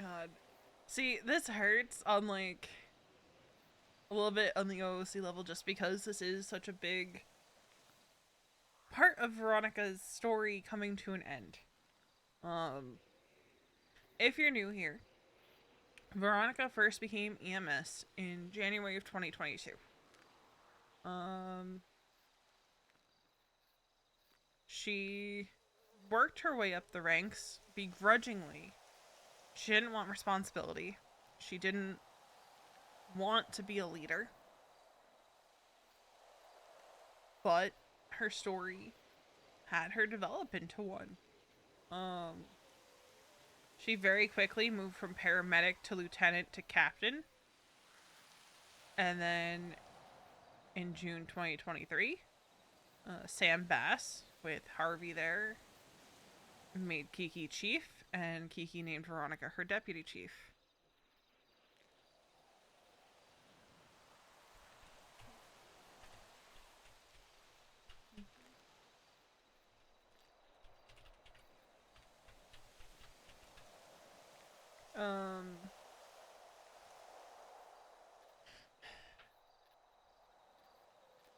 God. See, this hurts on like a little bit on the OOC level just because this is such a big part of Veronica's story coming to an end. If you're new here, Veronica first became EMS in January of 2022. She worked her way up the ranks begrudgingly. She didn't want responsibility. She didn't want to be a leader. But her story had her develop into one. She very quickly moved from paramedic to lieutenant to captain. And then in June 2023, Sam Bass, with Harvey there, made Kiki chief, and Kiki named Veronica her deputy chief.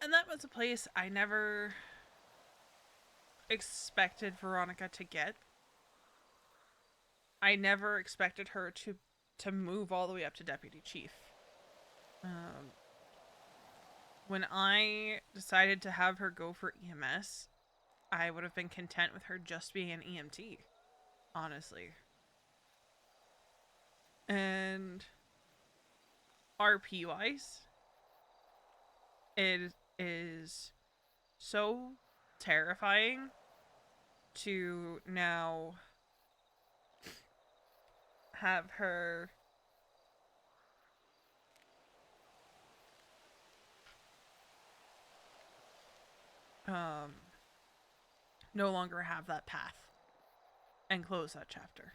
And that was a place I never expected Veronica to get. I never expected her to move all the way up to deputy chief. When I decided to have her go for EMS, I would have been content with her just being an EMT, honestly. And RP-wise, it is so terrifying to now have her no longer have that path and close that chapter.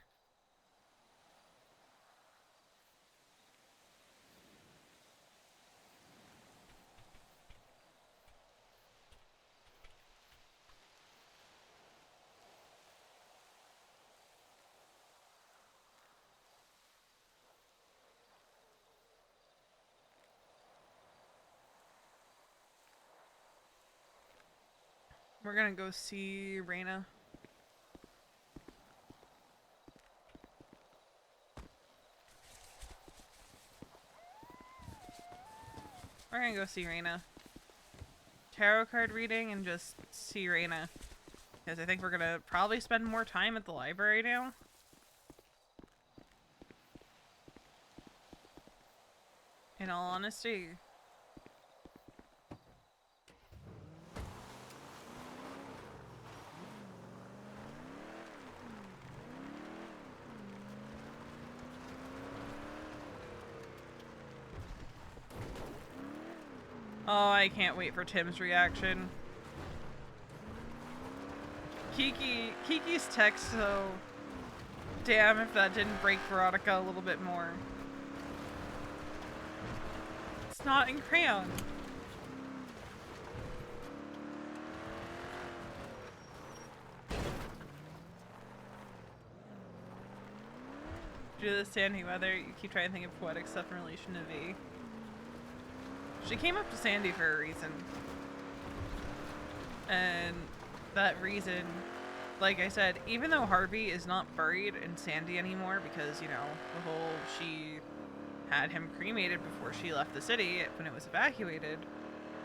We're gonna go see Raina. We're gonna go see Raina. Tarot card reading and just see Raina. Because I think we're gonna probably spend more time at the library now. In all honesty. Oh, I can't wait for Tim's reaction. Kiki's text, though. Damn if that didn't break Veronica a little bit more. It's not in crayon. Due to the Sandy weather, you keep trying to think of poetic stuff in relation to V. She came up to Sandy for a reason. And that reason, like I said, even though Harvey is not buried in Sandy anymore because, you know, the whole she had him cremated before she left the city when it was evacuated.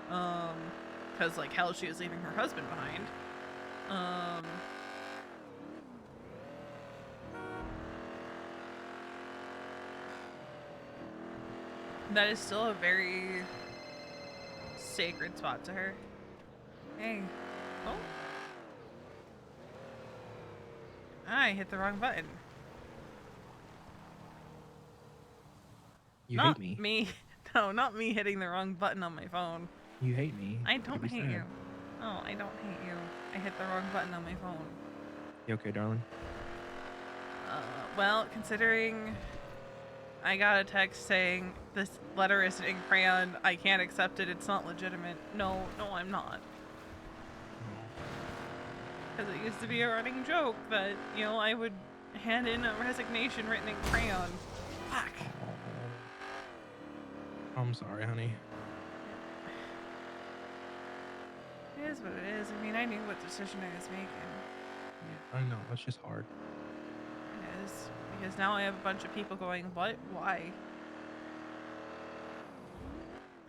Because, like, hell, she was leaving her husband behind. That is still a very sacred spot to her. Hey. Oh. I hit the wrong button. You not hate me. No, not me hitting the wrong button on my phone. You hate me. I don't hate sad. you. Oh, I don't hate you. I hit the wrong button on my phone. You okay, darling? Well, considering I got a text saying this letter isn't in crayon, I can't accept it, it's not legitimate. No, I'm not. Because it used to be a running joke that, you know, I would hand in a resignation written in crayon. Fuck. I'm sorry, honey. It is what it is. I mean, I knew what decision I was making. Yeah, I know. It's just hard. It is. Because now I have a bunch of people going, what? Why?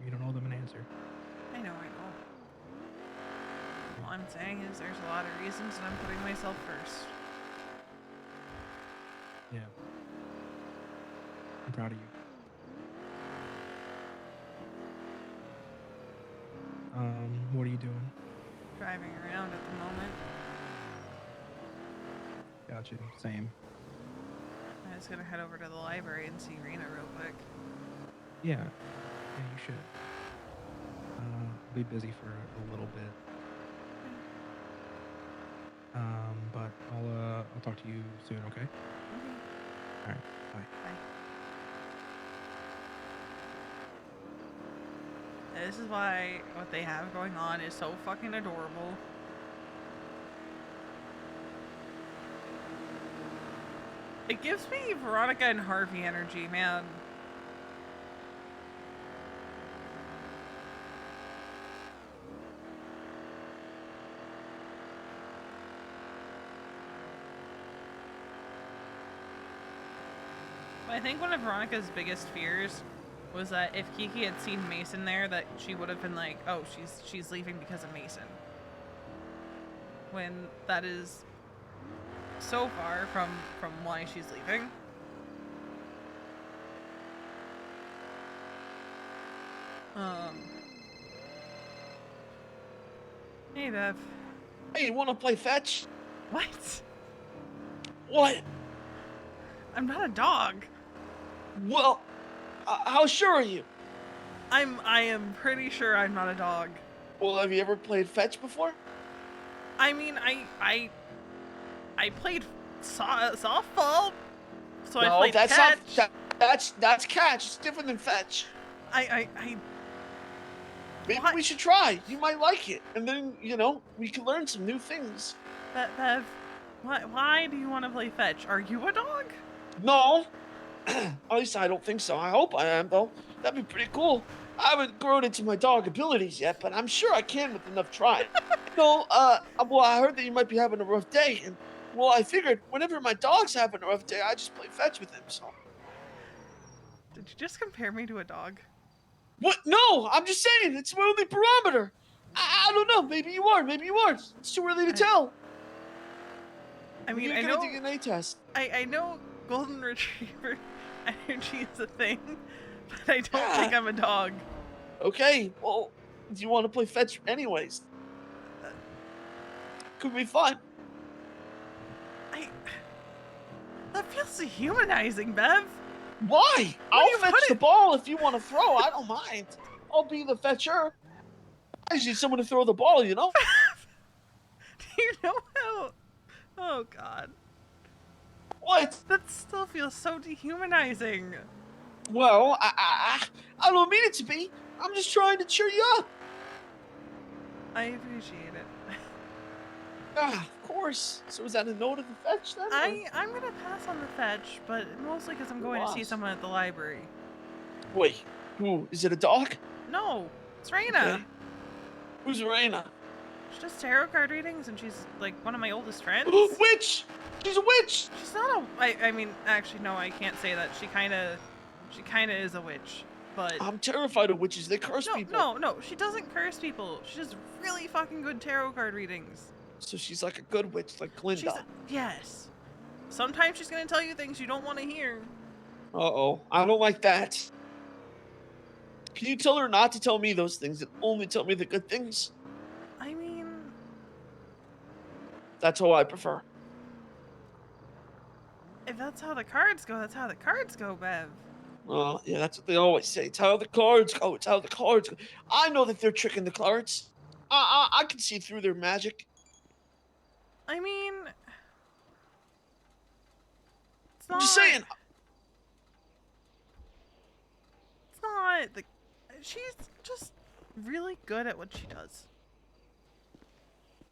You don't owe them an answer. I know. All I'm saying is there's a lot of reasons and I'm putting myself first. Yeah. I'm proud of you. What are you doing? Driving around at the moment. Gotcha. Same. I was gonna head over to the library and see Rena real quick. Yeah. Yeah, you should. I'll be busy for a little bit. But I'll talk to you soon, okay? Okay. Alright, bye. Bye. This is why what they have going on is so fucking adorable. It gives me Veronica and Harvey energy, man. I think one of Veronica's biggest fears was that if Kiki had seen Mason there, that she would have been like, oh, she's leaving because of Mason. When that is so far from why she's leaving. Hey, Bev. Hey, you want to play fetch? What? What? I'm not a dog. Well, how sure are you? I am pretty sure I'm not a dog. Well, have you ever played fetch before? I mean, I played softball, so No, I played that's catch. That's catch. It's different than fetch. Maybe What? we should try. You might like it, and then we can learn some new things. Bev, why do you want to play fetch? Are you a dog? No, at least I don't think so. I hope I am, though. That'd be pretty cool. I haven't grown into my dog abilities yet, but I'm sure I can with enough trying. Well, I heard that you might be having a rough day, and well, I figured whenever my dog's having a rough day, I just play fetch with him. So. Did you just compare me to a dog? What? No, I'm just saying it's my only barometer. I don't know. Maybe you are. Maybe you aren't. It's too early to tell. I mean, You're I gonna know do an A test. I know golden retriever energy is a thing, but I don't think I'm a dog. Okay. Well, do you want to play fetch anyways? Could be fun. That feels dehumanizing, Bev. Why? I'll fetch the ball if you want to throw. I don't mind. I'll be the fetcher. I just need someone to throw the ball, you know? Do you know how? Oh God. What? That still feels so dehumanizing. Well, I don't mean it to be. I'm just trying to cheer you up. I appreciate it. Ah, of course. So is that a no to the fetch then? I'm gonna pass on the fetch, but mostly because I'm going to see lost? someone at the library. Wait, who? Is it a dog? No, it's Raina. Okay. Who's Raina? She does tarot card readings, and she's like one of my oldest friends. Witch! She's a witch! She's not a. I mean, actually, no, I can't say that. She kind of is a witch, but. I'm terrified of witches. They curse people. No, she doesn't curse people. She does really fucking good tarot card readings. So she's like a good witch, like Glinda. Yes. Sometimes she's gonna tell you things you don't want to hear. Uh-oh. I don't like that. Can you tell her not to tell me those things and only tell me the good things? I mean... That's how I prefer. If that's how the cards go, that's how the cards go, Bev. Yeah, that's what they always say. It's how the cards go. It's how the cards go. I know that they're tricking the cards. I can see through their magic. I mean... I'm just saying. It's not... She's just really good at what she does.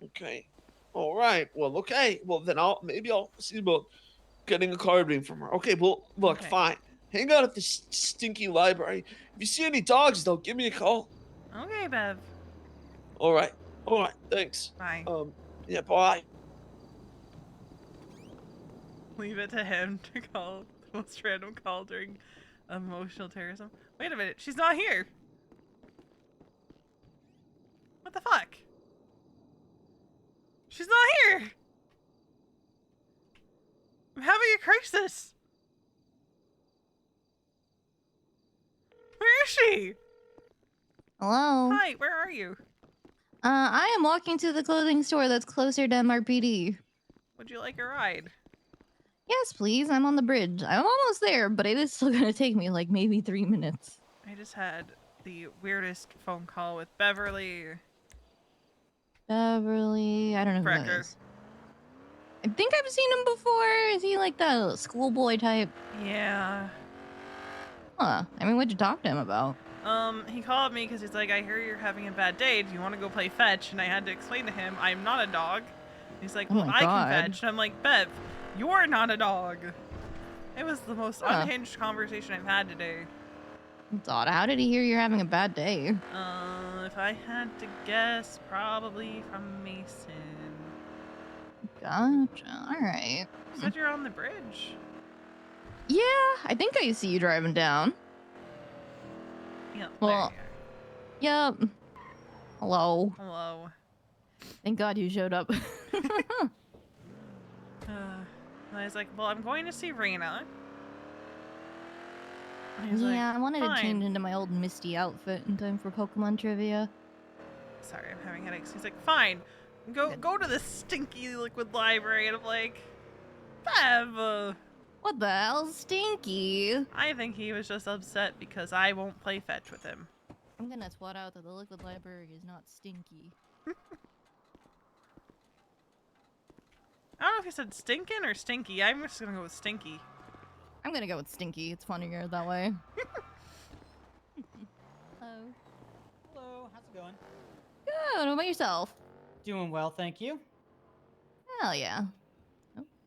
Okay. All right. Well, okay. Well, then maybe I'll see about getting a card reading from her. Okay. Well, look, fine. Hang out at the stinky library. If you see any dogs, though, give me a call. Okay, Bev. All right. All right. Thanks. Bye. Yeah. Bye. Leave it to him to call the most random call during emotional terrorism. Wait a minute. She's not here. What the fuck? She's not here! I'm having a crisis! Where is she? Hello? Hi, where are you? I am walking to the clothing store that's closer to MRPD. Would you like a ride? Yes, please. I'm on the bridge. I'm almost there, but it is still gonna take me like maybe 3 minutes. I just had the weirdest phone call with Beverly. Beverly, I don't know who that is. I think I've seen him before. Is he like the schoolboy type? Yeah. Huh. I mean, what'd you talk to him about? He called me because he's like, I hear you're having a bad day. Do you want to go play fetch? And I had to explain to him, I'm not a dog. He's like, well, I can fetch. And I'm like, Bev, you're not a dog. It was the most unhinged conversation I've had today. It's odd. How did he hear you're having a bad day? If I had to guess, probably from Mason. Gotcha. Alright. You said you're on the bridge. Yeah, I think I see you driving down. Yeah, well, yep. Hello. Hello. Thank God you showed up. I was like, well, I'm going to see Raina. Yeah, I wanted to change into my old Misty outfit in time for Pokemon trivia. Sorry, I'm having headaches. He's like, fine. Go to the stinky liquid library. And I'm like, Bev. What the hell, stinky? I think he was just upset because I won't play fetch with him. I'm gonna twat out that the liquid library is not stinky. I don't know if he said stinkin' or stinky. I'm just gonna go with stinky. I'm gonna go with stinky. It's funnier that way. Hello. Hello, how's it going? Good, what about yourself? Doing well, thank you. Hell yeah.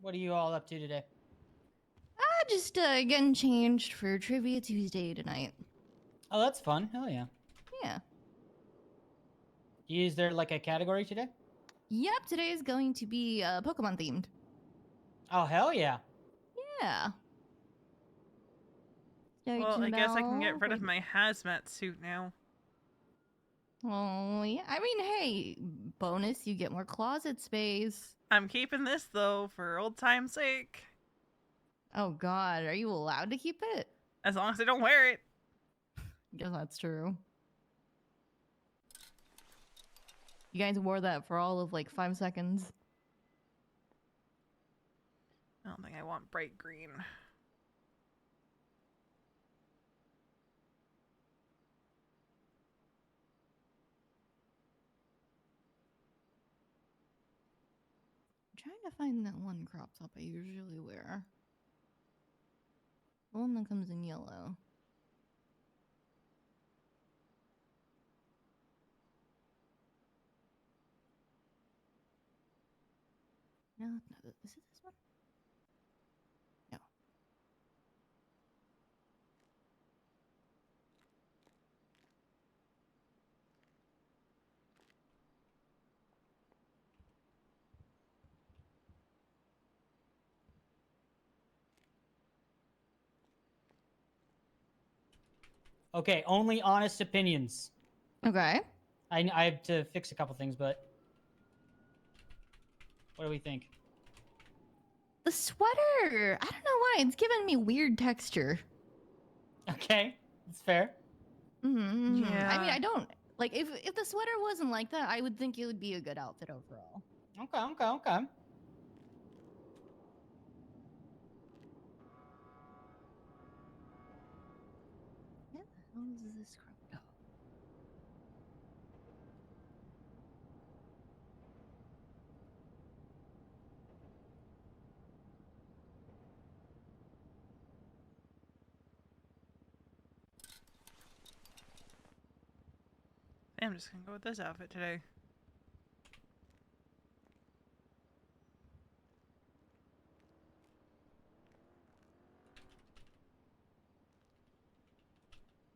What are you all up to today? Just getting changed for Trivia Tuesday tonight. Oh, that's fun. Hell yeah. Yeah. Is there like a category today? Yep, today is going to be Pokemon themed. Oh, hell yeah. Yeah. Well, I guess I can get rid of my hazmat suit now. Oh, yeah. I mean, hey, bonus, you get more closet space. I'm keeping this, though, for old time's sake. Oh, God. Are you allowed to keep it? As long as I don't wear it. I guess that's true. You guys wore that for all of, like, 5 seconds. I don't think I want bright green. trying to find that one crop top I usually wear. The one that comes in yellow. No, is it this one? No. Okay, only honest opinions. Okay. I have to fix a couple things, but what do we think? The sweater! I don't know why. It's giving me weird texture. Okay, that's fair. Mm-hmm. Yeah. I mean, I don't... Like, if the sweater wasn't like that, I would think it would be a good outfit overall. Okay. Where the hell is this crop top? I'm just gonna go with this outfit today.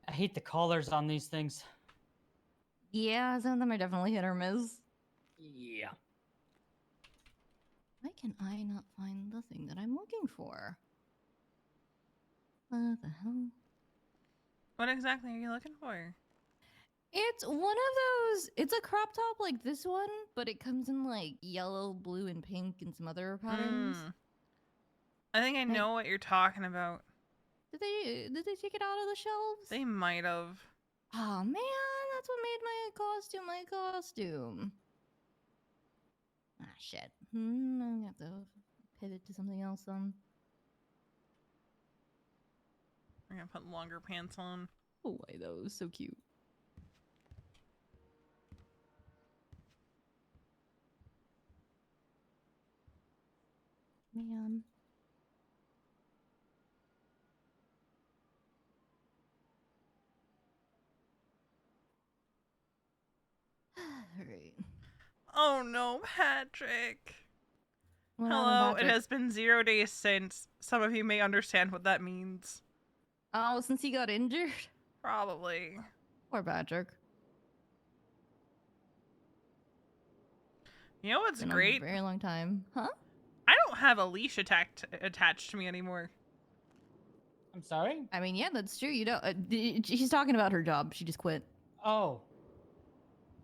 I hate the collars on these things. Yeah, some of them are definitely hit or miss. Yeah. Why can I not find the thing that I'm looking for? What the hell? What exactly are you looking for? It's one of those... It's a crop top like this one, but it comes in like yellow, blue, and pink and some other patterns. I think I know what you're talking about. Did they take it out of the shelves? They might have. Oh man, that's what made my costume. Ah shit. I'm gonna have to pivot to something else then. I'm gonna put longer pants on. Oh, why that was so cute. Man. Alright. Oh no, Patrick. What Hello, happened, it Patrick? has been 0 days since. Some of you may understand what that means. Oh, since he got injured? Probably. Poor Patrick. You know what's Been great? a very long time. Huh? I don't have a leash attached to me anymore. I'm sorry? I mean, yeah, that's true. You don't... she's talking about her job. She just quit. Oh.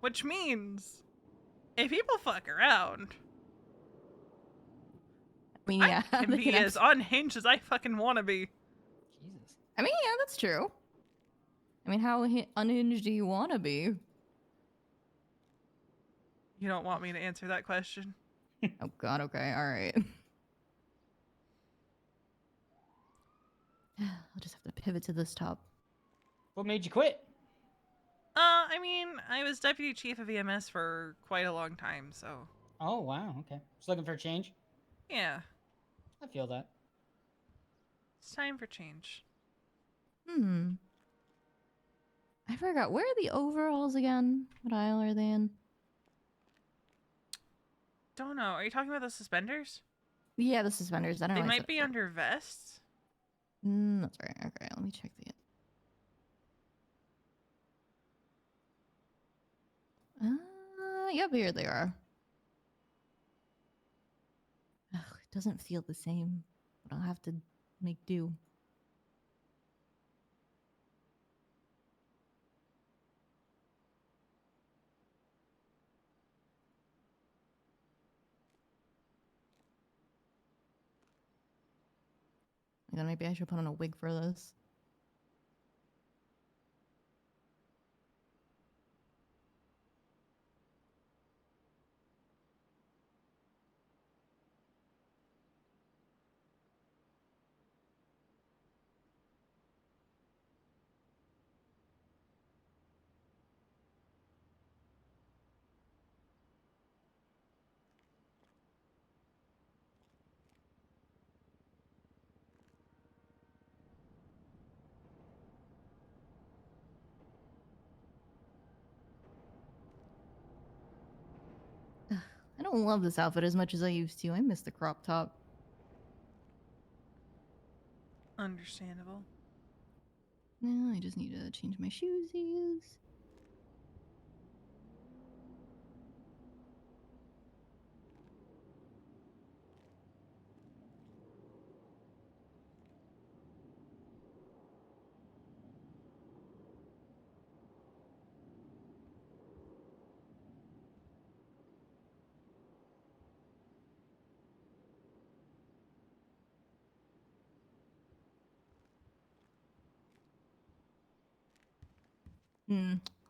Which means, if people fuck around, I mean, yeah. I can be as unhinged as I fucking want to be. Jesus. I mean, yeah, that's true. I mean, how unhinged do you want to be? You don't want me to answer that question? Oh god, okay, alright. I'll just have to pivot to this top. What made you quit? I mean, I was deputy chief of EMS for quite a long time, so... Oh, wow, okay. Just looking for a change? Yeah. I feel that. It's time for change. I forgot. Where are the overalls again? What aisle are they in? Don't know. Are you talking about the suspenders? Yeah, the suspenders. I don't know. They why I might said be that. under vests. That's right. Okay, let me check the... Yep, here they are. Ugh, it doesn't feel the same, but I'll have to make do. Then maybe I should put on a wig for this. don't love this outfit as much as I used to. I miss the crop top. Understandable. Now I just need to change my shoesies.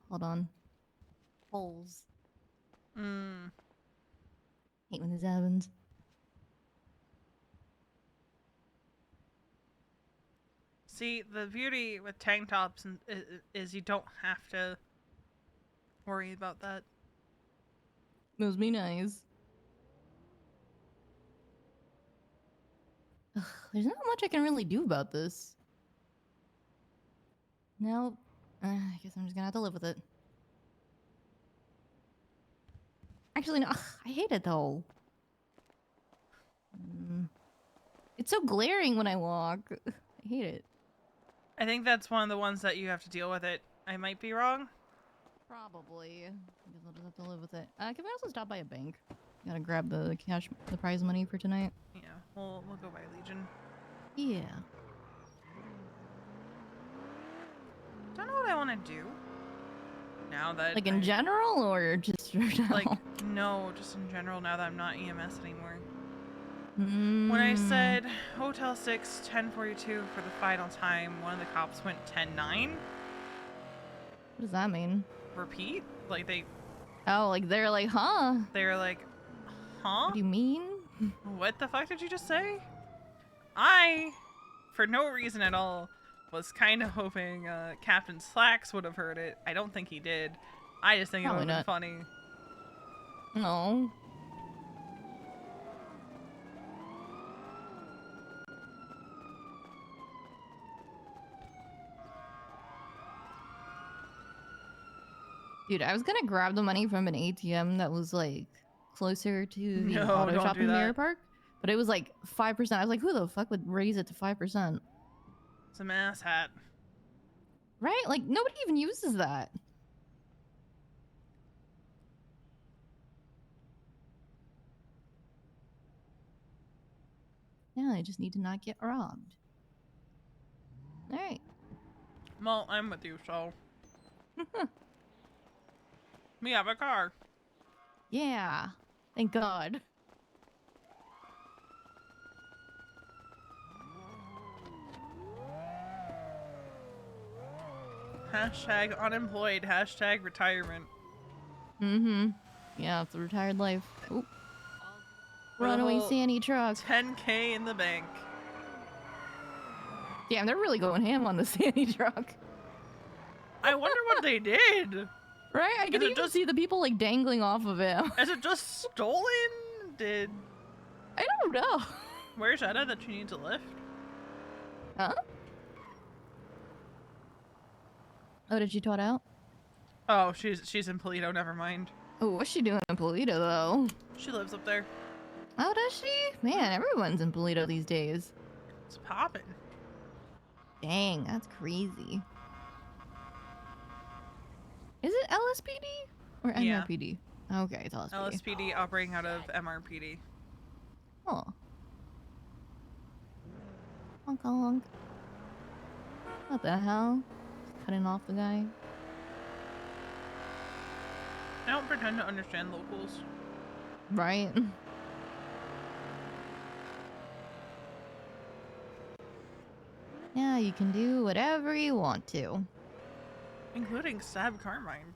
Hold on. Holes. Hate when this happens. See, the beauty with tank tops is you don't have to worry about that. Must be nice. Ugh, there's not much I can really do about this. No, I guess I'm just gonna have to live with it. Actually, no, I hate it though. It's so glaring when I walk. I hate it. I think that's one of the ones that you have to deal with it. I might be wrong. Probably. I guess I'll just have to live with it. Can we also stop by a bank? Gotta grab the cash, the prize money for tonight. Yeah, we'll go by Legion. Yeah. Don't know what I want to do. Now that Like in general, or just for now? like no, just in general. Now that I'm not EMS anymore. When I said Hotel 6, 10:42 for the final time, one of the cops went 10:09. What does that mean? Repeat? Like they... Oh, like they're like, huh? They're like, huh? What do you mean? What the fuck did you just say? I, for no reason at all, was kind of hoping Captain Slacks would have heard it. I don't think he did. I just think it would have been funny. No. Dude, I was gonna grab the money from an ATM that was like closer to the auto shop in Mirror Park, but it was like 5%. I was like, who the fuck would raise it to 5%? Some ass hat. Right? Like nobody even uses that. Yeah, I just need to not get robbed. All right. Well, I'm with you, so. We have a car. Yeah. Thank God. Hashtag unemployed. Hashtag retirement. Yeah, it's a retired life. Oop. Runaway Sandy truck. 10K in the bank. Damn, they're really going ham on the Sandy truck. I wonder what they did. Right? I could even see the people like dangling off of it. Is it just stolen? Did... I don't know. Where's Etta that you need to lift? Huh? Oh, did she tot out? Oh, she's in Polito, never mind. Oh, what's she doing in Polito though? She lives up there. Oh, does she? Man, everyone's in Polito these days. It's poppin'. Dang, that's crazy. Is it LSPD or MRPD? Yeah. Okay, it's LSPD. LSPD operating out of MRPD. Oh. Honk honk. What the hell? Just cutting off the guy. I don't pretend to understand locals. Right. Yeah, you can do whatever you want to. Including stab Carmine.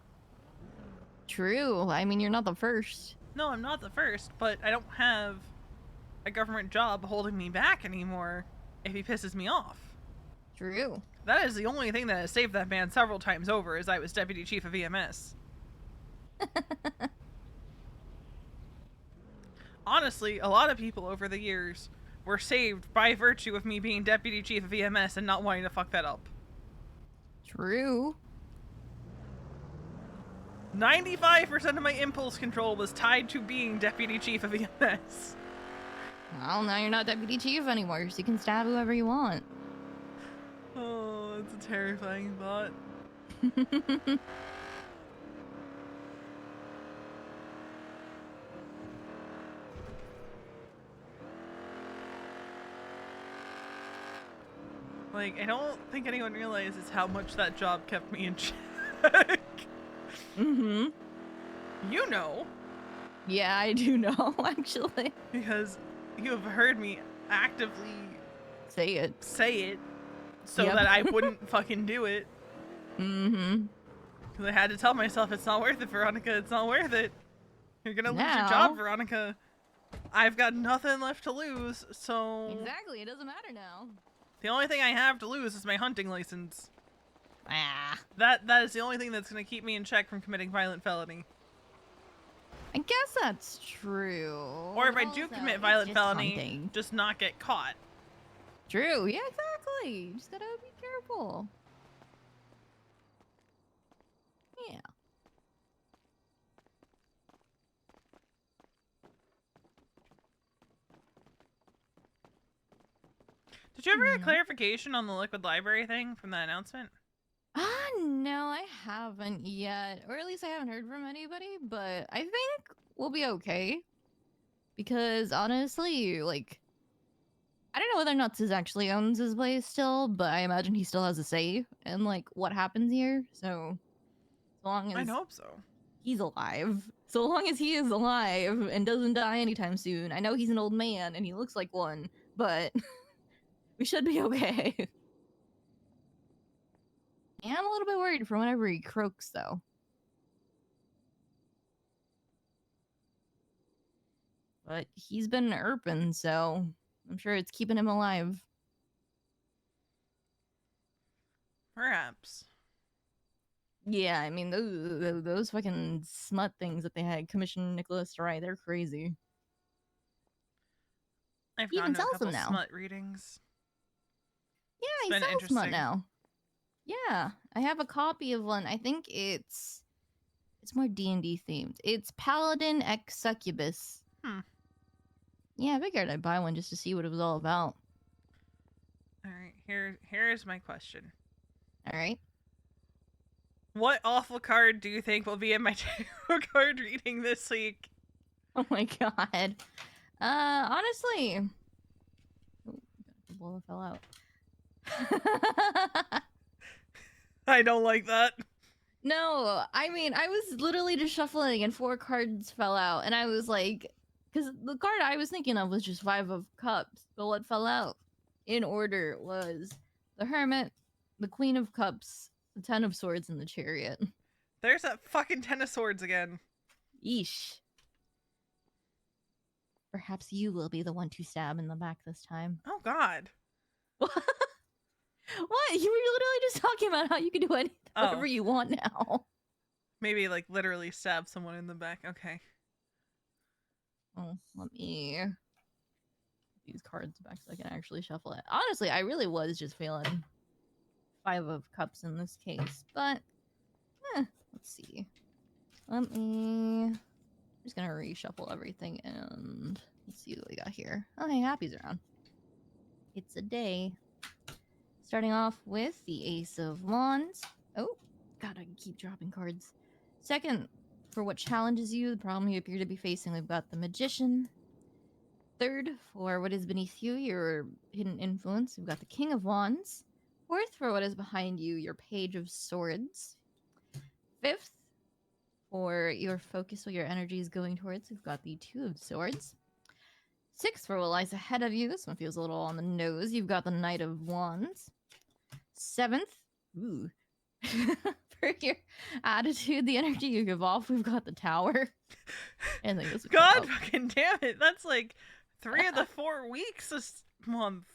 True. I mean, you're not the first. No, I'm not the first, but I don't have a government job holding me back anymore if he pisses me off. True. That is the only thing that has saved that man several times over, is I was deputy chief of EMS. Honestly, a lot of people over the years were saved by virtue of me being deputy chief of EMS and not wanting to fuck that up. True. 95% of my impulse control was tied to being deputy chief of EMS. Well, now you're not deputy chief anymore, so you can stab whoever you want. Oh, that's a terrifying thought. Like, I don't think anyone realizes how much that job kept me in check. Mm-hmm. You know. Yeah, I do know, actually. Because you have heard me actively say it so that I wouldn't fucking do it. Mm-hmm. Because I had to tell myself, it's not worth it, Veronica. It's not worth it. You're gonna lose your job, Veronica. I've got nothing left to lose, so... Exactly, it doesn't matter now. The only thing I have to lose is my hunting license. Ah. That is the only thing that's gonna keep me in check from committing violent felony. I guess that's true. Or if I do commit violent felony, just not get caught. True, yeah, exactly. You just gotta be careful. Yeah. Did you ever get clarification on the liquid library thing from that announcement? No, I haven't yet. Or at least I haven't heard from anybody, but I think we'll be okay. Because honestly, like, I don't know whether or not Sis actually owns his place still, but I imagine he still has a say in, like, what happens here. So, as long as... I hope so. He's alive. So long as he is alive and doesn't die anytime soon. I know he's an old man and he looks like one, but we should be okay. Yeah, I'm a little bit worried for whenever he croaks, though. But he's been Erpin, so I'm sure it's keeping him alive. Perhaps. Yeah, I mean, those fucking smut things that they had commissioned Nicholas to write, they're crazy. I've He even gone to a sells couple them now. smut readings. Yeah, he sells smut now. Yeah, I have a copy of one. I think it's more D&D themed. It's Paladin X Succubus. Yeah, I figured I'd buy one just to see what it was all about. Alright, here's my question. Alright. What awful card do you think will be in my tarot card reading this week? Oh my god. Honestly... Oh, the ball fell out. I don't like that. No, I mean, I was literally just shuffling and 4 cards fell out, and I was like... Because the card I was thinking of was just 5 of Cups, but what fell out in order was the Hermit, the Queen of Cups, the 10 of Swords, and the Chariot. There's that fucking 10 of Swords again. Yeesh. Perhaps you will be the one to stab in the back this time. Oh god. What? You were literally just talking about how you can do anything, whatever you want now. Maybe, like, literally stab someone in the back. Okay. Oh, let me put these cards back so I can actually shuffle it. Honestly, I really was just feeling 5 of Cups in this case, but let's see. Let me... I'm just gonna reshuffle everything and let's see what we got here. Oh, hey, Happy's around. It's a day. Starting off with the Ace of Wands. Oh, God, I keep dropping cards. Second, for what challenges you, the problem you appear to be facing, we've got the Magician. Third, for what is beneath you, your hidden influence, we've got the King of Wands. Fourth, for what is behind you, your Page of Swords. Fifth, for your focus, what your energy is going towards, we've got the Two of Swords. Sixth, for what lies ahead of you, this one feels a little on the nose, you've got the Knight of Wands. Seventh, ooh, for your attitude, the energy you give off, we've got the Tower. And then God fucking damn it, that's like 3 of the 4 weeks this month.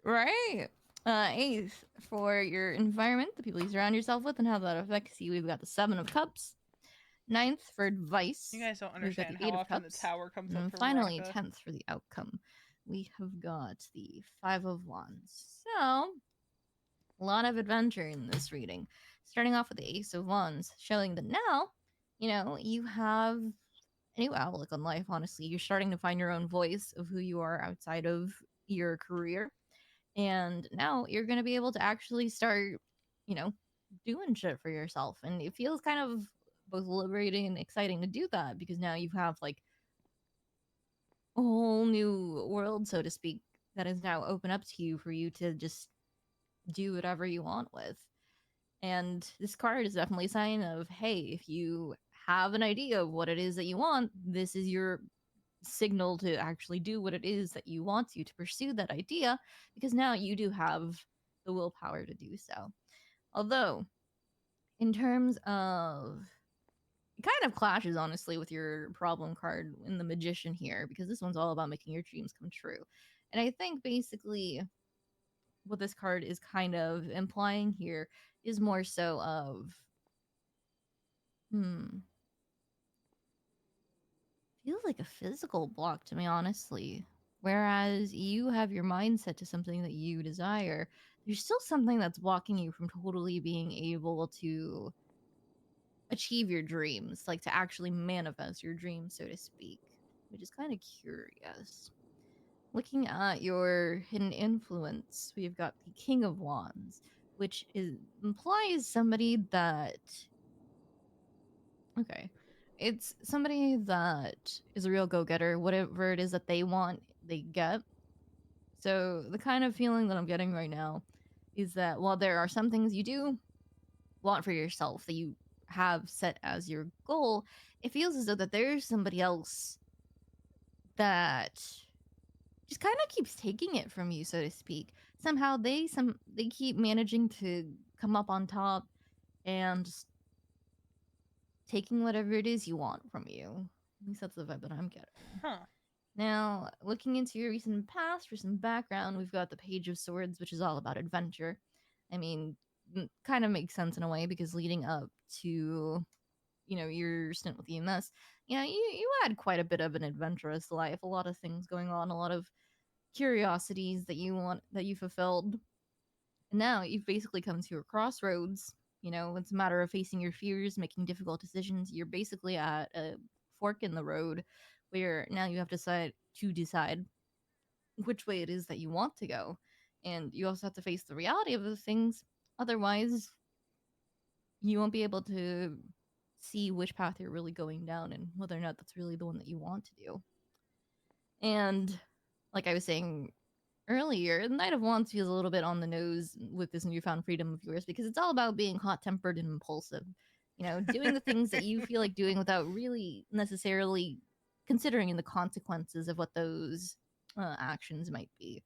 Right. Eighth, for your environment, the people you surround yourself with and how that affects you, we've got the 7 of Cups. Ninth, for advice, you guys don't we've got understand the how 8 of often Cups. the Tower comes up And for finally, Veronica. 10th, for the outcome, we have got the 5 of Wands. So, a lot of adventure in this reading. Starting off with the Ace of Wands, showing that now you know, you have a new outlook on life, honestly. You're starting to find your own voice of who you are outside of your career. And now you're going to be able to actually start, you know, doing shit for yourself. And it feels kind of both liberating and exciting to do that because now you have like a whole new world, so to speak, that is now open up to you for you to just do whatever you want with. And this card is definitely a sign of, hey, if you have an idea of what it is that you want, this is your signal to actually do what it is that you want to pursue that idea, because now you do have the willpower to do so. Although, in terms of, it kind of clashes honestly with your problem card in the magician here, because this one's all about making your dreams come true. And I think basically what this card is kind of implying here is more so of feels like a physical block to me, honestly. Whereas you have your mindset to something that you desire, there's still something that's blocking you from totally being able to achieve your dreams, like to actually manifest your dreams, so to speak, which is kind of curious. Looking at your hidden influence, we've got the King of Wands, which implies somebody that. Okay. It's somebody that is a real go getter. Whatever it is that they want, they get. So, the kind of feeling that I'm getting right now is that while there are some things you do want for yourself that you have set as your goal, it feels as though that there's somebody else that just kind of keeps taking it from you, so to speak. Somehow they keep managing to come up on top and just taking whatever it is you want from you. At least that's the vibe that I'm getting. Huh. Now, looking into your recent past for some background, we've got the Page of Swords, which is all about adventure. I mean, kind of makes sense in a way because leading up to, you know, your stint with EMS, you know, you had quite a bit of an adventurous life, a lot of things going on, a lot of curiosities that you fulfilled. And now you've basically come to a crossroads. You know, it's a matter of facing your fears, making difficult decisions. You're basically at a fork in the road where now you have to decide which way it is that you want to go. And you also have to face the reality of those things. Otherwise, you won't be able to see which path you're really going down and whether or not that's really the one that you want to do. And like I was saying earlier, the Knight of Wands feels a little bit on the nose with this newfound freedom of yours because it's all about being hot-tempered and impulsive. You know, doing the things that you feel like doing without really necessarily considering the consequences of what those actions might be.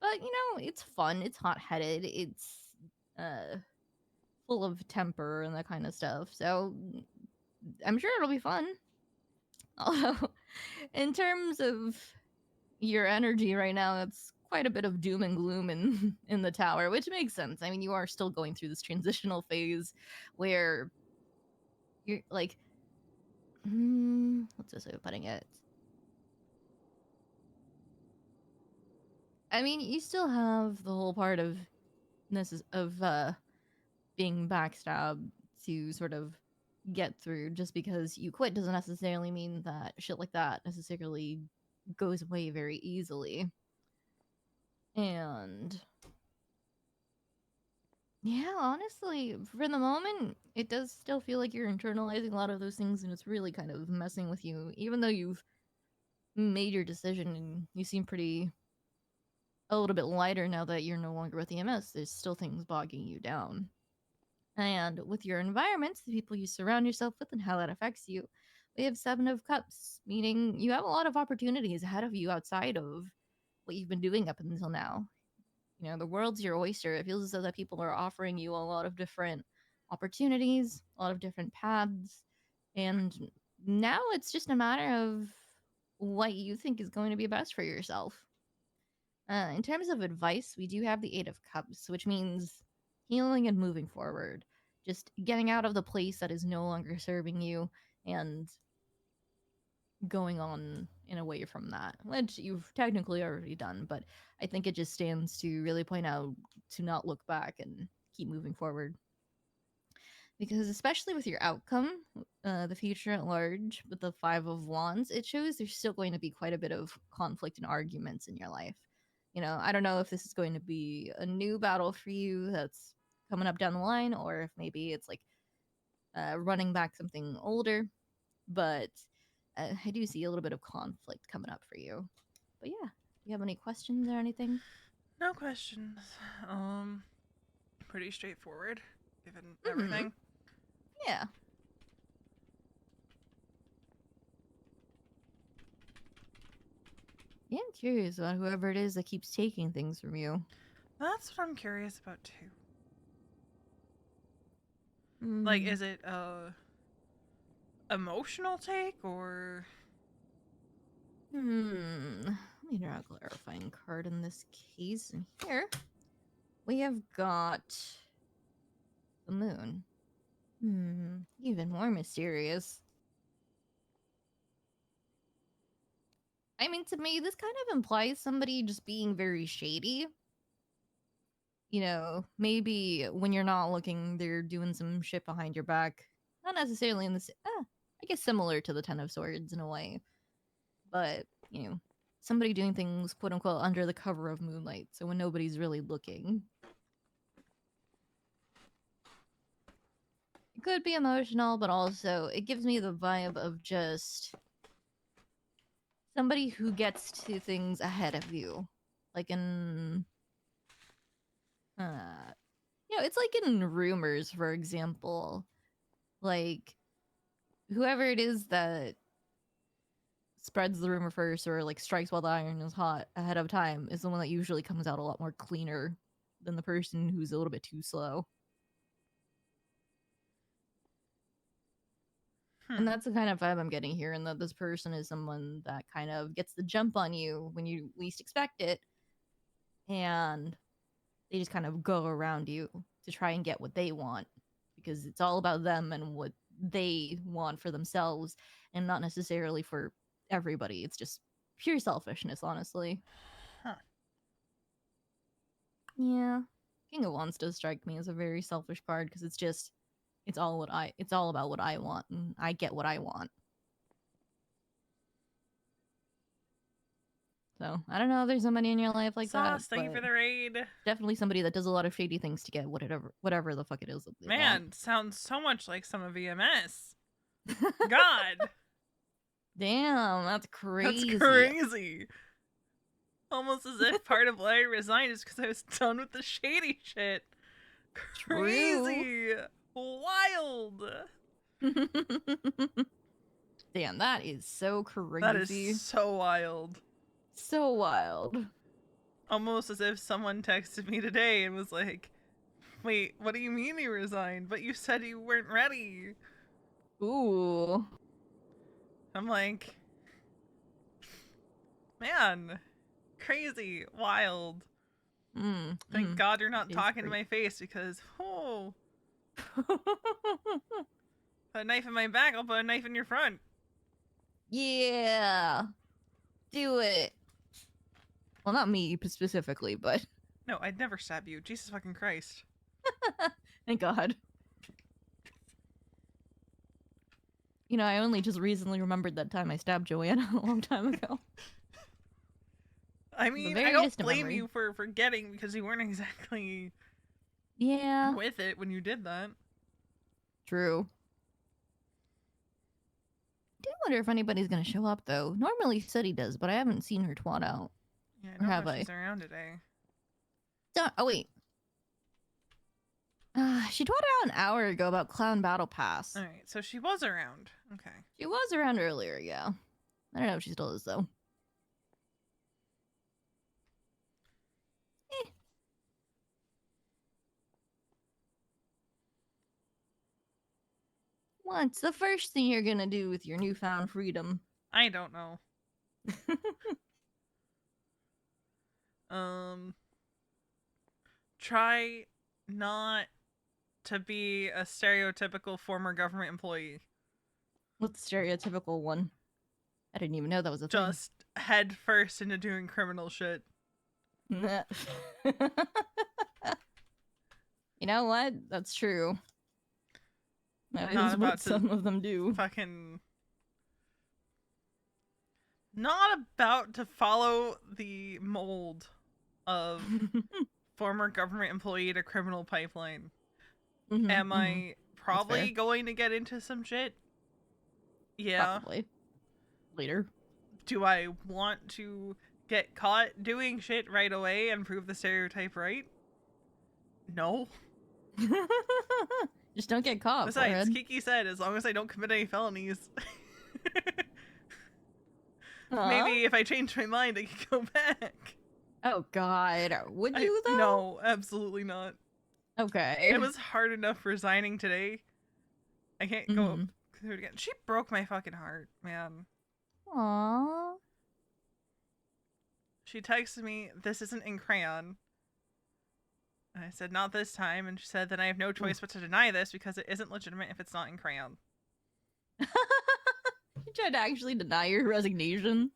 But you know, it's fun. It's hot-headed. It's full of temper and that kind of stuff. So I'm sure it'll be fun. Although, in terms of your energy right now, it's quite a bit of doom and gloom in in the tower, which makes sense. I mean, you are still going through this transitional phase where you're like, what's this way of putting it? I mean, you still have the whole part of being backstabbed to sort of get through. Just because you quit doesn't necessarily mean that shit like that necessarily goes away very easily. And yeah, honestly, for the moment, it does still feel like you're internalizing a lot of those things and it's really kind of messing with you. Even though you've made your decision and you seem pretty a little bit lighter now that you're no longer with EMS, there's still things bogging you down. And with your environments, the people you surround yourself with and how that affects you, we have Seven of Cups, meaning you have a lot of opportunities ahead of you outside of what you've been doing up until now. You know, the world's your oyster. It feels as though that people are offering you a lot of different opportunities, a lot of different paths, and now it's just a matter of what you think is going to be best for yourself. In terms of advice, we do have the Eight of Cups, which means healing and moving forward. Just getting out of the place that is no longer serving you and going on and away from that, which you've technically already done, but I think it just stands to really point out to not look back and keep moving forward. Because especially with your outcome, the future at large, with the Five of Wands, it shows there's still going to be quite a bit of conflict and arguments in your life. You know, I don't know if this is going to be a new battle for you that's coming up down the line, or if maybe it's like running back something older, but I do see a little bit of conflict coming up for you. But yeah, do you have any questions or anything? No questions. Pretty straightforward, given everything. Yeah. Yeah, I'm curious about whoever it is that keeps taking things from you. That's what I'm curious about too. Like, is it emotional take or? Let me draw a clarifying card in this case. And here we have got the moon. Even more mysterious. I mean, to me, this kind of implies somebody just being very shady. You know, maybe when you're not looking, they're doing some shit behind your back. Not necessarily in this. I guess similar to the Ten of Swords in a way. But, you know, somebody doing things, quote unquote, under the cover of moonlight. So when nobody's really looking. It could be emotional, but also it gives me the vibe of just somebody who gets to things ahead of you. Like in you know, it's like in rumors, for example. Like whoever it is that spreads the rumor first or like strikes while the iron is hot ahead of time is the one that usually comes out a lot more cleaner than the person who's a little bit too slow. And that's the kind of vibe I'm getting here, and that this person is someone that kind of gets the jump on you when you least expect it, and they just kind of go around you to try and get what they want, because it's all about them and what they want for themselves, and not necessarily for everybody. It's just pure selfishness, honestly. Huh. Yeah. King of Wands does strike me as a very selfish card, because it's just it's all about what I want, and I get what I want. So I don't know if there's somebody in your life like that. Sauce, thank you for the raid. Definitely somebody that does a lot of shady things to get whatever the fuck it is that they Man, want. sounds so much like some of EMS. God. Damn, that's crazy. That's crazy. Almost as if part of why I resigned is because I was done with the shady shit. Crazy. Wild. Damn, that is so crazy. That is so wild. So wild. Almost as if someone texted me today and was like, wait, what do you mean you resigned? But you said you weren't ready. Ooh. I'm like, man, crazy, wild. Thank God you're not talking to my face, because, oh. Put a knife in my back, I'll put a knife in your front. Yeah. Do it. Well, not me specifically, but... No, I'd never stab you. Jesus fucking Christ. Thank God. You know, I only just recently remembered that time I stabbed Joanna a long time ago. I mean, I don't blame you for forgetting, because you weren't exactly with it when you did that. True. I do wonder if anybody's gonna show up, though. Normally City does, but I haven't seen her twat out. Yeah, I Or don't have know if I? she's around today. Oh, wait. She twatted out an hour ago about Clown Battle Pass. Alright, so she was around. Okay. She was around earlier, yeah. I don't know if she still is, though. What's the first thing you're gonna do with your newfound freedom? I don't know. Try not to be a stereotypical former government employee. What's the stereotypical one? I didn't even know that was a thing. Just head first into doing criminal shit. You know what? That's true. That not is about what to some of them do. fucking not about to follow the mold of former government employee to criminal pipeline. Am I probably going to get into some shit? Yeah. Probably. Later. Do I want to get caught doing shit right away and prove the stereotype right? No. Just don't get caught. Besides, forehead. Kiki said, as long as I don't commit any felonies. Aw. Maybe if I change my mind, I can go back. Oh God, would you though? No, absolutely not. Okay. It was hard enough resigning today. I can't go through it again. She broke my fucking heart, man. Aww. She texted me, "This isn't in crayon." And I said, "Not this time." And she said, "Then I have no choice but to deny this because it isn't legitimate if it's not in crayon." You tried to actually deny your resignation.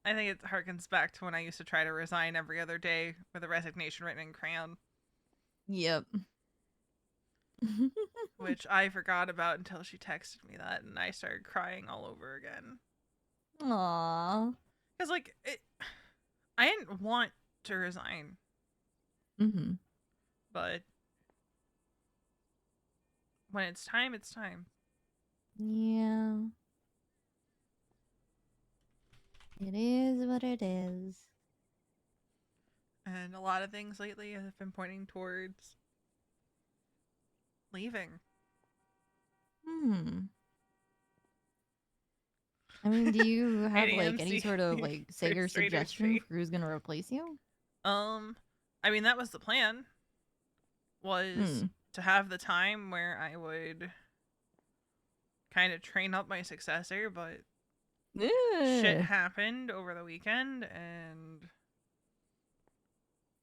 I think it harkens back to when I used to try to resign every other day with a resignation written in crayon. Yep. Which I forgot about until she texted me that, and I started crying all over again. Aww. Because, like, I didn't want to resign. But when it's time, it's time. Yeah. It is what it is. And a lot of things lately have been pointing towards leaving. I mean, do you have like any AMC sort of like say or straight suggestion for who's gonna replace you? I mean, that was the plan. Was to have the time where I would kind of train up my successor, but shit happened over the weekend, and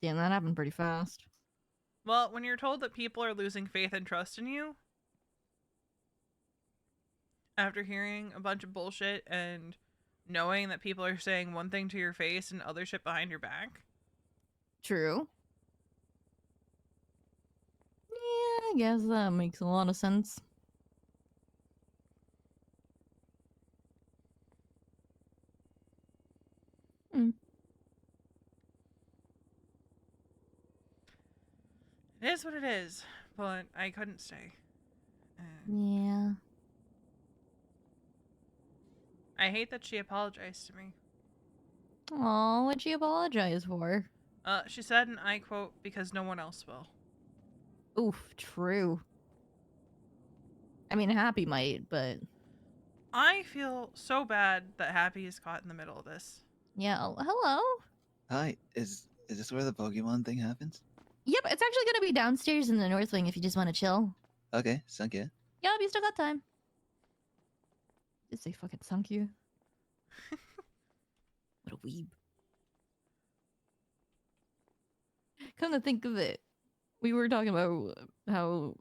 damn, that happened pretty fast. Well, when you're told that people are losing faith and trust in you after hearing a bunch of bullshit and knowing that people are saying one thing to your face and other shit behind your back. True. Yeah, I guess that makes a lot of sense. It is what it is, but I couldn't stay. Yeah. I hate that she apologized to me. Aw, what'd you apologize for? She said, and I quote, "because no one else will." Oof, true. I mean, Happy might, but... I feel so bad that Happy is caught in the middle of this. Yeah, hello? Hi, is this where the Pokemon thing happens? Yep, it's actually gonna be downstairs in the North Wing if you just want to chill. Okay, sunk it. Yep, you still got time. Did say fucking sunk you? What a weeb. Come to think of it, we were talking about how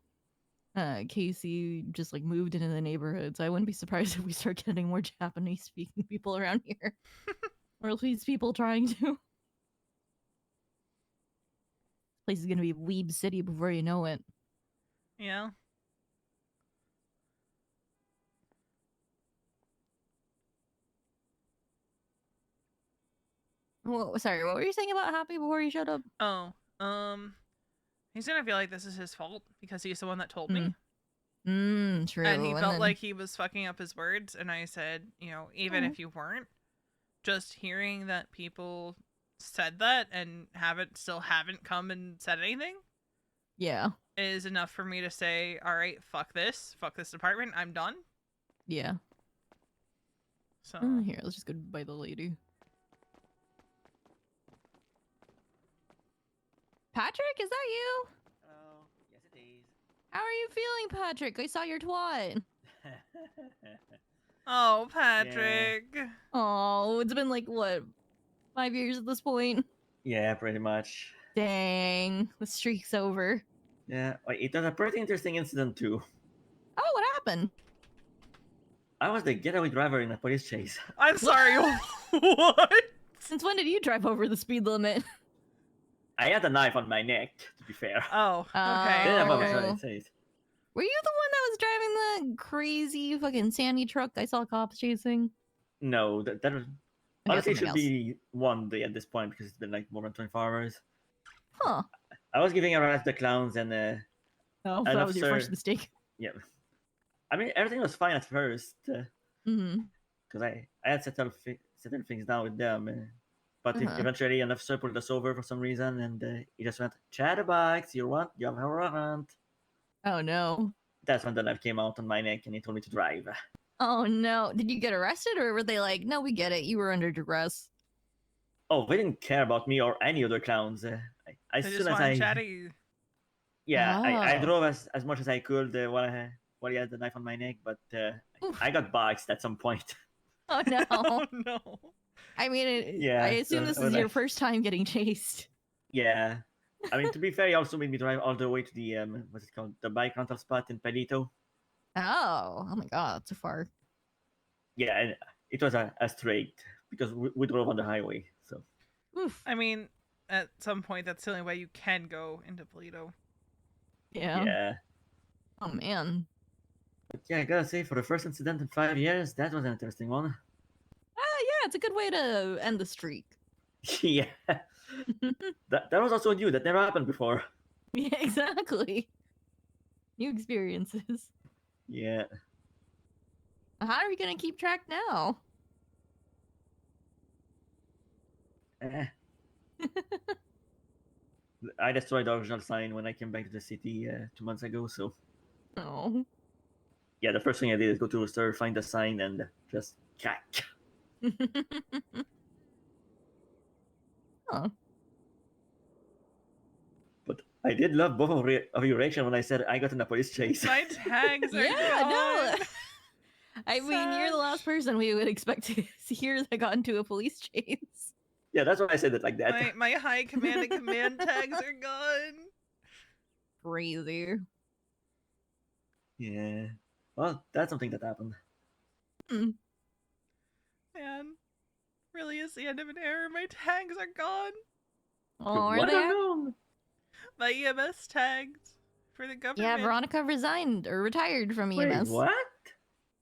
Casey just like moved into the neighborhood, so I wouldn't be surprised if we start getting more Japanese speaking people around here. Or at least people trying to. Place is gonna be Weeb City before you know it. Yeah. Well, sorry, what were you saying about Happy before you showed up? Oh, he's gonna feel like this is his fault because he's the one that told me. True. And he felt then... like he was fucking up his words, and I said, you know, even if you weren't, just hearing that people said that and still haven't come and said anything. Yeah. Is enough for me to say, all right, fuck this department, I'm done. Yeah. So here, let's just go by the lady. Patrick, is that you? Hello. Yes, it is. How are you feeling, Patrick? I saw your twat. Oh, Patrick. Yeah. Oh, it's been like, what, 5 years at this point? Yeah, pretty much. Dang, the streak's over. Yeah, it was a pretty interesting incident too. Oh, what happened? I was the getaway driver in a police chase. I'm sorry, what? Since when did you drive over the speed limit? I had a knife on my neck, to be fair. Oh, okay. Then I was okay. trying to say it. Were you the one that was driving the crazy fucking Sandy truck I saw cops chasing? No, that was Okay, honestly it something should else. be one day at this point because it's been like more than 24 hours. Huh. I was giving a ride to the clowns and Oh, an that was your officer. first mistake. Yeah. I mean, everything was fine at first. Mm-hmm. Because I had settled things down with them. But Uh-huh. eventually, an officer pulled us over for some reason, and he just went, "Chatterbikes, you have a warrant." Oh no. That's when the knife came out on my neck, and he told me to drive. Oh no. Did you get arrested, or were they like, no, we get it, you were under duress? Oh, they didn't care about me or any other clowns. As They soon just as want to I, chat at you. yeah, I Oh. drove as much as I could while he had the knife on my neck, but I got boxed at some point. Oh no. Oh no. I mean, Yeah, I assume so this I is was your like- first time getting chased. Yeah. I mean, to be fair, he also made me drive all the way to the what's it called, the bike rental spot in Palito. Oh my god, so far. Yeah, and it was a straight because we drove on the highway. So Oof. I mean, at some point, that's the only way you can go into Polito. Yeah. yeah. Oh man. But yeah, I gotta say, for the first incident in 5 years, that was an interesting one. Yeah, it's a good way to end the streak. Yeah. that was also new. That never happened before. Yeah, exactly. New experiences. Yeah. How are we gonna keep track now? I destroyed the original sign when I came back to the city 2 months ago. So Oh. yeah, the first thing I did is go to a store, find the sign, and just crack. Huh. But I did love both of your reaction when I said I got in a police chase. My tags are Yeah, no. gone. I mean, you're the last person we would expect to hear that got into a police chase. Yeah, that's why I said it like that. My high command and command tags are gone. Crazy. Yeah. Well, that's something that happened. Man, really is the end of an era. My tags are gone. Oh, are they? My EMS tags for the government. Yeah, Veronica resigned or retired from EMS. Wait, what?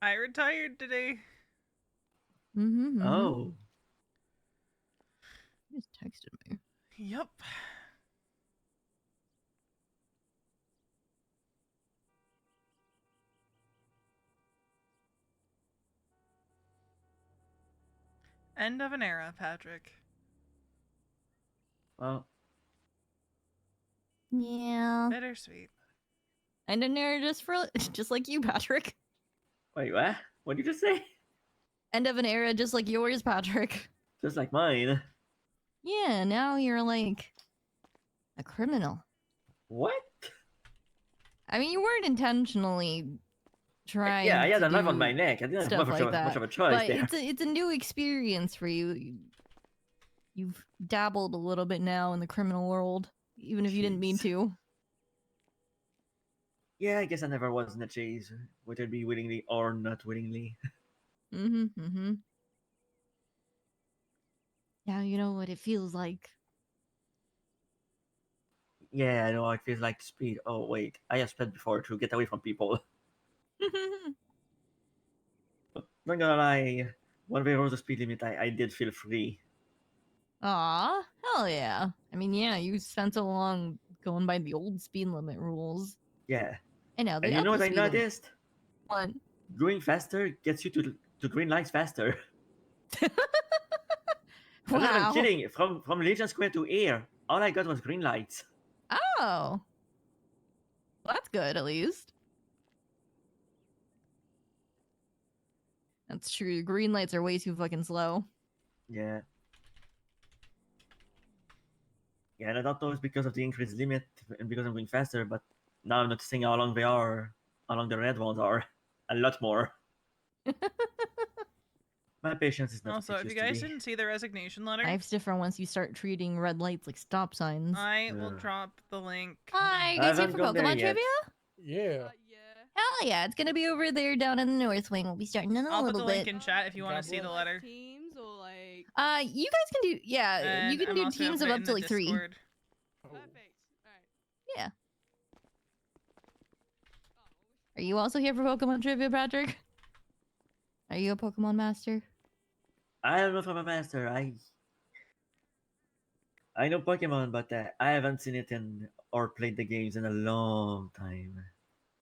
I retired today. Mm-hmm. Oh. You just texted me. Yep. End of an era, Patrick. Well. Yeah. Bittersweet. And an era just like you, Patrick. Wait, what? What did you just say? End of an era just like yours, Patrick. Just like mine. Yeah, now you're like a criminal. What? I mean, you weren't intentionally trying. Yeah, I had to a knife do on my neck. I didn't have stuff much, like of, that. much of a choice But there. it's a new experience for you. You've dabbled a little bit now in the criminal world, even if you didn't mean to. Yeah, I guess I never was in a chase, whether it be willingly or not willingly. Mm-hmm. Now you know what it feels like. Yeah, I know how it feels like to speed. Oh, wait. I have sped before to get away from people. But not gonna lie, when we rose the speed limit, I did feel free. Aw, hell yeah. I mean, yeah, you spent so long going by the old speed limit rules. Yeah. I know. And you know what I noticed? What? Going faster gets you to green lights faster. I'm not even Wow. kidding. From Legion Square to here, all I got was green lights. Oh. Well, that's good, at least. That's true. Green lights are way too fucking slow. Yeah. Yeah, and I don't know if it's because of the increased limit and because I'm going faster, but now I'm noticing how long they are, how long the red ones are. A lot more. My patience is not Also, what if it you used to guys be. didn't see the resignation letter, Life's different once you start treating red lights like stop signs. I will drop the link. Hi, you guys here for Pokemon trivia? Yeah. Hell yeah, it's gonna be over there down in the North Wing. We'll be starting in a I'll put little the bit. link in chat if you want to see the letter. Teams or like. You guys can do, yeah, And you can I'm do also teams gonna of put it up to in like the 3. Discord. Perfect. Alright. Yeah. Are you also here for Pokemon trivia, Patrick? Are you a Pokemon master? I am not from a master. I know Pokemon, but I haven't seen it in or played the games in a long time.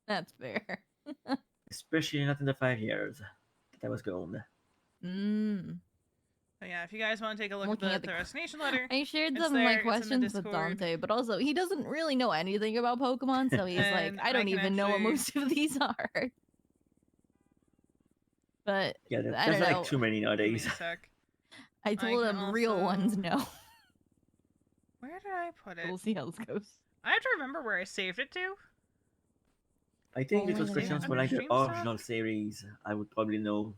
That's fair. Especially not in the 5 years that I was gone. But yeah, if you guys want to take a look Looking at at the the resignation letter, I shared it's some of my there, it's in the questions with Discord. Dante, but also he doesn't really know anything about Pokemon, so he's like, And I don't can even know what actually- most of these are. But Yeah, I there's don't like know. too many nowadays. Give me a sec. I told can him real ones also- no. Where did I put it? We'll see how this goes. I have to remember where I saved it to. I think Only if those the questions were under like the stream stuff? original series, I would probably know.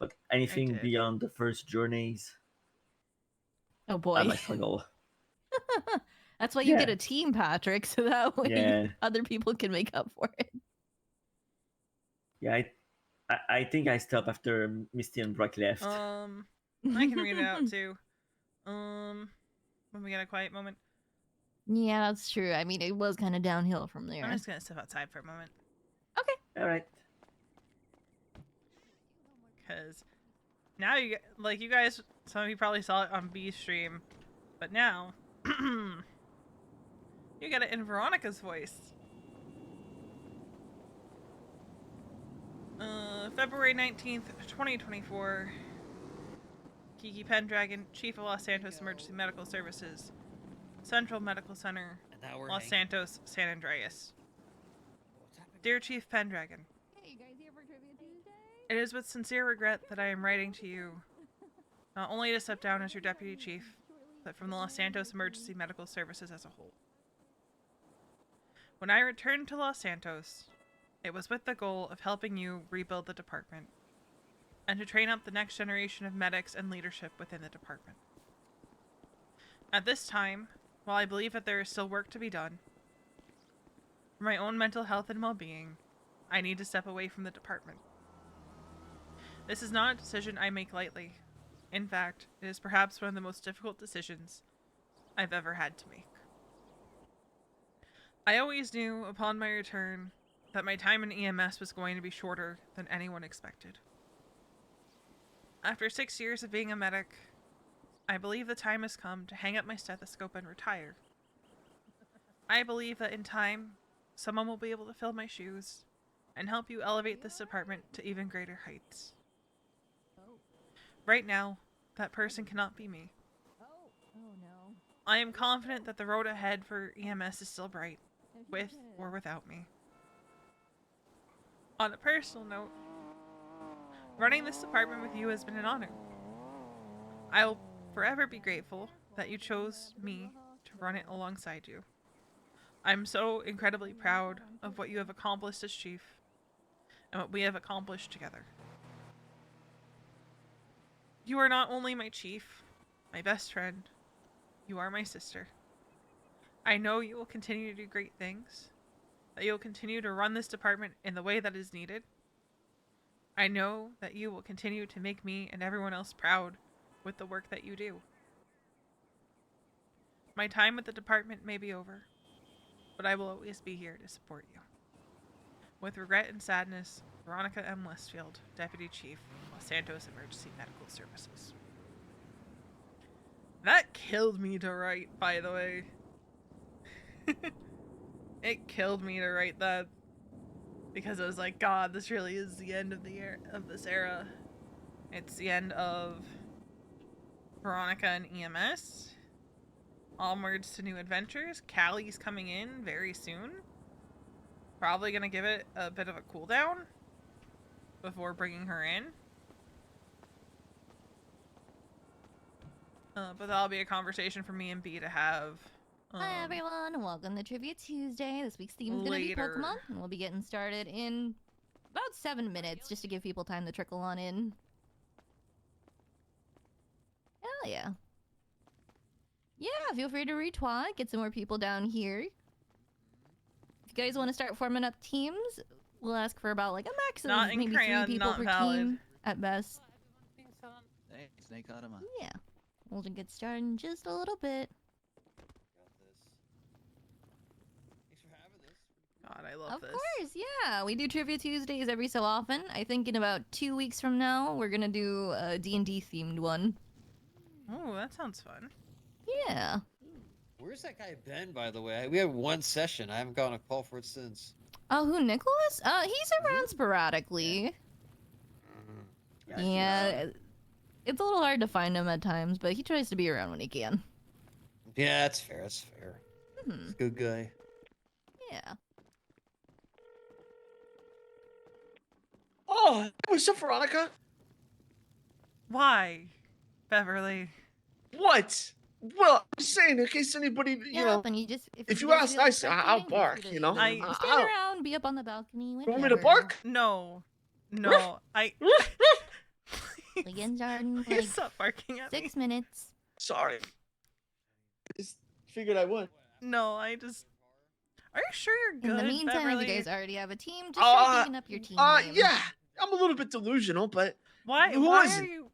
But anything did. beyond the first journeys, Oh I boy. might struggle. That's why you get Yeah. a team, Patrick, so that way Yeah. other people can make up for it. Yeah, I think I stopped after Misty and Brock left. I can read it out too. When we get a quiet moment. Yeah, that's true. I mean, it was kind of downhill from there. I'm just gonna step outside for a moment. All right. Because now you guys, some of you probably saw it on B's stream, but now you get it in Veronica's voice. February 19th, 2024. Kiki Pendragon, Chief of Los Santos Emergency Medical Services, Central Medical Center, Los Santos, San Andreas. Dear Chief Pendragon, it is with sincere regret that I am writing to you, not only to step down as your deputy chief, but from the Los Santos Emergency Medical Services as a whole. When I returned to Los Santos, it was with the goal of helping you rebuild the department and to train up the next generation of medics and leadership within the department. At this time, while I believe that there is still work to be done, for my own mental health and well-being, I need to step away from the department. This is not a decision I make lightly. In fact, it is perhaps one of the most difficult decisions I've ever had to make. I always knew upon my return that my time in EMS was going to be shorter than anyone expected. After 6 years of being a medic, I believe the time has come to hang up my stethoscope and retire. I believe that in time, someone will be able to fill my shoes and help you elevate this department to even greater heights. Right now, that person cannot be me. Oh no. I am confident that the road ahead for EMS is still bright, with or without me. On a personal note, running this department with you has been an honor. I will forever be grateful that you chose me to run it alongside you. I'm so incredibly proud of what you have accomplished as chief and what we have accomplished together. You are not only my chief, my best friend, you are my sister. I know you will continue to do great things, that you will continue to run this department in the way that is needed. I know that you will continue to make me and everyone else proud with the work that you do. My time with the department may be over, but I will always be here to support you. With regret and sadness, Veronica M. Westfield, Deputy Chief, Los Santos Emergency Medical Services. That killed me to write, by the way. It killed me to write that. Because I was like, God, this really is the end of this era. It's the end of Veronica and EMS. Onwards to new adventures. Callie's coming in very soon. Probably gonna give it a bit of a cooldown before bringing her in. But that'll be a conversation for me and B to have. Hi everyone, welcome to Trivia Tuesday. This week's theme is going to be later. Pokemon, and we'll be getting started in about 7 minutes, just to give people time to trickle on in. Hell yeah. Yeah, feel free to retweet, get some more people down here. If you guys want to start forming up teams, we'll ask for about like a max of Not in maybe crayon, 3 people not per valid. team at best. Hey, Snake Automa. Yeah, we'll just get started in just a little bit. God, I love Of this. course, yeah. We do Trivia Tuesdays every so often. I think in about 2 weeks from now, we're gonna do a D&D themed one. Oh, that sounds fun. Yeah. Where's that guy been, by the way? We have one session. I haven't gotten a call for it since. Oh, who, Nicholas? He's around sporadically. Yeah, it's a little hard to find him at times, but he tries to be around when he can. Yeah, that's fair. That's fair. He's a good guy. Yeah. Oh, what's up, Veronica? Why, Beverly? What? Well, I'm saying in case anybody, you know, and you just if you ask nicely, I'll bark. You know, You stand around, be up on the balcony, You want me to bark? No. No, I... Again, Jordan, Please like, stop barking at 6 minutes. Sorry. Just figured I would. No, I just... Are you sure you're good, In the meantime, Beverly? if you guys already have a team, just start thinking up your team name. Yeah, I'm a little bit delusional, but Why who are isn't? you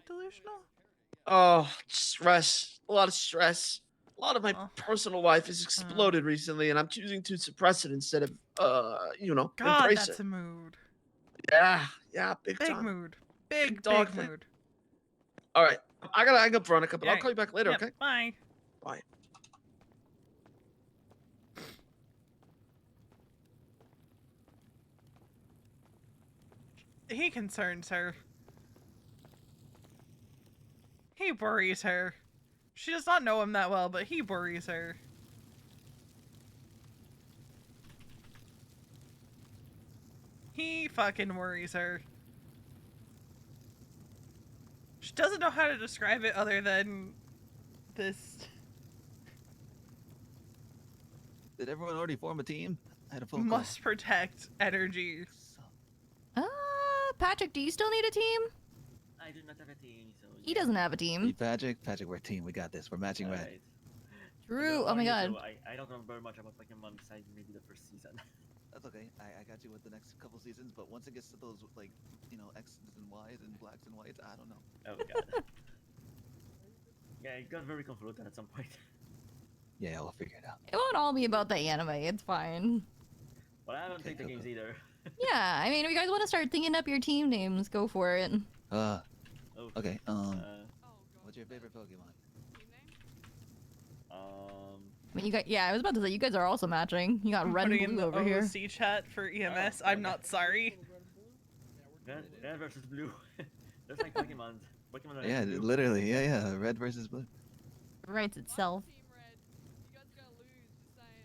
delusional? Oh, stress. A lot of stress. A lot of my personal life has exploded recently, and I'm choosing to suppress it instead of, you know, God, embrace that's it. a mood. Yeah, big Big time. mood. Big dog thing. mood. All right, I gotta hang up, Veronica, but I'll Yeah, call you back later, yep, okay? Bye. Bye. He concerns her. He worries her. She does not know him that well, but he worries her. He fucking worries her. She doesn't know how to describe it other than this. Did everyone already form a team? I had a phone Must protect energy. Patrick, do you still need a team? I do not have a team, so... He doesn't have a team. Hey, Patrick, we're a team. We got this. We're matching red. Alright. Drew, oh my god. I don't remember much about Pokemon besides maybe the first season. That's okay. I got you with the next couple seasons, but once it gets to those, like, you know, X's and Y's and blacks and whites, I don't know. Oh god. Yeah, it got very convoluted at some point. Yeah, we'll figure it out. It won't all be about the anime, it's fine. But I don't think the games either. Yeah, I mean, if you guys want to start thinking up your team names, go for it. Okay, what's your favorite Pokemon? I mean, you got, yeah, I was about to say, you guys are also matching. You got I'm red and putting in blue the over here. OC chat for EMS. I'm not sorry. Red versus blue. There's like Pokemon. Pokemon Yeah, blue. literally, yeah, red versus blue. Writes itself.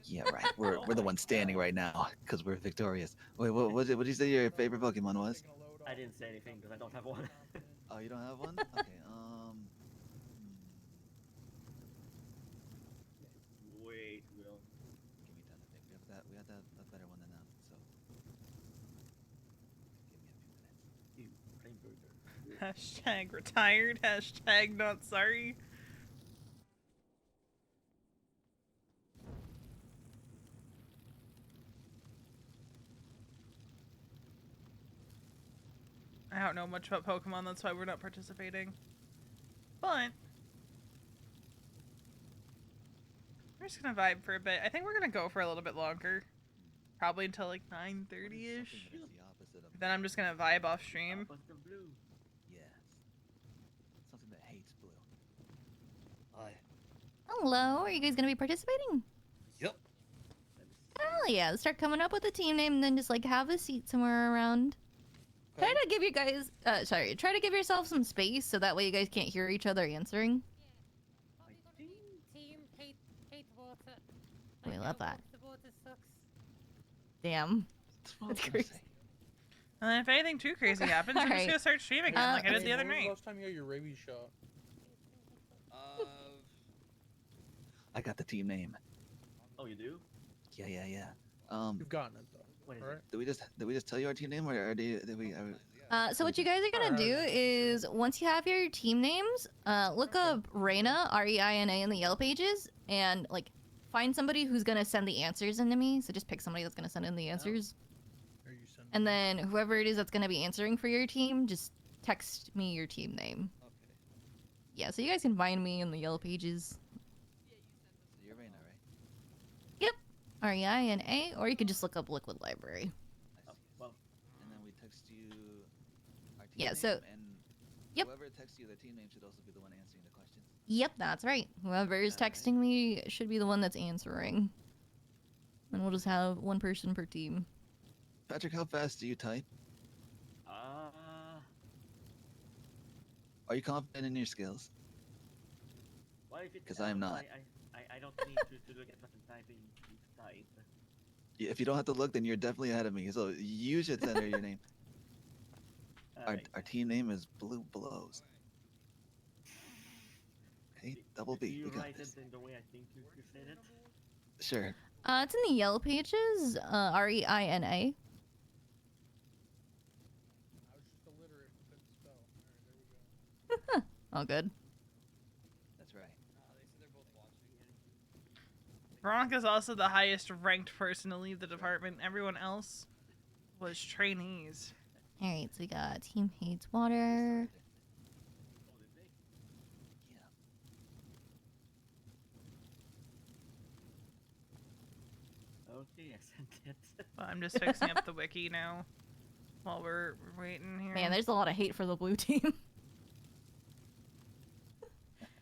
Yeah, right. We're the ones standing right now because we're victorious. Wait, what did you say your favorite Pokemon was? I didn't say anything because I don't have one. Oh, you don't have one? Okay. Wait, Will. Give me time to think. We have a better one than that. So give me a few minutes. Hashtag retired. Hashtag not sorry. I don't know much about Pokemon, that's why we're not participating. But we're just gonna vibe for a bit. I think we're gonna go for a little bit longer. Probably until like 9:30ish. Then I'm just gonna vibe off stream. Yes. Something that hates blue. Hi. Hello, are you guys gonna be participating? Yep. Hell yeah, let's start coming up with a team name and then just like have a seat somewhere around. Try to give you guys, try to give yourself some space so that way you guys can't hear each other answering. Team hate water. We love that. The water sucks. Damn. That's crazy. And then if anything too crazy happens, I'm just gonna start streaming again like I did the other When was night. last time you got your rabies shot? I got the team name. Oh, you do? Yeah. You've gotten it though. What is All right. Did we just tell you our team name, or did we? So what you guys are gonna do is once you have your team names, look up Reina, R-E-I-N-A, in the Yellow Pages, and like find somebody who's gonna send the answers into me. So just pick somebody that's gonna send in the answers. And then whoever it is that's gonna be answering for your team, just text me your team name. Okay. Yeah, so you guys can find me in the Yellow Pages. You're Reina, right? Yep, REINA, or you could just look up Liquid Library. And then we text you our team Yeah, name, so- and Yep. whoever texts you their team name should also be the one answering the questions. Yep, that's right. Whoever is texting me should be the one that's answering. And we'll just have one person per team. Patrick, how fast do you type? Are you confident in your skills? Because I am not. I don't need to look at what I'm typing to type. Yeah, if you don't have to look, then you're definitely ahead of me. So you should enter your name. Our team name is Blue Blows. Okay, double B. Do you We got write this. it in the way I think you said it? Sure. It's in the yellow pages, REINA. All good. That's right. Veronica's also the highest ranked person to leave the department. Everyone else was trainees. Alright, so we got Team Hates Water. Okay, I sent it. I'm just fixing up the wiki now while we're waiting here. Man, there's a lot of hate for the blue team.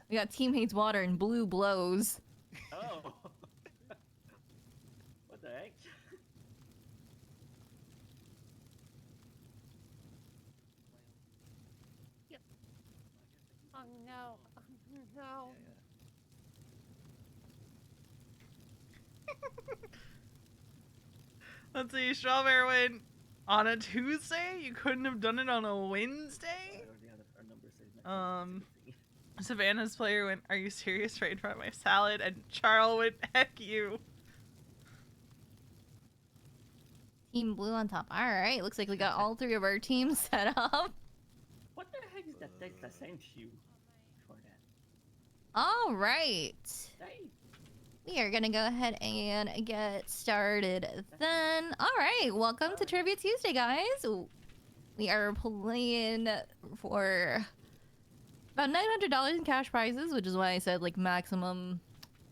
We got Team Hates Water and Blue Blows. Oh. What the heck? Oh no. No. Let's see, Strawberry went on a Tuesday. You couldn't have done it on a Wednesday. Savannah's player went, "Are you serious? Right in front of my salad." And Charles went, "Heck you." Team Blue on top. Alright, looks like we got all three of our teams set up. What the heck is that text I sent you for that? Alright. We are gonna go ahead and get started then. Alright, welcome to Trivia Tuesday, guys. We are playing for about $900 in cash prizes, which is why I said like maximum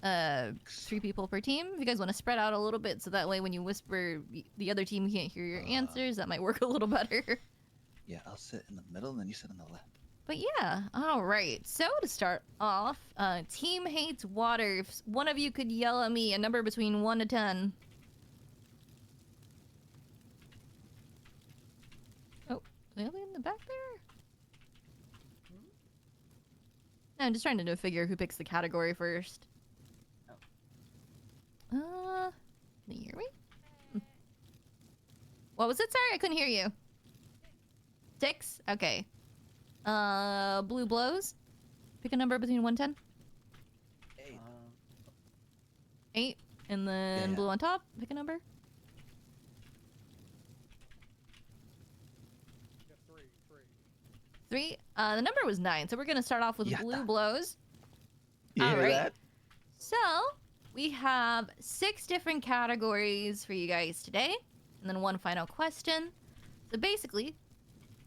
3 people per team. If you guys want to spread out a little bit so that way when you whisper the other team can't hear your answers, that might work a little better. Yeah, I'll sit in the middle and then you sit on the left. But yeah, alright. So to start off, Team Hates Water. If one of you could yell at me a number between 1 to 10. Oh, really in the back there? I'm just trying to figure who picks the category first. Can you hear me? What was it? Sorry, I couldn't hear you. 6? Okay. Blue Blows. Pick a number between 1 and 10. 8. 8. And then Yeah. Blue on top. Pick a number. 3. The number was 9, so we're gonna start off with Blue Blows. You hear that? So we have 6 different categories for you guys today, and then 1 final question. So basically,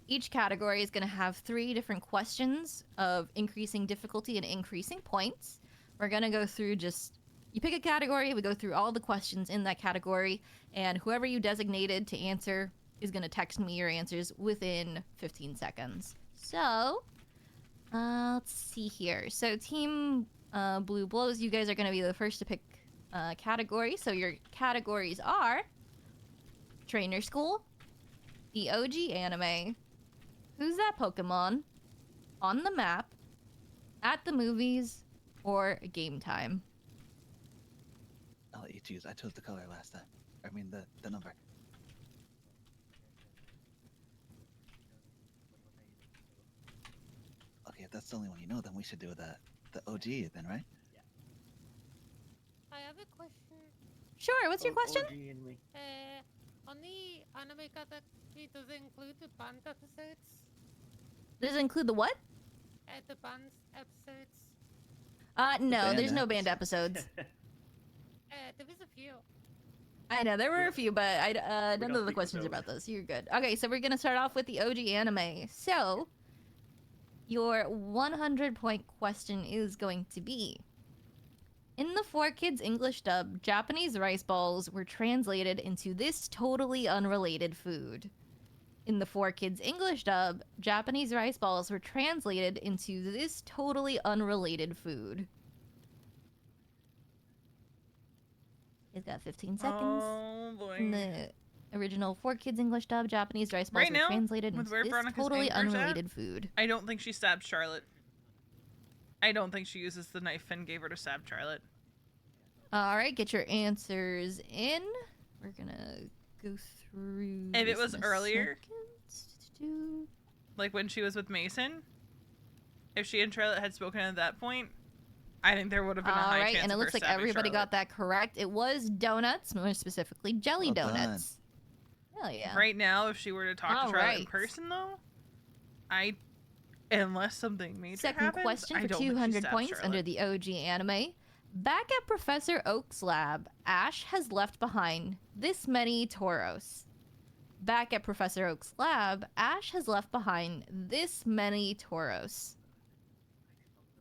each category is gonna have 3 different questions of increasing difficulty and increasing points. We're gonna go through you pick a category, we go through all the questions in that category, and whoever you designated to answer is gonna text me your answers within 15 seconds. So, let's see here. So Team Blue Blows, you guys are going to be the first to pick category. So your categories are Trainer School, the OG anime, Who's That Pokemon, On the Map, At the Movies, or Game Time. I'll let you choose. I chose the color last time. I mean the number. Okay, if that's the only one you know, then we should do the OG then, right? I have a question. Sure, what's your question? On the anime category, does it include the band episodes? Does it include the what? The band episodes. No, band there's no band episodes. There was a few. I know, there were a few, but none of the questions are about those. You're good. Okay, so we're going to start off with the OG anime. So, your 100-point question is going to be, In the 4Kids English dub, Japanese rice balls were translated into this totally unrelated food. In the 4Kids English dub, Japanese rice balls were translated into this totally unrelated food. He's got 15 seconds. Oh boy. In the original 4Kids English dub, Japanese rice balls Right were now, translated with into where this Veronica's totally anchor's at, unrelated food. I don't think she stabbed Charlotte. I don't think she uses the knife Finn gave her to stab Charlotte. Alright, get your answers in. We're gonna go through. If it this was in a earlier, second. like when she was with Mason, if she and Charlotte had spoken at that point, I think there would have been a high Alright, chance and it of looks her like stabbing everybody Charlotte. got that correct. It was donuts, more specifically jelly Well done. donuts. Hell yeah. Right now, if she were to talk to Charlotte in Alright. person, though, unless something major Second happens, question I for don't think she 200 stabbed points Charlotte. under the OG anime. Back at Professor Oak's lab, Ash has left behind this many Tauros. Back at Professor Oak's lab, Ash has left behind this many Tauros.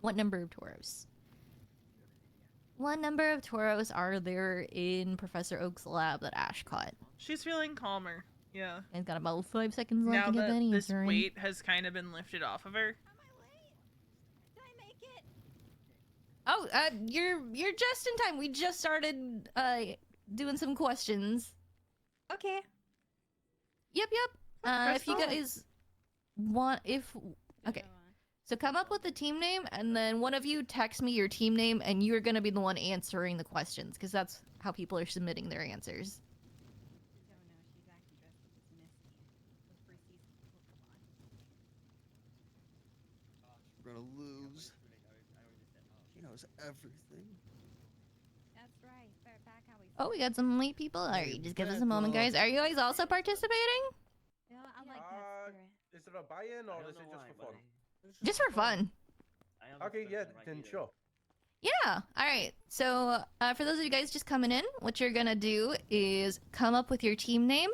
What number of Tauros? What number of Tauros are there in Professor Oak's lab that Ash caught? She's feeling calmer. Yeah. He's got about 5 seconds left Now to get that that this answer in. weight has kind of been lifted off of her. Oh, you're just in time. We just started doing some questions. Okay. Yep. If you guys want, okay. So come up with the team name, and then one of you text me your team name, and you're gonna be the one answering the questions, because that's how people are submitting their answers. We're gonna lose. She knows everything. That's right. Back how we. Oh, we got some late people. Alright, just give us a moment, guys. Are you guys also participating? Yeah, I like that spirit. Is it a buy-in or is it just for fun? Just for fun. Okay, yeah, then sure. Yeah. All right. So for those of you guys just coming in, what you're gonna do is come up with your team name.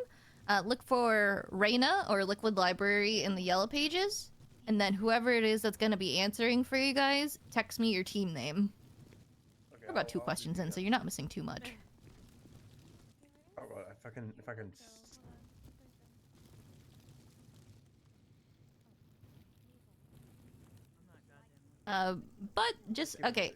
Look for Reina or Liquid Library in the yellow pages, and then whoever it is that's gonna be answering for you guys, text me your team name. Okay, We're about 2 questions in, so you're not missing too much. Alright, if I can. But just okay.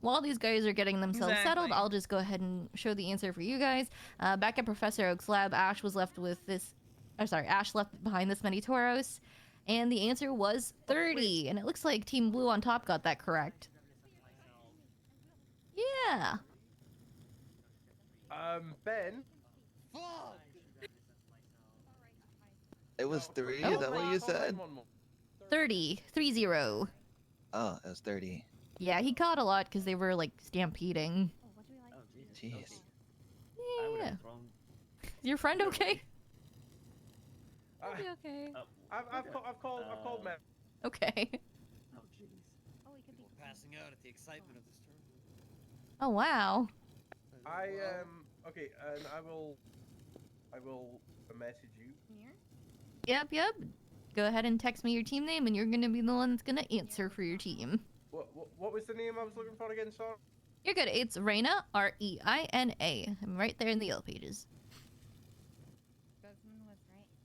While these guys are getting themselves settled, Exactly. I'll just go ahead and show the answer for you guys. Back at Professor Oak's lab, Ash was left with this. Ash left behind this many Tauros, and the answer was 30. And it looks like Team Blue on top got that correct. Yeah. Ben. It was 3, Oh. is that what you said? 30. 30. Oh, it was 30. Yeah, he caught a lot because they were like stampeding. Jeez. Yeah. Your friend okay? I'll be okay. I've called Matt. Okay. Oh jeez. Oh, he could be Passing out at the excitement of this tournament. Oh wow. Okay, and I will message you. Yep. Go ahead and text me your team name, and you're gonna be the one that's gonna answer for your team. What was the name I was looking for again, sorry? You're good. It's Reina, Reina. I'm right there in the yellow pages.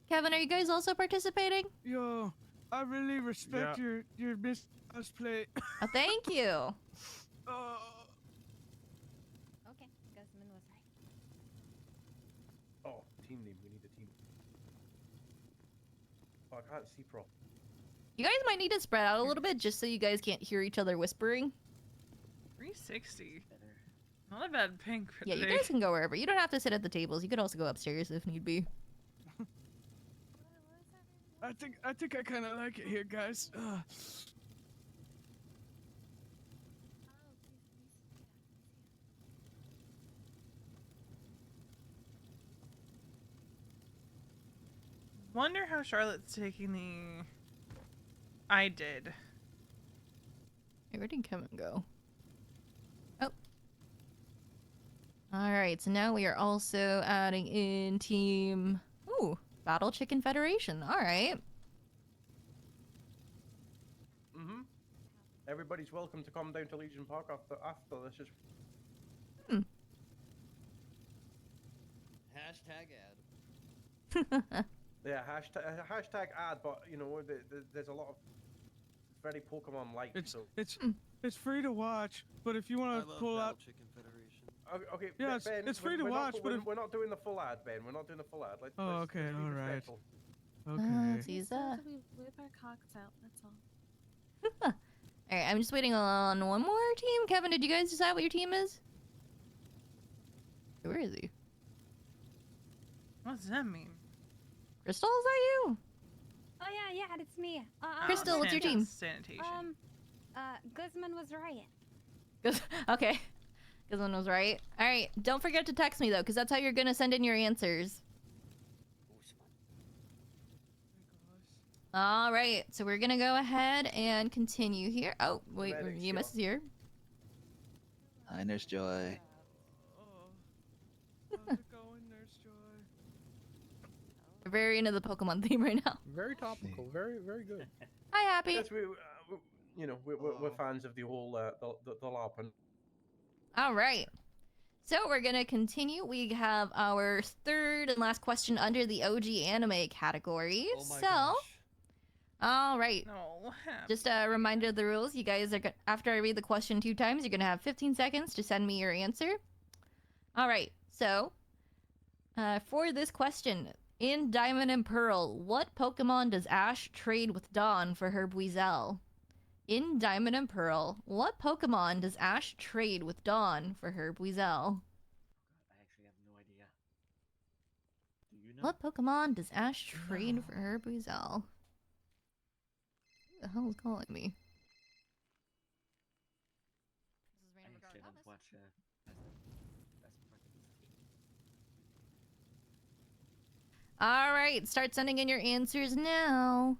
Kevin, are you guys also participating? Yo, I really respect your Miss cosplay. Oh, thank you. Okay, Guzman was right. Oh, team name. We need a team. Oh, I can't see properly. You guys might need to spread out a little bit just so you guys can't hear each other whispering. 360. Not a bad ping for Yeah, you today. guys can go wherever. You don't have to sit at the tables. You could also go upstairs if need be. I think I kind of like it here, guys. Wonder how Charlotte's taking the. I did. Hey, where did Kevin go? Oh. Alright, so now we are also adding in team... Ooh, Battle Chicken Federation. Alright. Everybody's welcome to come down to Legion Park after this is. Hashtag ad. Yeah, hashtag ad, but you know, there's a lot of very Pokemon-like. It's free to watch, but if you want to pull out. Chicken Federation. Okay, Yeah, Ben, it's free to we're watch, not, but we're not doing the full ad, Ben. We're not doing the full ad. Let's okay, let's be all right. respectful. Okay. Caesar. We whip our cocks out. That's all. All right, I'm just waiting on one more team. Kevin, did you guys decide what your team is? Where is he? What does that mean? Crystal, is that you? Oh yeah, it's me. Crystal, what's your team? Sanitation. Guzman was right. Okay. Guzman was right. All right, don't forget to text me though, because that's how you're gonna send in your answers. All right, so we're gonna go ahead and continue here. Oh, wait, EMS is here. Hi, Nurse Joy. How's it going, Nurse Joy? We're very into the Pokemon theme right now. Very topical. Very, very good. Hi, Happy. Yes, we're fans of the whole the LARP. All right. So we're gonna continue. We have our third and last question under the OG anime category. All right. No. Just a reminder of the rules. You guys are after I read the question 2 times, you're gonna have 15 seconds to send me your answer. All right. So, for this question, in Diamond and Pearl, what Pokemon does Ash trade with Dawn for her Buizel? In Diamond and Pearl, what Pokemon does Ash trade with Dawn for her Buizel? I actually have no idea. Do you know? What Pokemon does Ash trade for her Buizel? Who the hell is calling me? I actually don't watch All right, start sending in your answers now.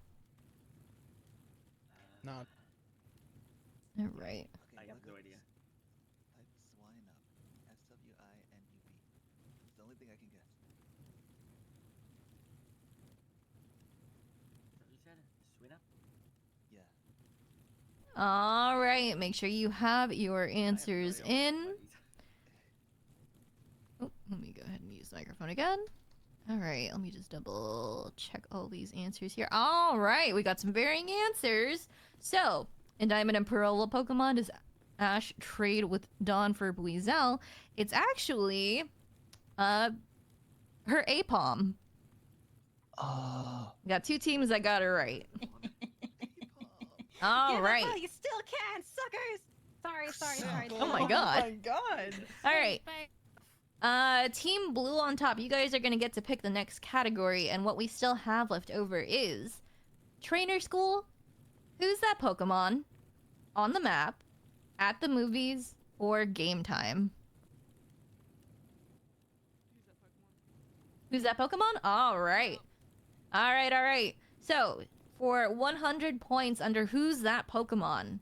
Not. All right. Okay, I have no idea. Type swine up. SWINUP. It's the only thing I can guess. So you said swing up? Yeah. All right, make sure you have your answers in. Oh, let me go ahead and use the microphone again. All right, let me just double check all these answers here. All right, we got some varying answers. So, in Diamond and Pearl, what Pokemon does Ash trade with Dawn for Buizel? It's actually, her Apom. Oh. We got 2 teams that got it right. All Give right. up while you still can, suckers. Sorry. Oh my god. Oh my god. All right. Team Blue on top. You guys are gonna get to pick the next category, and what we still have left over is Trainer School. Who's that Pokemon? On the map, at the movies, or game time? Who's that Pokemon? All right. All right. So, for 100 points under Who's That Pokemon,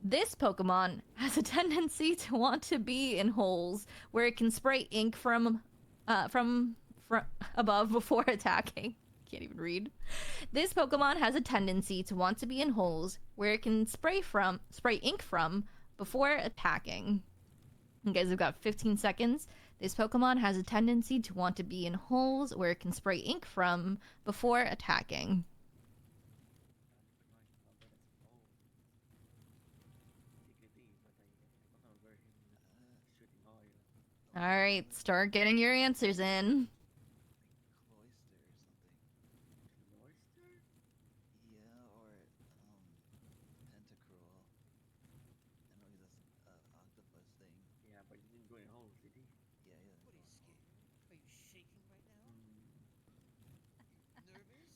this Pokemon has a tendency to want to be in holes where it can spray ink from above before attacking. Can't even read. This Pokemon has a tendency to want to be in holes where it can spray ink from before attacking. You guys have got 15 seconds. This Pokemon has a tendency to want to be in holes where it can spray ink from before attacking. All right, start getting your answers in. Yeah, or Tentacruel. I know he's a octopus thing. Yeah, but he didn't go in holes, did he? Yeah, yeah. What are you scared? Are you shaking right now? Nervous?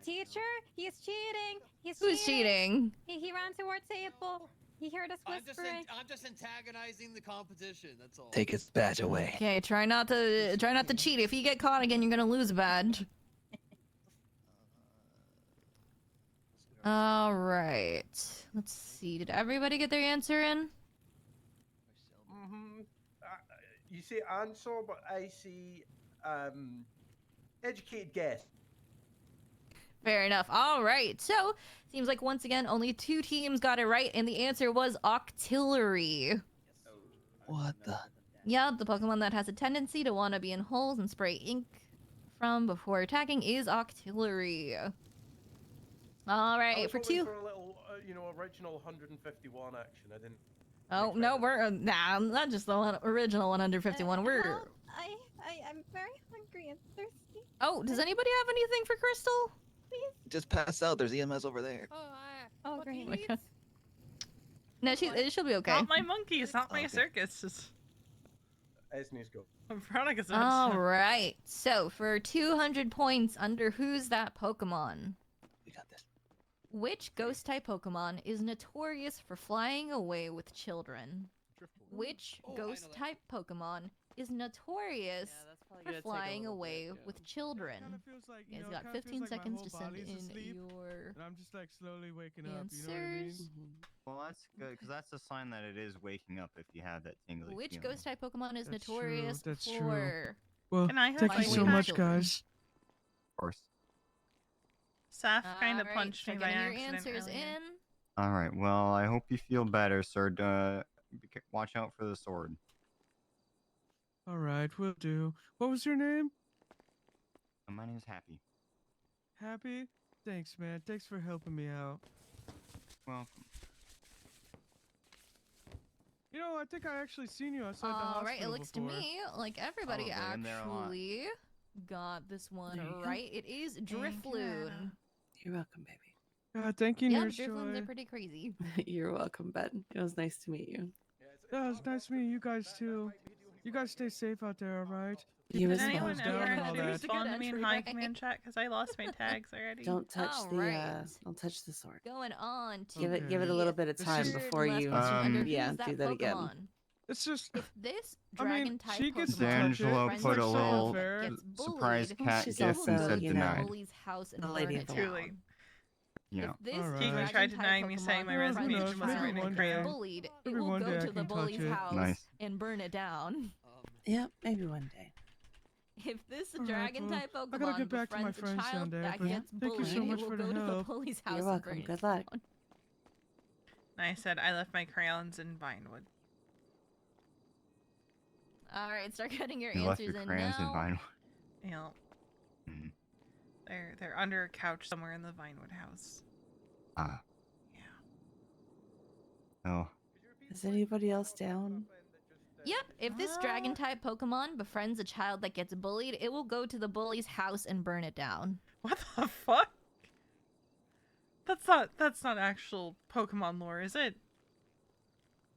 Teacher, he's cheating. Who's cheating? He ran towards table. He heard us whispering. I'm just antagonizing the competition. That's all. Take his badge away. Okay, try not to cheat. If you get caught again, you're gonna lose a badge. All right. Let's see. Did everybody get their answer in? You say answer, but I see educated guess. Fair enough. All right. So, seems like once again only 2 teams got it right, and the answer was Octillery. What the? Yeah, the Pokemon that has a tendency to want to be in holes and spray ink from before attacking is Octillery. All I right, was for hoping 2. for a little, original 151 action. I didn't. Oh no, we're not just the original 151. We're. I'm very hungry and thirsty. Oh, does anybody have anything for Crystal? Just pass out. There's EMS over there. Oh, great. Oh my God. No, she'll be okay. Not my monkeys, not my circus. Esne's go. Veronica's All right. So for 200 points, under who's that Pokemon? We got this. Which ghost type Pokemon is notorious for flying away with children? Which ghost type Pokemon is notorious for flying away with children? You guys got 15 seconds to send in your And I'm just like slowly waking up. You know what I mean? answers. Well, that's good because that's a sign that it is waking up if you have that tingly Which feeling. ghost type Pokemon is That's notorious true, that's true. for Well, Can I have thank my you so pack? much, guys. Of course. Saf kind of Alright, punched me start by getting your accident answers earlier. in. All right. Well, I hope you feel better, sir. Watch out for the sword. All right, will do. What was your name? My name is Happy. Happy? Thanks, man. Thanks for helping me out. Welcome. You know, I think I actually seen you outside the hospital All right, it looks before. to me like everybody Probably, and there are a lot. actually got this one There you go. right. It is Drifloon. You're welcome, baby. Thank you, Yeah, Nurse Drifloons are Joy. pretty crazy. You're welcome, Ben. It was nice to meet you. Yeah, it's nice meeting you guys too. You guys stay safe out there, all right? You Did as well. anyone down ever and all actually that. respond to me in Entry, high right? command chat? Because I lost my tags already. Don't touch All the right. don't touch the sword. Going on to Give it a little bit of the time third before last you question under yeah, who's that do that again. Pokemon? It's just If this I mean, dragon type she gets to Pokemon touch it. D'Angelo It's put like a so little unfair. gets surprise bullied, cat she's gift and also, said you denied. know, bully's house and the burn lady it of the down. Truly. Yeah. If this Alright. He dragon tried type denying me Pokemon saying my Well, who resignation knows? wasn't Maybe written in one crayon. day. bullied, it Maybe will one go day I to can the touch bully's it. house Nice. and burn it down. Yeah, maybe one day. If this Alright, dragon well, type I Pokemon gotta get back to my befriends a friends down child there, that but gets thank you bullied, so much it will for go the to the help. bully's house You're and welcome. burn it Good luck. down. And I said I left my crayons in Vinewood. All right, start getting your You left answers your in crayons in now. vinyl. You know, Hmm. they're under a couch somewhere in the Vinewood house. Ah. Oh. Is anybody else down? Yep, if this dragon type Pokemon befriends a child that gets bullied, it will go to the bully's house and burn it down. What the fuck? That's not actual Pokemon lore, is it?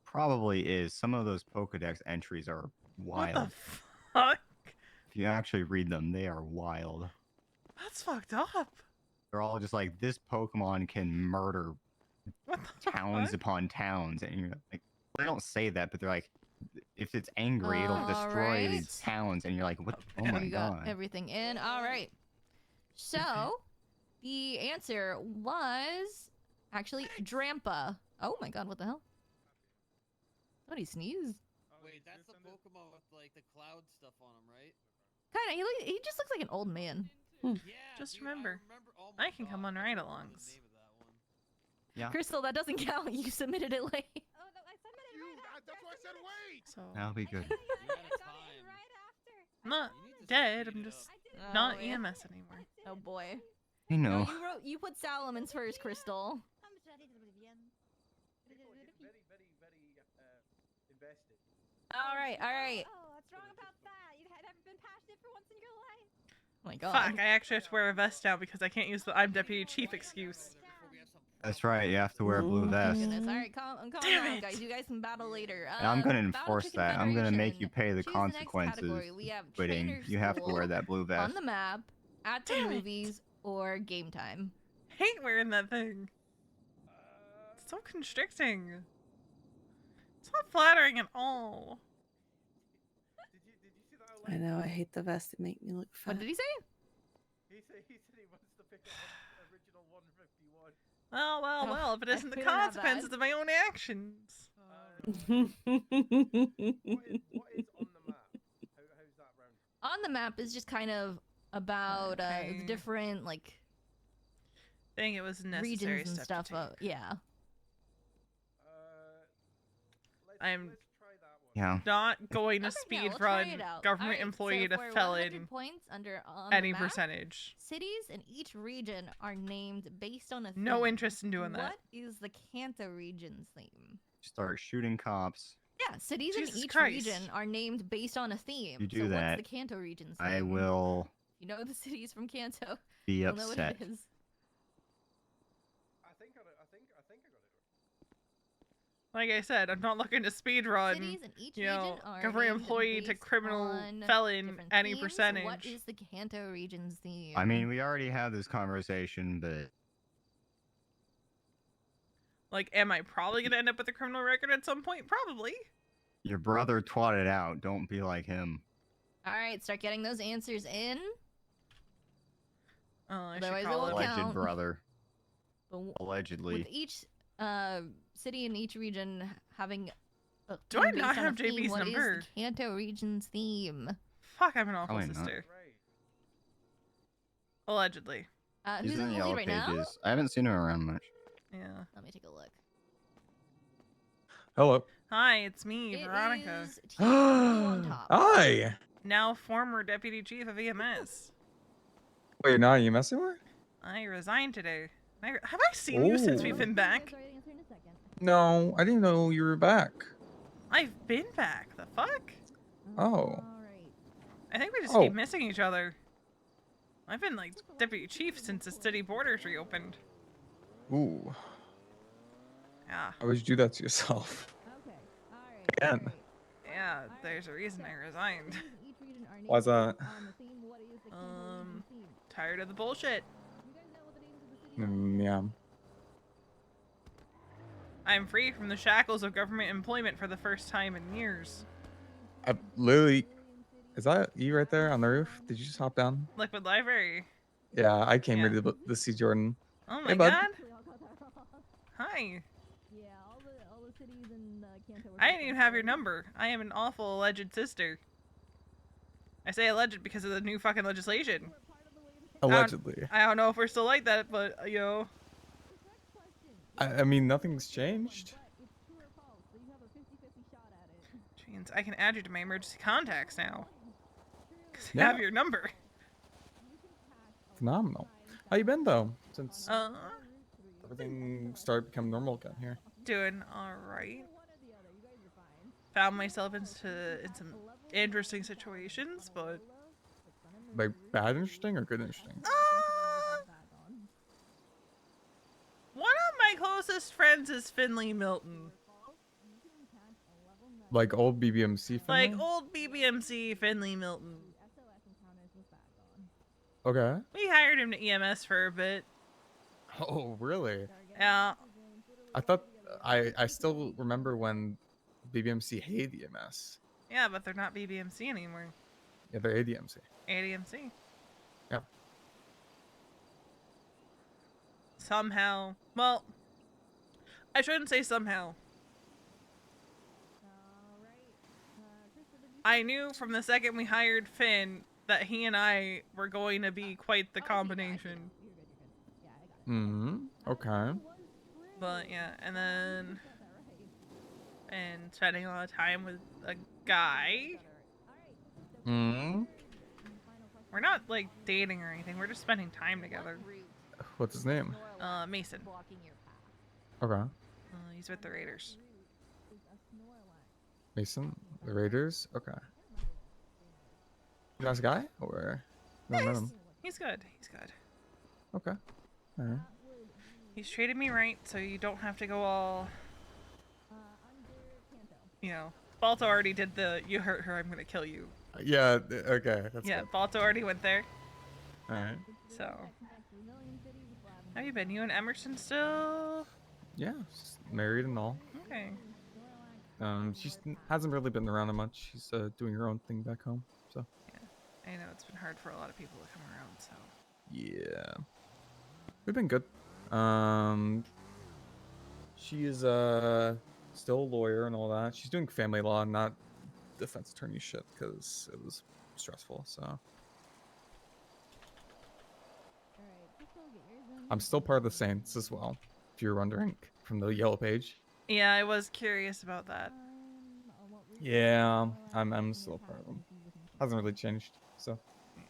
Probably is. Some of those Pokedex entries are wild. What the fuck? If you actually read them, they are wild. That's fucked up. They're all just like, this Pokemon can murder What the towns fuck? upon towns. And you're like, they don't say that, but they're like, if it's angry, it'll destroy these Alright. towns. And you're like, what? Oh There my you god. got everything in. All right. So, the answer was actually Drampa. Oh my god, what the hell? Somebody sneezed. Wait, that's the Pokemon with like the cloud stuff on him, right? Kinda, he just looks like an old man. Yeah. Just dude, remember, oh my I can come on God, ride-alongs. Yeah. Crystal, that doesn't count. You submitted it late. Oh, no, I submitted right after. That's why I said wait. So That'll be good. I'm not dead. I'm just Oh, not yeah. EMS anymore. Oh boy. I know. No, you put Salamence first, Crystal. Invested. All right, all right. Oh, what's wrong about that? You had never been passionate for once in your life. Oh my god. Fuck, I actually have to wear a vest now because I can't use the I'm deputy chief excuse. That's right. You have to wear a blue vest. Goodness. All right, calm Damn down, it. guys. You guys can battle later. And I'm gonna Battle enforce Chicken that. I'm gonna make you Federation. pay the Choose the next consequences. category. We have Quitting. Trainer You have to School, wear that blue vest. On the map, at the Damn it. movies, or game time. Hate wearing that thing. It's so constricting. It's not flattering at all. I know. I hate the vest. It make me look fat. What did he say? He said he wants to pick up original 151. Well, if it isn't the we don't have that. consequences of my own actions. What is on the map? How's that round? On the map is just kind of about the Okay. different like think it was a necessary regions and step stuff. to take. Yeah. I'm Yeah. not going to Okay, yeah, speed we'll try run it out. government Alright, employee so to for 100 felon points under on any the map, percentage. cities in each region are named based on a theme. No interest in doing that. What is the Kanto region's theme? Start shooting cops. Yeah, cities Jesus in each Christ. region are named based on a theme. You do so that, what's the Kanto region's theme? I will You know the cities from Kanto. be You'll know what upset. it is. I think I got it. Like I said, I'm not looking to speed run. Cities in each You know, region are government named employee to based criminal on felon different any themes. percentage. What is the Kanto region's theme? I mean, we already had this conversation, but Like, am I probably gonna end up with a criminal record at some point? Probably. your brother twatted out. Don't be like him. All right, start getting those answers in. I Otherwise, should it call won't it. Alleged count. brother. But Allegedly. with each city in each region having a Do I theme not based on a have JB's theme, what is number? the Kanto region's theme? Fuck, I'm an awful Probably not. sister. Allegedly. He's Who's in in the the lead yellow right now? pages. I haven't seen him around much. Yeah. Let me take a look. Hello. Hi, it's me, Veronica. Is Team Blue on top. Hi. Now former deputy chief of EMS. Wait, now you messing with? I resigned today. Have I seen you since we've Ooh. been back? No, I didn't know you were back. I've been back. The fuck? Oh. I think we just Oh. keep missing each other. I've been like deputy chief since the city borders reopened. Ooh. Yeah. Why would you do that to yourself? Again. Yeah, there's a reason I resigned. Why's that? Tired of the bullshit. Yeah. I'm free from the shackles of government employment for the first time in years. I literally. Is that you right there on the roof? Did you just hop down? Liquid Library. Yeah, I came here to see Jordan. Oh my Hey, bud. god. Hi. I didn't even have your number. I am an awful alleged sister. I say alleged because of the new fucking legislation. Allegedly. I don't know if we're still like that, but, you know. I mean, nothing's changed. Jeez, I can add you to my emergency contacts now. Because I Yeah. have your number. Phenomenal. How you been though? Since everything started becoming normal again here. Doing alright. Found myself in some interesting situations, but... Like bad interesting or good interesting? One of my closest friends is Finley Milton. Like old BBMC Finley? Like old BBMC Finley Milton. Okay. We hired him to EMS for a bit. Oh, really? Yeah. I thought I still remember when BBMC hated EMS. Yeah, but they're not BBMC anymore. Yeah, they're ADMC. ADMC. Yeah. Somehow. Well, I shouldn't say somehow. I knew from the second we hired Finn that he and I were going to be quite the combination. Okay. But yeah, and then and spending a lot of time with a guy. We're not like dating or anything. We're just spending time together. What's his name? Mason. Okay. He's with the Raiders. Mason, the Raiders. Okay. Nice guy, or no? Yeah, Met him. he's good. He's good. Okay. All right. He's treated me right, so you don't have to go all. You know, Balto already did the "you hurt her, I'm gonna kill you." Yeah. Okay. That's Yeah, good. Balto already went there. All right. So, how you been? You and Emerson still? Yeah. She's married and all. Okay. She hasn't really been around that much. She's doing her own thing back home. So. I know it's been hard for a lot of people to come around. So. Yeah. We've been good. She is still a lawyer and all that. She's doing family law, not defense attorney shit, because it was stressful. So. I'm still part of the Saints as well, if you're wondering from the yellow page. Yeah, I was curious about that. Yeah, I'm still part of them. Hasn't really changed, so.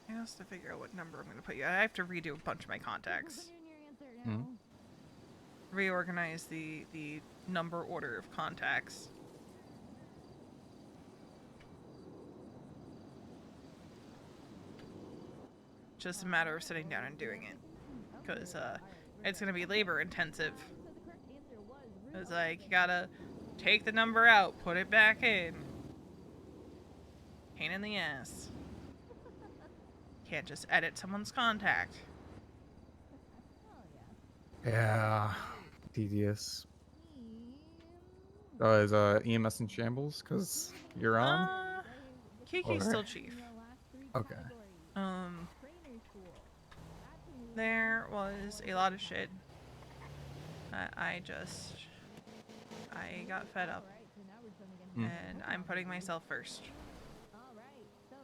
I have to figure out what number I'm going to put you. I have to redo a bunch of my contacts. Reorganize the number order of contacts. Just a matter of sitting down and doing it, because it's going to be labor intensive. It's like you gotta take the number out, put it back in. Pain in the ass. Can't just edit someone's contact. Yeah, tedious. Is EMS in shambles because you're on? Kiki's still chief. Okay. There was a lot of shit. I got fed up. And I'm putting myself first.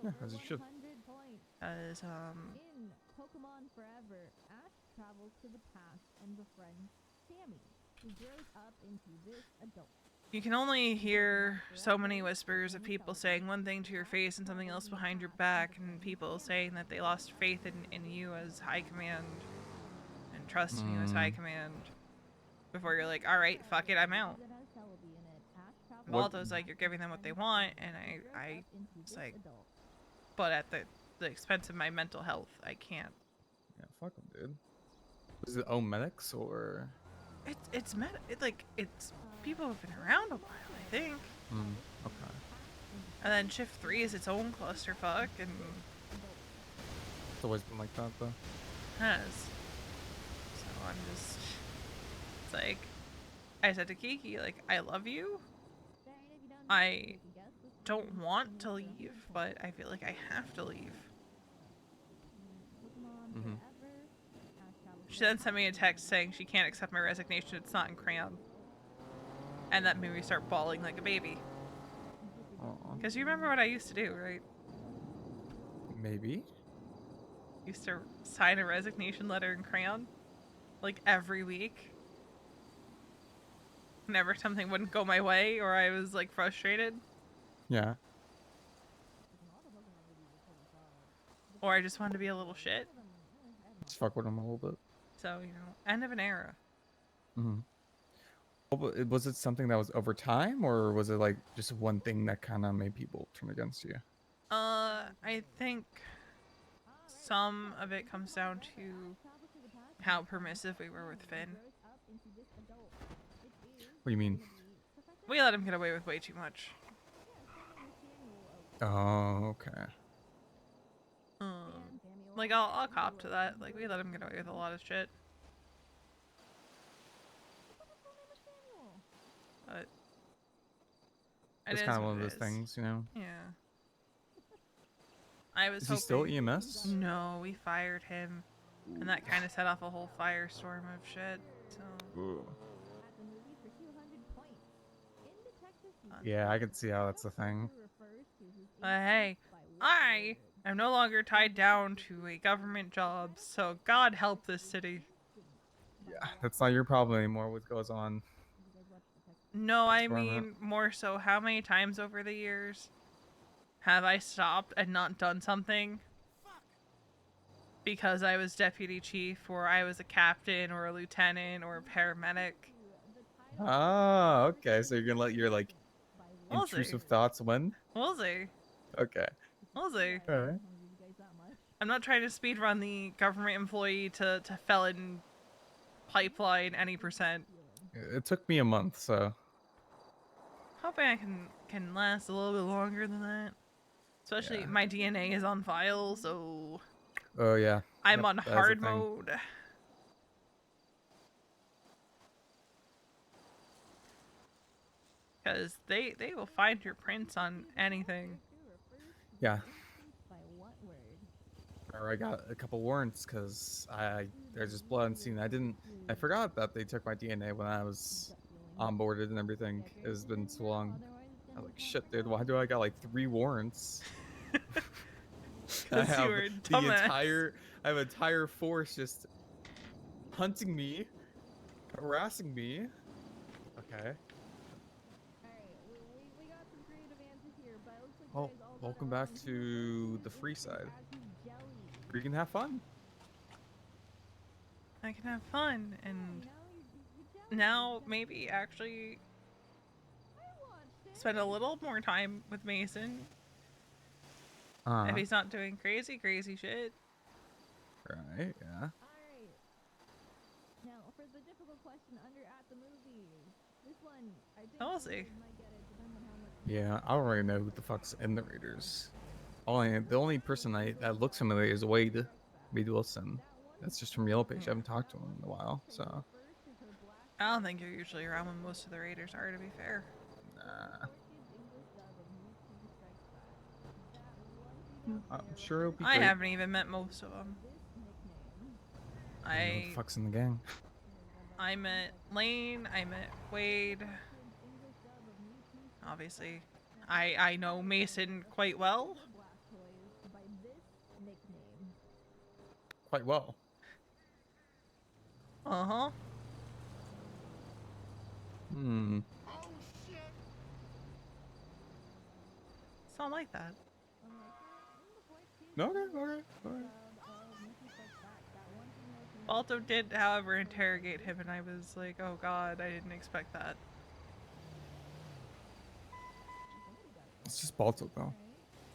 Yeah, as you should. As, In Pokemon Forever, Ash travels to the past and befriends Sammy, who grows up into this adult. you can only hear so many whispers of people saying one thing to your face and something else behind your back, and people saying that they lost faith in you as high command and trust in you as high command before you're like, alright, fuck it, I'm out. Waldo's like, you're giving them what they want, and I it's like, but at the expense of my mental health, I can't. Yeah, fuck them, dude. Was it medics or? It's people have been around a while, I think. Okay. And then shift 3 is its own clusterfuck, and It's always been like that, though. has. So I'm just, it's like, I said to Kiki, like, I love you. I don't want to leave, but I feel like I have to leave. She then sent me a text saying she can't accept my resignation, it's not in crayon. And that made me start bawling like a baby. Because you remember what I used to do, right? Maybe. Used to sign a resignation letter in crayon. Like every week. Whenever something wouldn't go my way or I was like frustrated. Yeah. Or I just wanted to be a little shit. Let's fuck with them a little bit. So, you know, end of an era. Was it something that was over time, or was it like just one thing that kind of made people turn against you? I think some of it comes down to how permissive we were with Finn. What do you mean? We let him get away with way too much. Oh, okay. Like, I'll cop to that. Like, we let him get away with a lot of shit. But it's kind of one of those things, you know? Yeah. I was Is he still hoping... EMS? No, we fired him. And that kind of set off a whole firestorm of shit, so... Ooh. Yeah, I can see how that's a thing. Hey, I am no longer tied down to a government job, so God help this city. Yeah, that's not your problem anymore, what goes on. No, I mean, more so, how many times over the years have I stopped and not done something because I was deputy chief, or I was a captain, or a lieutenant, or a paramedic? Ah, okay, so you're gonna let your, like, intrusive thoughts win? We'll see. Okay. We'll see. Alright. I'm not trying to speedrun the government employee to felon pipeline any percent. It took me a month, so... Hoping I can last a little bit longer than that. Especially my DNA is on file, so... Oh, yeah. I'm on hard mode. Because they will find your prints on anything. Yeah. Or I got a couple warrants because there's just blood unseen. I forgot that they took my DNA when I was onboarded and everything. It's been so long. I was like, shit, dude, why do I got like 3 warrants? I have you were a dumbass. I have an entire force just hunting me, harassing me. Okay. Oh, welcome back to the free side. Where you can have fun. I can have fun, and now maybe actually spend a little more time with Mason. If he's not doing crazy shit. Right, yeah. Now, for the difficult question under at the movies. This one, I think We'll see. might get it depending on how much. Yeah, I don't really know who the fuck's in the Raiders. The only person that looks familiar is Wade Wilson. That's just from Yellow Page. I haven't talked to him in a while, so. I don't think you're usually around when most of the Raiders are, to be fair. Nah. I'm sure it'll be I great. haven't even met most of them. I don't know who the fuck's in the gang. I met Lane, I met Wade. Obviously. I know Mason quite well. Quite well. Uh-huh. Hmm. It's not like that. Okay. Balto did, however, interrogate him, and I was like, oh god, I didn't expect that. It's just Balto, though.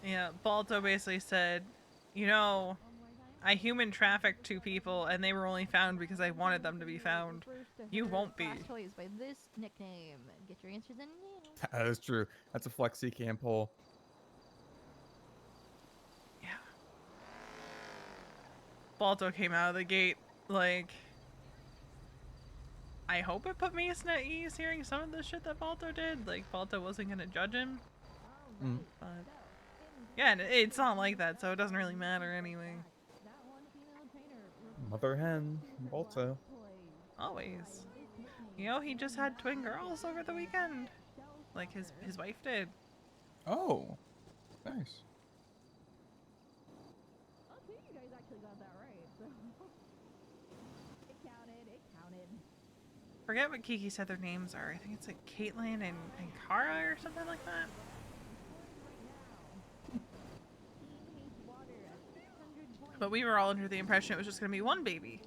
Yeah, Balto basically said, you know, I human trafficked 2 people, and they were only found because I wanted them to be found. You won't be. Last choice by this nickname. Get your answers in now. That is true. That's a flexi cam pull. Yeah. Balto came out of the gate, like... I hope it put Mason at ease hearing some of the shit that Balto did. Like, Balto wasn't gonna judge him. But... yeah, and it's not like that, so it doesn't really matter anyway. Mother hen, Balto. Always. You know, he just had twin girls over the weekend. Like his wife did. Oh, nice. Okay, you guys actually got that right. So. It counted. Forget what Kiki said their names are. I think it's like Caitlin and Kara or something like that. But we were all under the impression it was just gonna be one baby.